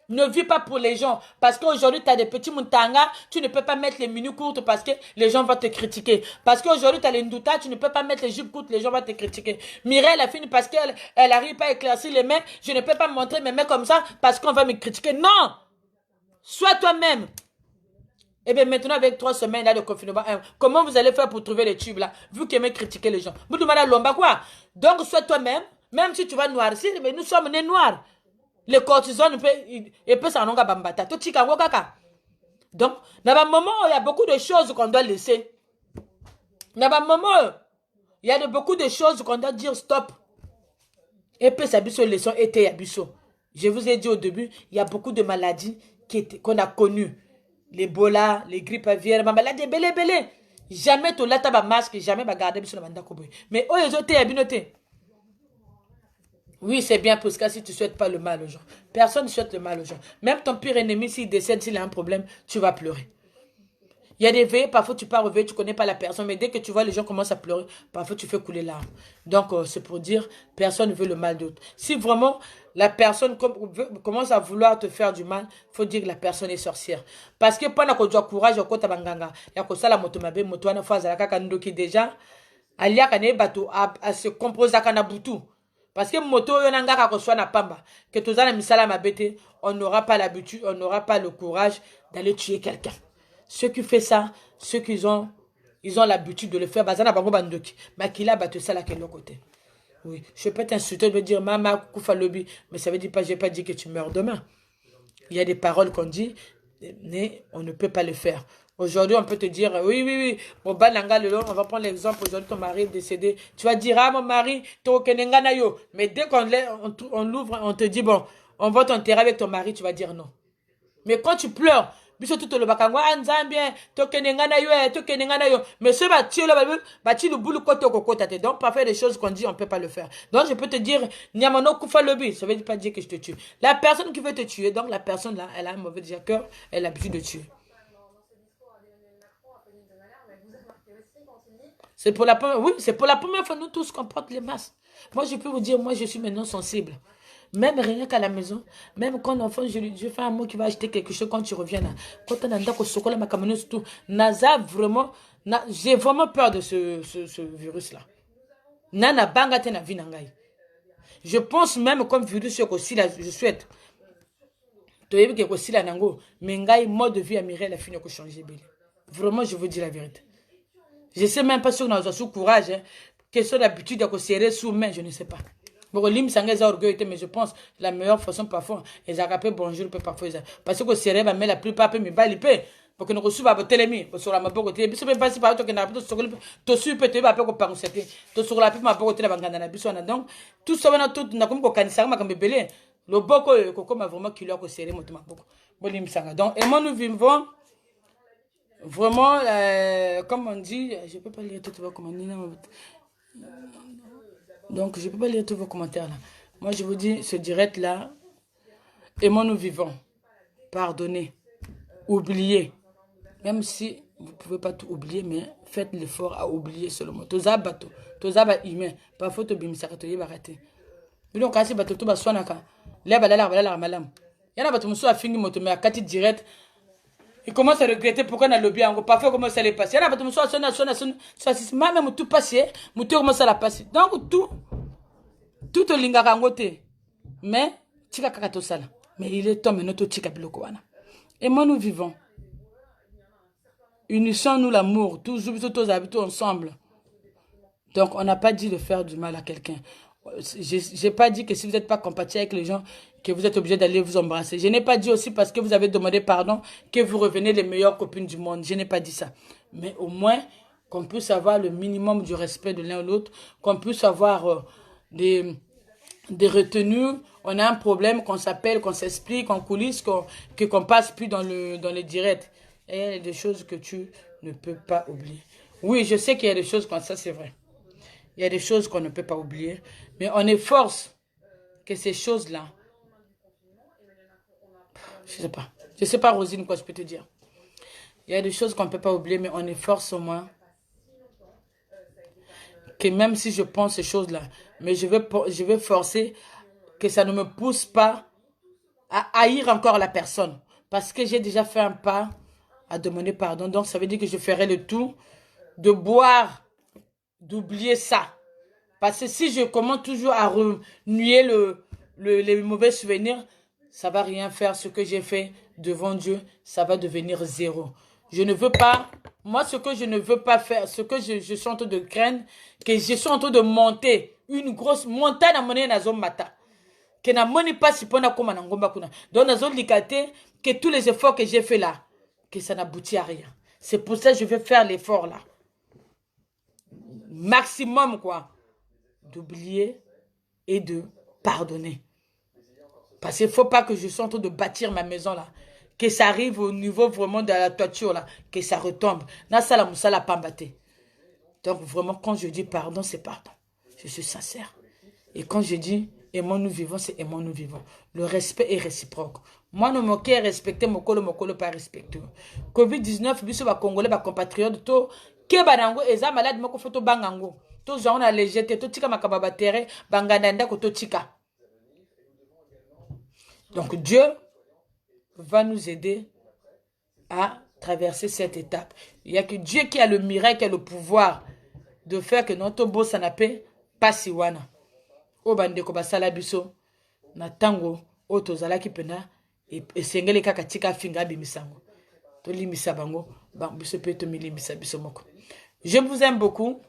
Ne vis pas pour les gens. Parce qu'aujourd'hui, tu as des petits montanga, tu ne peux pas mettre les mini courtes parce que les gens vont te critiquer. Parce qu'aujourd'hui, tu as les ndouta, tu ne peux pas mettre les jupes courtes, les gens vont te critiquer. Mireille, la fille, parce qu'elle n'arrive pas à éclaircir les mains, je ne peux pas montrer mes mains comme ça parce qu'on va me critiquer. Non! Sois toi-même. Et bien maintenant, avec 3 semaines là, de confinement, comment vous allez faire pour trouver les tubes là? Vous qui aimez critiquer les gens. Vous demandez à l'omba quoi? Donc, sois toi-même, même si tu vas noircir, mais nous sommes nés noirs. Les cortisone, il peut s'en aller bambata. Donc, dans un moment où il y a beaucoup de choses qu'on doit laisser. Dans un moment où il y a beaucoup de choses qu'on doit dire stop. Et puis, ça biso leçon était abisso. Je vous ai dit au début, il y a beaucoup de maladies qu'on a connues. L'Ebola, les grippes aviaires, ma maladie belé. Jamais tu l'as un masque, jamais tu garder biso na banda koboy. Mais oh, ils ont été abinotés. Oui, c'est bien parce que si tu ne souhaites pas le mal aux gens. Personne ne souhaite le mal aux gens. Même ton pire ennemi, s'il décède, s'il a un problème, tu vas pleurer. Il y a des veillées, parfois tu pars au veille, tu ne connais pas la personne, mais dès que tu vois les gens commencent à pleurer, parfois tu fais couler larmes. Donc, c'est pour dire, personne ne veut le mal d'autre. Si vraiment la personne commence à vouloir te faire du mal, il faut dire que la personne est sorcière. Parce que pendant que tu as courage, il y a que ça la motomabe, motoana faza la qui déjà, il y a se composer à Kanabutu. Parce que moto yonanga ka soit na pamba que tozana misala mabete, on n'aura pas l'habitude, on n'aura pas le courage d'aller tuer quelqu'un. Ceux qui font ça, ceux qui ont l'habitude de le faire, bazana bango bandoki, makila batu sala quel côté. Oui, je peux t'insulter de me dire mama kufa lobi, mais ça veut dire pas j'ai pas dit que tu meurs demain. Il y a des paroles qu'on dit mais on ne peut pas le faire. Aujourd'hui, on peut te dire, oui, bon, bananga le long, on va prendre l'exemple, aujourd'hui, ton mari est décédé. Tu vas dire, ah, mon mari, yo. Mais dès on l'ouvre, on te dit, bon, on va t'enterrer avec ton mari, tu vas dire non. Mais quand tu pleures, biso tout le bakangwa, anzambien, yo. Mais ce bâti le boulot koto kokota te. Donc, pas faire des choses qu'on dit, on peut pas le faire. Donc, je peux te dire, nyamano kufa lobi, ça veut pas dire que je te tue. La personne qui veut te tuer, donc la personne là, elle a un mauvais cœur, elle a l'habitude de tuer. C'est pour la première, oui, c'est pour la première fois nous tous qu'on porte les masques. Moi, je peux vous dire, moi, je suis maintenant sensible. Même rien qu'à la maison, même quand l'enfant, je fais un mot qui va acheter quelque chose quand tu reviens là. Quand on a un chocolat, ma camionneuse, tout. Naza, vraiment, j'ai vraiment peur de ce virus-là. Nana banga te na vie nangai. Je pense même comme virus aussi là, je souhaite. Tu as vu que aussi là nango, mais ngai mode de vie à Mireille a fini de changer. Vraiment, je vous dis la vérité. Je ne sais même pas si on a sous courage. Hein. Question d'habitude de serrer sous main, je ne sais pas. Bon, lim sangé orgueil, mais je pense la meilleure façon parfois, ils ont bonjour, parfois. Parce que serrer, mais la plupart peut me baliper. Pour que nous reçoive à votre télémi, sur la mabote, et puis c'est pas si par toi que n'a pas de super, tu vas pas par c'était. Tu sur la plus ma bote, la bangana, la bisona. Donc, tout ça, on a tout, n'a comme canissa, ma comme bébé. Le boko, comme vraiment qu'il a serré, mon boko. Bon, lim sanga. Donc, et moi, nous vivons. Vraiment, comme on dit, je ne peux pas lire tous vos commentaires. Donc, je ne peux pas lire tous vos commentaires là. Moi, je vous dis, ce direct-là, aimons nous vivons. Pardonnez. Oubliez. Même si vous ne pouvez pas tout oublier, mais faites l'effort à oublier seulement. Toza bateau. Toza ba humain. Parfois, tu bimis, ça va rater. Donc, quand tu bateau, tu vas soigner. Là, la malam. Il y en a bateau, monsieur a fini, mais à 4 direct. Il commence à regretter pourquoi on a le bien. Parfois, comment ça l'est passé. Il y en a bateau, monsieur a sonné, même tout passé, mais tout commence à la passer. Donc, tout au lingarangote. Mais, tika kakato sala. Mais il est temps, mais notre tika blokoana. Et moi, nous vivons. Unissons-nous l'amour. Tous habitants ensemble. Donc, on n'a pas dit de faire du mal à quelqu'un. Je n'ai pas dit que si vous n'êtes pas compatible avec les gens, que vous êtes obligé d'aller vous embrasser. Je n'ai pas dit aussi parce que vous avez demandé pardon que vous revenez les meilleures copines du monde. Je n'ai pas dit ça. Mais au moins, qu'on puisse avoir le minimum du respect de l'un ou l'autre, qu'on puisse avoir des retenues. On a un problème, qu'on s'appelle, qu'on s'explique, qu'on coulisse, qu'on passe plus dans les directs. Et il y a des choses que tu ne peux pas oublier. Oui, je sais qu'il y a des choses comme ça, c'est vrai. Il y a des choses qu'on ne peut pas oublier. Mais on efforce que ces choses-là Je sais pas. Je sais pas, Rosine, quoi je peux te dire. Il y a des choses qu'on ne peut pas oublier, mais on est force au moins. Que même si je pense ces choses-là, mais je vais forcer que ça ne me pousse pas à haïr encore la personne. Parce que j'ai déjà fait un pas à demander pardon. Donc, ça veut dire que je ferai le tout de boire, d'oublier ça. Parce que si je commence toujours à renier les mauvais souvenirs, ça va rien faire. Ce que j'ai fait devant Dieu, ça va devenir zéro. Je ne veux pas, moi ce que je ne veux pas faire, ce que je suis en train de craindre, que je suis en train de monter une grosse montagne à monnaie dans zone mata. Que na moni pas si pona koma na ngomba kuna. Donc na zone likate, que tous les efforts que j'ai fait là, que ça n'aboutit à rien. C'est pour ça que je vais faire l'effort là. Maximum quoi. D'oublier et de pardonner. Parce qu'il ne faut pas que je sois en train de bâtir ma maison là. Que ça arrive au niveau vraiment de la toiture là. Que ça retombe. Donc vraiment quand je dis pardon, c'est pardon. Je suis sincère. Et quand je dis aimons-nous vivons, c'est aimons-nous vivons. Le respect est réciproque. Moi, non, mon cœur est respecté, mon colo pas respecté. Covid-19, biso ba Congolais, ba compatriotes, to, ke banango, eza malade, moko foto bangango. To, genre, on a légèreté, to, tika makababa tere, bangananda, koto, tika. Donc, Dieu va nous aider à traverser cette étape. Il n'y a que Dieu qui a le miracle, qui a le pouvoir de faire que notre beau sanapé passe wana. O bandeko basala biso na tango o tozala ki pena et sengele kaka tika finga bimisango. To limisa bango, biso pe to milimisa biso moko. Je vous aime beaucoup.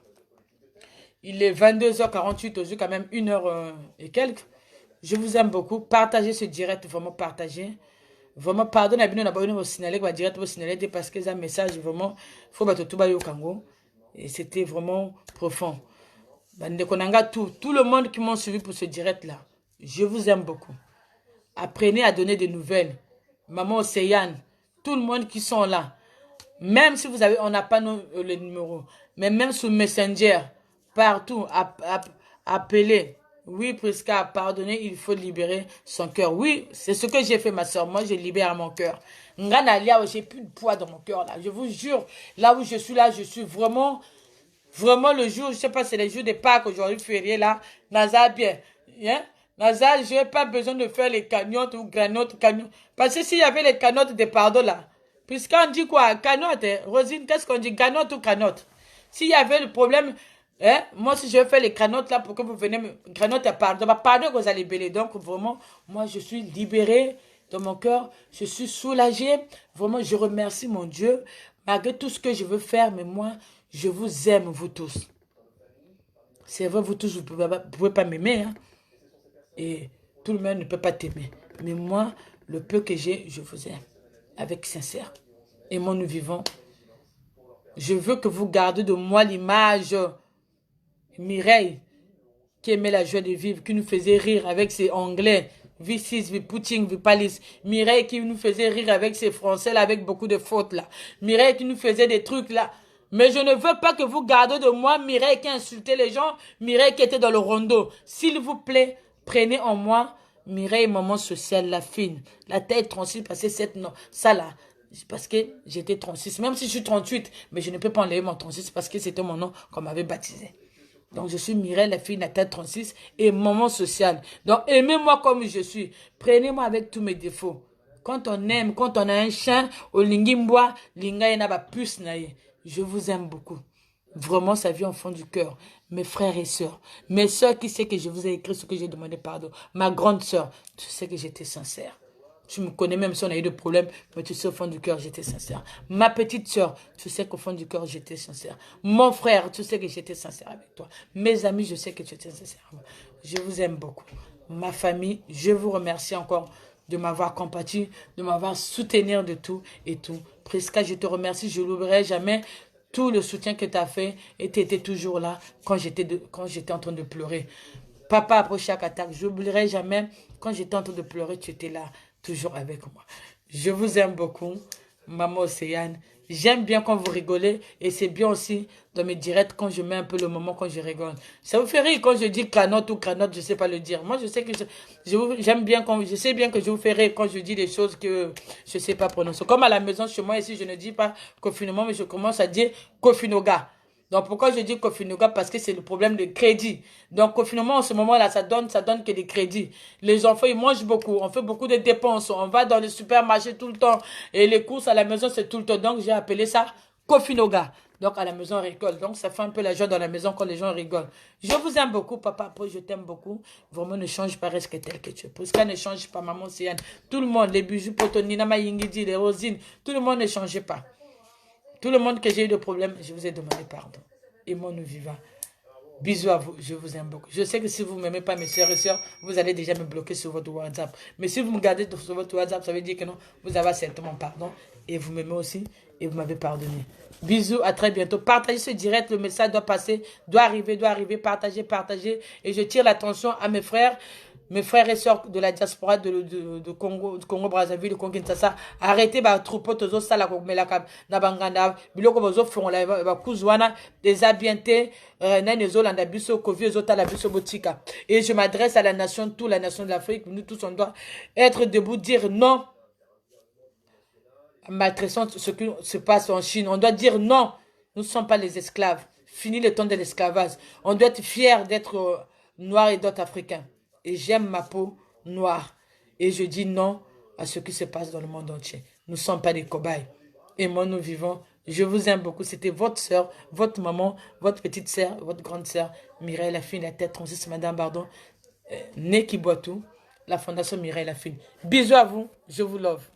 Il est 22h48, aujourd'hui quand même 1h et quelques. Je vous aime beaucoup. Partagez ce direct, vraiment partagez. Vraiment, pardon, on a au signaler, parce que c'est un message vraiment, faut battre tout au Congo. Et c'était vraiment profond. Tout le monde qui m'a suivi pour ce direct-là, je vous aime beaucoup. Apprenez à donner des nouvelles. Maman Océane, tout le monde qui sont là. Même si vous avez, on n'a pas le numéro, mais même sur Messenger, partout, appelez. Oui, Prisca, pardonnez, il faut libérer son cœur. Oui, c'est ce que j'ai fait, ma soeur. Moi, je libère mon cœur. Nganalia, j'ai plus de poids dans mon cœur, là. Je vous jure, là où je suis là, je suis vraiment, vraiment le jour, je sais pas, c'est le jour de Pâques, aujourd'hui, férié, là. Naza, bien. Hein? Naza, je n'ai pas besoin de faire les cagnottes ou granottes, parce que s'il y avait les cagnottes de pardon, là, puisqu'on dit quoi? Cagnotte, hein? Rosine, qu'est-ce qu'on dit? Cagnotte ou cagnotte? S'il y avait le problème, hein? Moi, si je fais les cagnottes là pour que vous venez me... Cagnotte à pardon, pardon que vous allez béler. Donc, vraiment, moi, je suis libérée dans mon cœur. Je suis soulagée. Vraiment, je remercie mon Dieu. Malgré tout ce que je veux faire, mais moi, je vous aime, vous tous. C'est vrai, vous tous, vous ne pouvez pas m'aimer. Hein? Et tout le monde ne peut pas t'aimer. Mais moi, le peu que j'ai, je vous aime. Avec sincère. Et moi, nous vivons. Je veux que vous gardez de moi l'image Mireille, qui aimait la joie de vivre, qui nous faisait rire avec ses anglais, V6, V-Putin, V-Palace. Mireille qui nous faisait rire avec ses français, là, avec beaucoup de fautes, là. Mireille qui nous faisait des trucs, là. Mais je ne veux pas que vous gardez de moi Mireille qui insultait les gens, Mireille qui était dans le rondo. S'il vous plaît, prenez en moi Mireille, maman sociale, la fine, la tête 36, parce que cette, non, ça là, parce que j'étais 36, même si je suis 38, mais je ne peux pas enlever mon 36 parce que c'était mon nom qu'on m'avait baptisé. Donc je suis Mireille, la fille, la tête 36 et maman sociale. Donc aimez-moi comme je suis, prenez-moi avec tous mes défauts. Quand on aime, quand on a un chien, au lingimbois, linga n'a pas plus naïe. Je vous aime beaucoup. Vraiment, ça vient au fond du cœur. Mes frères et sœurs. Mes sœurs qui savent que je vous ai écrit ce que j'ai demandé pardon. Ma grande sœur, tu sais que j'étais sincère. Tu me connais même si on a eu des problèmes, mais tu sais au fond du cœur, j'étais sincère. Ma petite sœur, tu sais qu'au fond du cœur, j'étais sincère. Mon frère, tu sais que j'étais sincère avec toi. Mes amis, je sais que tu étais sincère. Je vous aime beaucoup. Ma famille, je vous remercie encore de m'avoir compati, de m'avoir soutenu de tout et tout. Prisca, je te remercie, je n'oublierai jamais tout le soutien que tu as fait et tu étais toujours là quand j'étais en train de pleurer. Papa, après chaque attaque, je n'oublierai jamais quand j'étais en train de pleurer, tu étais là, toujours avec moi. Je vous aime beaucoup, Maman Océane. J'aime bien quand vous rigolez et c'est bien aussi dans mes directs quand je mets un peu le moment quand je rigole. Ça vous fait rire quand je dis cranote ou cranote, je sais pas le dire. Moi, je sais que j'aime bien quand, je sais bien que je vous fais rire quand je dis des choses que je sais pas prononcer. Comme à la maison chez moi ici, je ne dis pas confinement, mais je commence à dire cofinoga. Donc, pourquoi je dis confinement? Parce que c'est le problème de crédit. Donc, confinement, en ce moment-là, ça donne que des crédits. Les enfants, ils mangent beaucoup. On fait beaucoup de dépenses. On va dans les supermarchés tout le temps. Et les courses à la maison, c'est tout le temps. Donc, j'ai appelé ça Kofinoga. Donc, à la maison, on rigole. Donc, ça fait un peu la joie dans la maison quand les gens rigolent. Je vous aime beaucoup, papa. Je t'aime beaucoup. Vraiment, ne change pas, reste tel que tu es. Prisca ne change pas, maman Siane. Tout le monde, les bijoux, Potonina, Mayingidi, les rosines, tout le monde ne change pas. Tout le monde que j'ai eu de problème, je vous ai demandé pardon. Et moi, nous vivons. Bisous à vous, je vous aime beaucoup. Je sais que si vous ne m'aimez pas, mes soeurs et sœurs, vous allez déjà me bloquer sur votre WhatsApp. Mais si vous me gardez sur votre WhatsApp, ça veut dire que non, vous avez certainement pardon. Et vous m'aimez aussi et vous m'avez pardonné. Bisous, à très bientôt. Partagez ce direct, le message doit passer, doit arriver, partagez, partagez. Et je tire l'attention à mes frères et sœurs de la diaspora de Congo, Congo Brazzaville, de Congo Kinshasa, arrêtez ba troupeau tozo sala ko melaka na banganda biloko bozo fongola ba kuzwana des abienté na nezolanda biso kovi ezota la biso botika. Et je m'adresse à la nation, toute la nation de l'Afrique, nous tous on doit être debout, dire non à maltraitance, ce qui se passe en Chine. On doit dire non, nous ne sommes pas les esclaves. Fini le temps de l'esclavage. On doit être fier d'être noir et d'autres africains. Et j'aime ma peau noire. Et je dis non à ce qui se passe dans le monde entier. Nous ne sommes pas des cobayes. Et moi, nous vivons. Je vous aime beaucoup. C'était votre soeur, votre maman, votre petite sœur, votre grande sœur, Mireille Lafine, la tête 36, Madame Bardon, Neki Boitou, la Fondation Mireille Lafine. Bisous à vous. Je vous love.